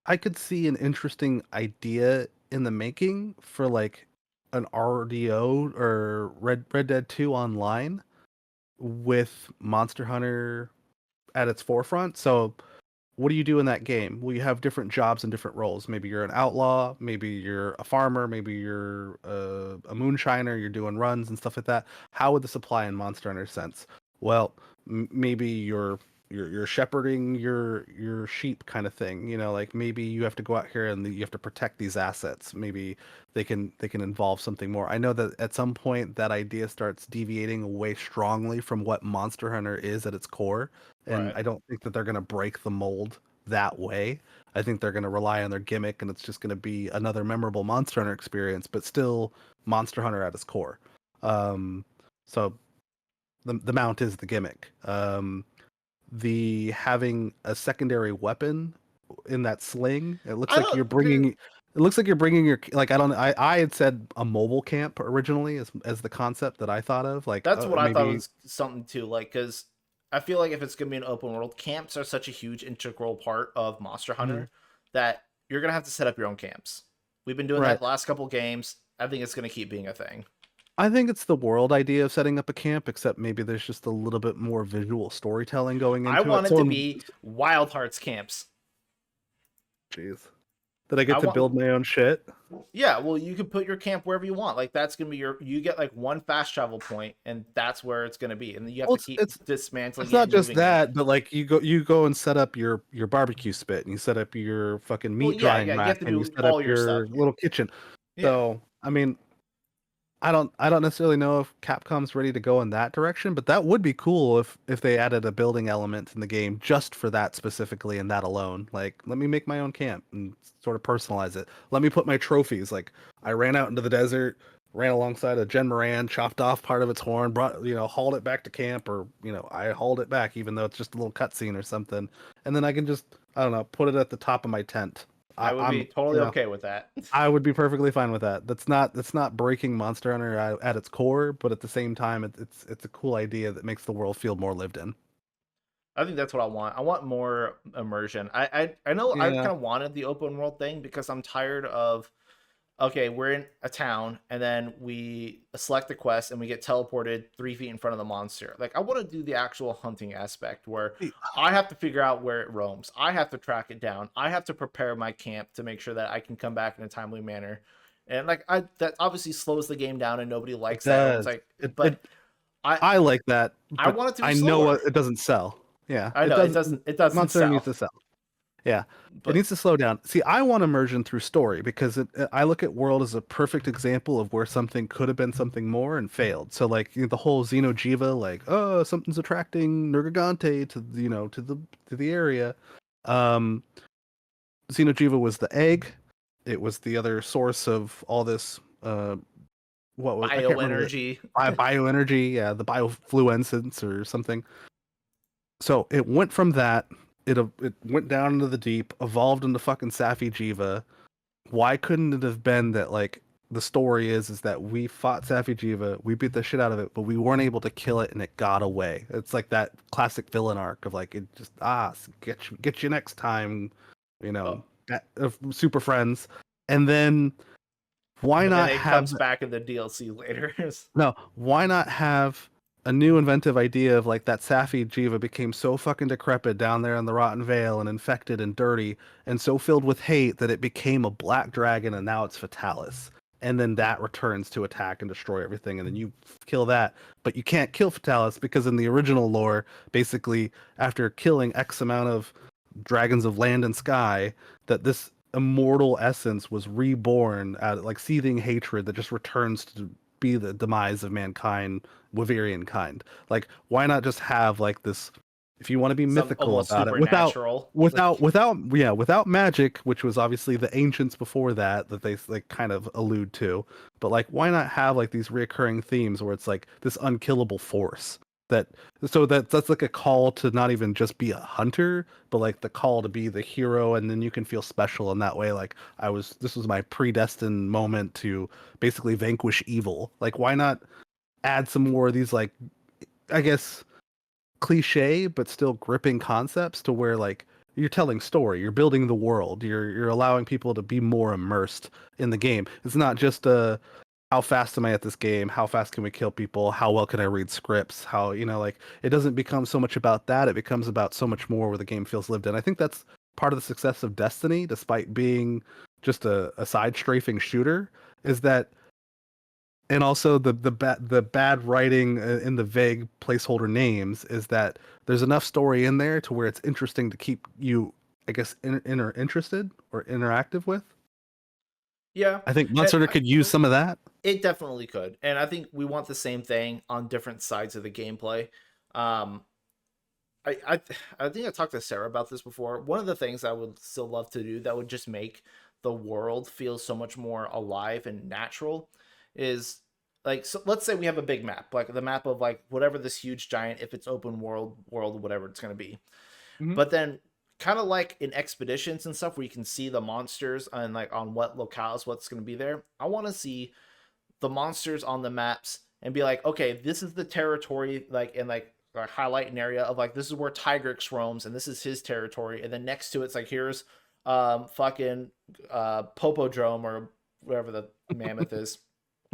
I could see an interesting idea in the making for like an RDO or Red Dead 2 online with Monster Hunter at its forefront. So what do you do in that game? Well, you have different jobs and different roles. Maybe you're an outlaw, maybe you're a farmer, maybe you're a moonshiner, you're doing runs and stuff like that. How would this apply in Monster Hunter sense? Well, maybe you're shepherding your sheep kind of thing. Like maybe you have to go out here and you have to protect these assets. Maybe they can involve something more. I know that at some point that idea starts deviating away strongly from what Monster Hunter is at its core, and right. I don't think that they're going to break the mold that way. I think they're going to rely on their gimmick, and it's just going to be another memorable Monster Hunter experience, but still Monster Hunter at its core. So the mount is the gimmick. The having a secondary weapon in that sling, it looks like you're bringing your, like, I had said a mobile camp originally as the concept that I thought of. Like, that's what I thought was something too. Like, because I feel like if it's gonna be an open world, camps are such a huge integral part of Monster Hunter that you're gonna have to set up your own camps. We've been doing that the last couple games. I think it's gonna keep being a thing. I think it's the world idea of setting up a camp, except maybe there's just a little bit more visual storytelling going into it. I want it to be Wild Hearts camps. Jeez. Did I get to build my own shit? Yeah, well, you can put your camp wherever you want. Like, that's going to be you get like one fast travel point, and that's where it's going to be. And then you have to keep dismantling. It's not just that, but like you go and set up your barbecue spit, and you set up your fucking meat drying rack, and you set up your little kitchen. Yeah. So, I mean, I don't necessarily know if Capcom's ready to go in that direction, but that would be cool if they added a building element in the game just for that specifically and that alone. Like, let me make my own camp and sort of personalize it. Let me put my trophies. Like, I ran out into the desert, ran alongside a Gen Moran, chopped off part of its horn, hauled it back to camp, or I hauled it back even though it's just a little cutscene or something, and then I can just, I don't know, put it at the top of my tent. I would be totally okay with that. I would be perfectly fine with that. That's not breaking Monster Hunter at its core, but at the same time, it's a cool idea that makes the world feel more lived in. I think that's what I want. I want more immersion. I know I kind of wanted the open world thing because I'm tired of, okay, we're in a town and then we select the quest and we get teleported 3 feet in front of the monster. Like, I want to do the actual hunting aspect where I have to figure out where it roams. I have to track it down. I have to prepare my camp to make sure that I can come back in a timely manner. And like, that obviously slows the game down and nobody likes that. It's like, I like that. I want it to be slower. I know it doesn't sell. Yeah, I know it doesn't Monster sell. needs to sell. Yeah, it But needs to slow down. See, I want immersion through story because I look at World as a perfect example of where something could have been something more and failed. So like the whole Xenojiva, like oh something's attracting Nergigante to to the area. Um, Xenojiva was the egg. It was the other source of all this. What was I can't remember bioenergy. bioenergy. Yeah, the biofluorescence or something. So it went from that. It went down into the deep, evolved into fucking Safi Jiva. Why couldn't it have been that like the story is that we fought Safi Jiva, we beat the shit out of it, but we weren't able to kill it and it got away. It's like that classic villain arc of like it just get you next time, you know, Oh, super friends. And then why and then not it have comes back in the DLC later. no, why not have a new inventive idea of like that Safi Jiva became so fucking decrepit down there in the Rotten Vale and infected and dirty and so filled with hate that it became a black dragon and now it's Fatalis. And then that returns to attack and destroy everything, and then you kill that. But you can't kill Fatalis because in the original lore, basically, after killing X amount of dragons of land and sky, that this immortal essence was reborn at like seething hatred that just returns to be the demise of mankind, Wyverian kind. Like, why not just have like this? If you want to be Some mythical almost about it, supernatural. without magic, which was obviously the ancients before that they like kind of allude to. But like, why not have like these reoccurring themes where it's like this unkillable force that that's like a call to not even just be a hunter, but like the call to be the hero, and then you can feel special in that way. Like this was my predestined moment to basically vanquish evil. Like, why not add some more of these like, I guess, cliche but still gripping concepts to where like you're telling story, you're building the world, you're allowing people to be more immersed in the game. It's not just how fast am I at this game? How fast can we kill people? How well can I read scripts? How, like it doesn't become so much about that. It becomes about so much more where the game feels lived in. I think that's part of the success of Destiny, despite being just a side strafing shooter, is that and also the bad writing in the vague placeholder names is that there's enough story in there to where it's interesting to keep you, I guess, interested or interactive with. Yeah, I think and Monster Hunter could use some of that. it definitely could, and I think we want the same thing on different sides of the gameplay. Um, I think I talked to Sarah about this before. One of the things I would still love to do that would just make the world feel so much more alive and natural is like, so let's say we have a big map, like the map of like whatever this huge giant, if it's open world whatever it's going to be. Mhm. But then kind of like in expeditions and stuff where you can see the monsters and like on what locales what's going to be there. I want to see the monsters on the maps and be like, okay, this is the territory, like, and like highlight an area of like, this is where Tigrex roams and this is his territory, and then next to it's like, here's fucking Popodrome or whatever the mammoth is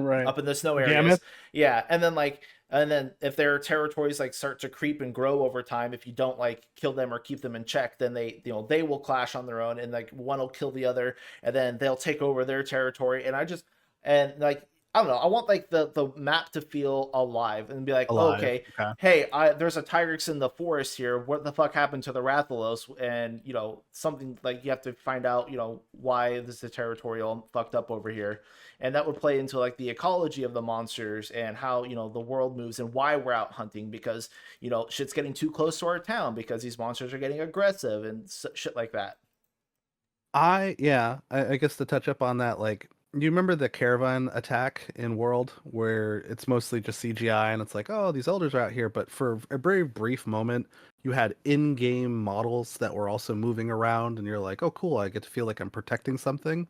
Right. up in the snow areas. Gammoth. Yeah, and then like, and then if their territories like start to creep and grow over time, if you don't like kill them or keep them in check, then they will clash on their own, and like one will kill the other, and then they'll take over their territory. And like, I don't know, I want like the map to feel alive and be like, oh, Alive. okay, Okay. hey, there's a Tigrex in the forest here. What the fuck happened to the Rathalos? And something like you have to find out, why this is territorial fucked up over here, and that would play into like the ecology of the monsters and how the world moves and why we're out hunting, because shit's getting too close to our town because these monsters are getting aggressive and shit like that. I guess to touch up on that, like, you remember the caravan attack in World where it's mostly just CGI and it's like, oh, these elders are out here, but for a very brief moment, you had in-game models that were also moving around, and you're like, oh, cool, I get to feel like I'm protecting something.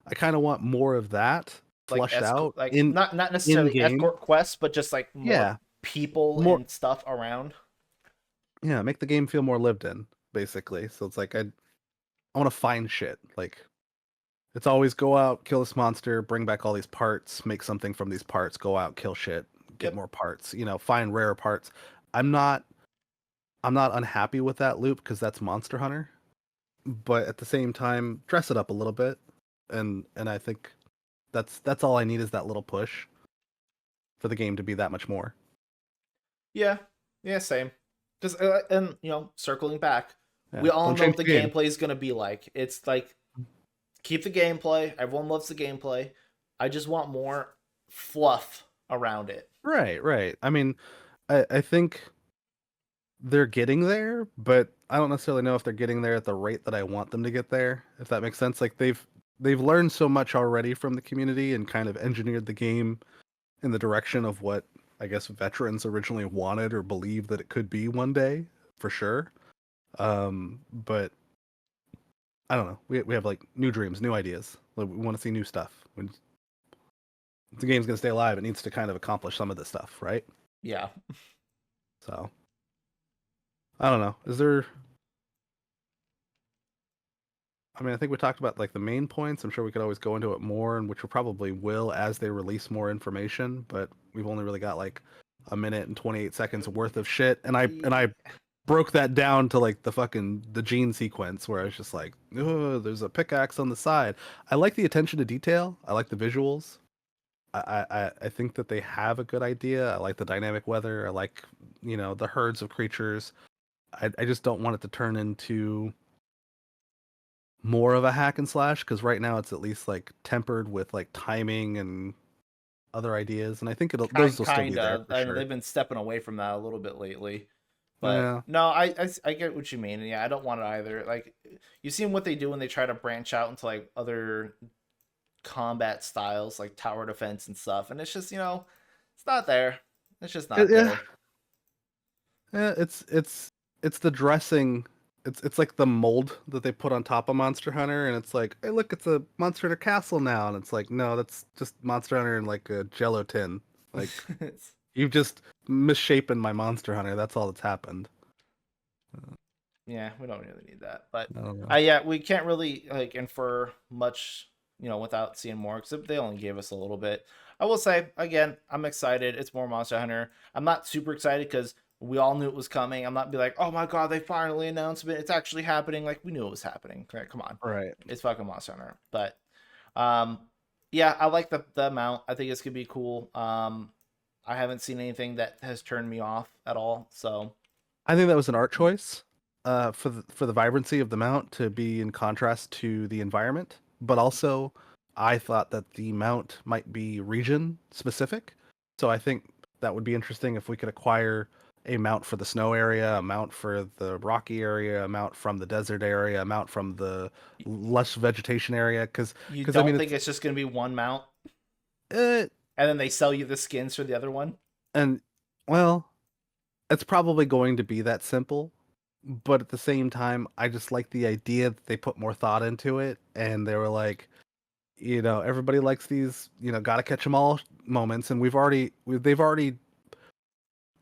I kind of want more of that Like flushed out like in not in necessarily game. escort quests, but just like more Yeah, people more. and stuff around. Yeah, make the game feel more lived in, basically. So it's like I want to find shit. Like, it's always go out, kill this monster, bring back all these parts, make something from these parts, go out, kill shit, get Yep. more parts, find rare parts. I'm not I'm not unhappy with that loop because that's Monster Hunter, but at the same time, dress it up a little bit, and I think that's all I need is that little push for the game to be that much more. Yeah. Yeah. Same. Just and circling back, Yeah. We all Don't know change what the game. gameplay is going to be like. It's like, keep the gameplay. Everyone loves the gameplay. I just want more fluff around it. Right, right. I mean, I think they're getting there, but I don't necessarily know if they're getting there at the rate that I want them to get there, if that makes sense. Like they've learned so much already from the community and kind of engineered the game in the direction of what I guess veterans originally wanted or believed that it could be one day, for sure. But I don't know. We have like new dreams, new ideas. Like, we want to see new stuff. When if the game's gonna stay alive, it needs to kind of accomplish some of this stuff, right? Yeah. So I don't know. Is there? I mean, I think we talked about like the main points. I'm sure we could always go into it more, and which we probably will as they release more information. But we've only really got like a minute and 28 seconds worth of shit, and I broke that down to like the gene sequence where I was just like, oh, there's a pickaxe on the side. I like the attention to detail. I like the visuals. I think that they have a good idea. I like the dynamic weather. I like, the herds of creatures. I just don't want it to turn into more of a hack and slash, because right now it's at least like tempered with like timing and other ideas, and I think those will still be there for I mean, sure. they've been stepping away from that a little bit lately. But Yeah. no, I get what you mean. Yeah, I don't want it either. Like, you seen what they do when they try to branch out into like other combat styles, like tower defense and stuff, and it's just, it's not there. It's just not Yeah. there. Yeah, it's the dressing. It's like the mold that they put on top of Monster Hunter, and it's like, hey, look, it's a Monster Hunter castle now, and it's like, no, that's just Monster Hunter in like a Jello tin. Like, you've just misshapen my Monster Hunter. That's all that's happened. Yeah, we don't really need that. But I don't know. yeah, we can't really like infer much, without seeing more, because they only gave us a little bit. I will say again, I'm excited. It's more Monster Hunter. I'm not super excited because we all knew it was coming. I'm not be like, oh my god, they finally announced it. It's actually happening. Like, we knew it was happening. Come on, Right. it's fucking Monster Hunter. But yeah, I like the amount. I think it's gonna be cool. I haven't seen anything that has turned me off at all. So I think that was an art choice, for the vibrancy of the mount to be in contrast to the environment, but also I thought that the mount might be region specific. So I think that would be interesting if we could acquire a mount for the snow area, a mount for the rocky area, a mount from the desert area, a mount from the lush vegetation area. Because you I don't mean, think it's just gonna be one mount, uh, and then they sell you the skins for the other one? and well, it's probably going to be that simple, but at the same time, I just like the idea that they put more thought into it, and they were like, everybody likes these, gotta catch them all moments, and they've already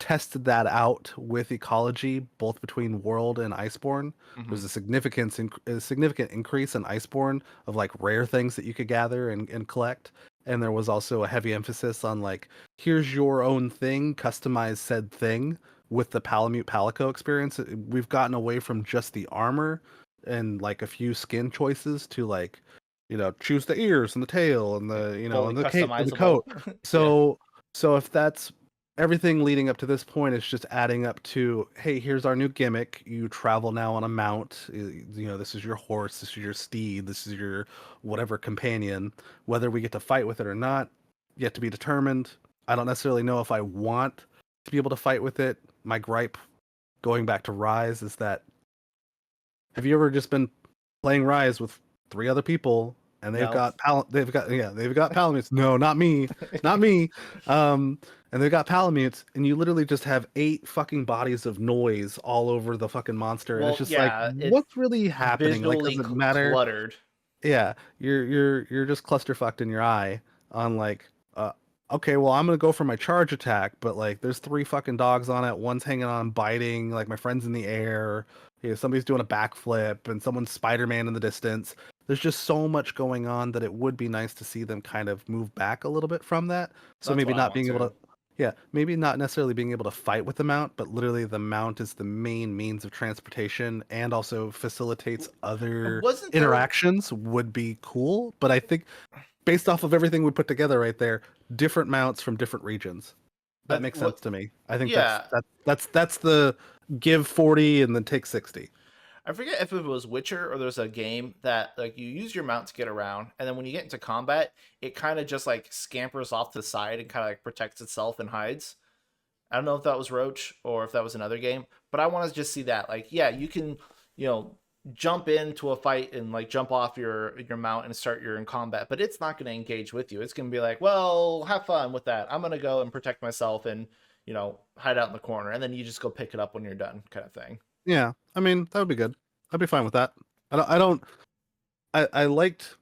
tested that out with ecology, both between World and Iceborne. There's a significant increase in Iceborne of like rare things that you could gather and collect. And there was also a heavy emphasis on like, here's your own thing, customize said thing with the Palamute Palico experience. We've gotten away from just the armor and like a few skin choices to like, choose the ears and the tail and the, Fully and the cape and the customizable. coat. So if that's everything leading up to this point, is just adding up to, hey, here's our new gimmick. You travel now on a mount. This is your horse, this is your steed, this is your whatever companion. Whether we get to fight with it or not, yet to be determined. I don't necessarily know if I want to be able to fight with it. My gripe, going back to Rise, is that, have you ever just been playing Rise with 3 other people and they've No. got Palamutes? No, not me, not me. And they've got Palamutes, and you literally just have 8 fucking bodies of noise all over the fucking monster, and Well, it's just yeah, like, it's what's really happening? Like, visually does it matter? cluttered. Yeah, you're just clusterfucked in your eye on like, okay, well, I'm gonna go for my charge attack, but like there's 3 fucking dogs on it, one's hanging on biting, like my friend's in the air, somebody's doing a backflip, and someone's Spider-Man in the distance. There's just so much going on that it would be nice to see them kind of move back a little bit from that. So That's maybe what I not want being able too. to, yeah, maybe not necessarily being able to fight with the mount, but literally the mount is the main means of transportation and also facilitates other Wasn't there interactions would be cool. But I think based off of everything we put together right there, different mounts from different regions. That makes sense to me. I think yeah. that's the give 40 and then take 60. I forget if it was Witcher or there's a game that like you use your mount to get around, and then when you get into combat, it kind of just like scampers off to the side and kind of like protects itself and hides. I don't know if that was Roach or if that was another game, but I want to just see that. Like, yeah, you can, jump into a fight and like jump off your mount and start your in combat, but it's not going to engage with you. It's going to be like, well, have fun with that. I'm going to go and protect myself and hide out in the corner, and then you just go pick it up when you're done, kind of thing. Yeah, I mean that would be good. I'd be fine with that. I liked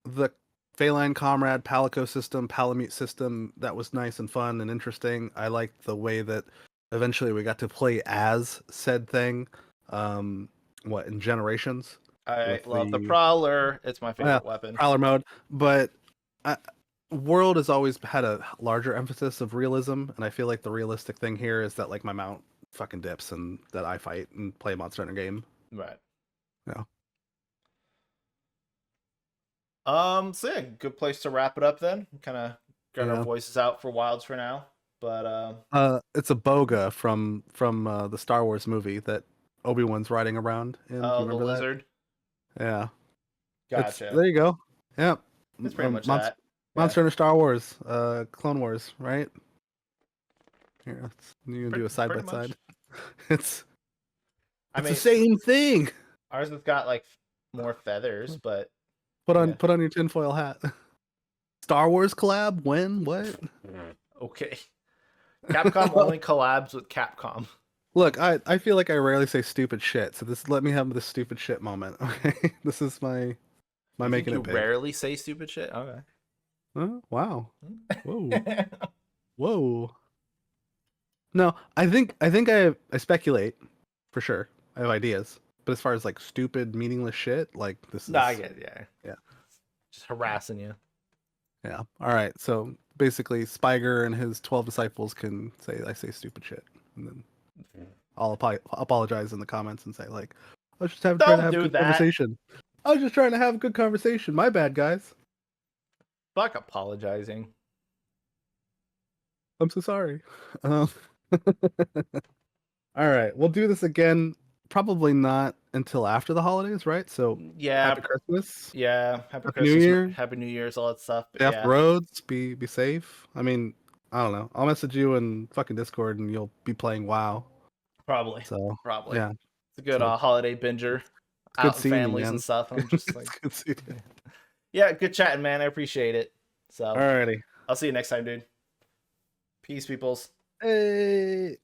the Phalanx Comrade Palico system, Palamute system. That was nice and fun and interesting. I liked the way that eventually we got to play as said thing. In Generations. I love the Prowler. It's my favorite weapon. Prowler mode, but World has always had a larger emphasis of realism, and I feel like the realistic thing here is that like my mount fucking dips and that I fight and play a Monster Hunter game. Right. Yeah. So yeah, good place to wrap it up then. Kind of got our voices out for Wilds for now, but it's a boga from the Star Wars movie that Obi-Wan's riding around in. Oh, the lizard. That? Yeah. Gotcha. There you go. Yeah. It's pretty much that. Monster Hunter Star Wars, Clone Wars, right? Here, you can do a side by side. It's the same thing. Ours has got like more feathers, but put on your tinfoil hat. Star Wars collab? When? What? Okay. Capcom only collabs with Capcom. Look, I feel like I rarely say stupid shit, so let me have this stupid shit moment. Okay, this is my making it big. You rarely say stupid shit. Okay. Wow. Whoa. Whoa. No, I think I speculate for sure. I have ideas, but as far as like stupid, meaningless shit, like this is. No, I get it. Yeah. Just harassing you. Yeah. All right. So basically, Spiger and his 12 disciples can say I say stupid shit, and then I'll apologize in the comments and say like, I was just trying to have a good conversation. I was just trying to have a good conversation. My bad, guys. Fuck apologizing. I'm so sorry. All right, we'll do this again. Probably not until after the holidays, right? So yeah, happy Christmas. Yeah, happy Christmas, New Year, happy New Year's, all that stuff. Stay off the roads. Be safe. I mean, I don't know. I'll message you in fucking Discord, and you'll be playing WoW. Probably. Yeah. It's a good holiday binger. Good seeing families and stuff. I'm just like, good seeing you. Yeah, good chatting, man. I appreciate it. So, alrighty. I'll see you next time, dude. Peace, peoples. Hey.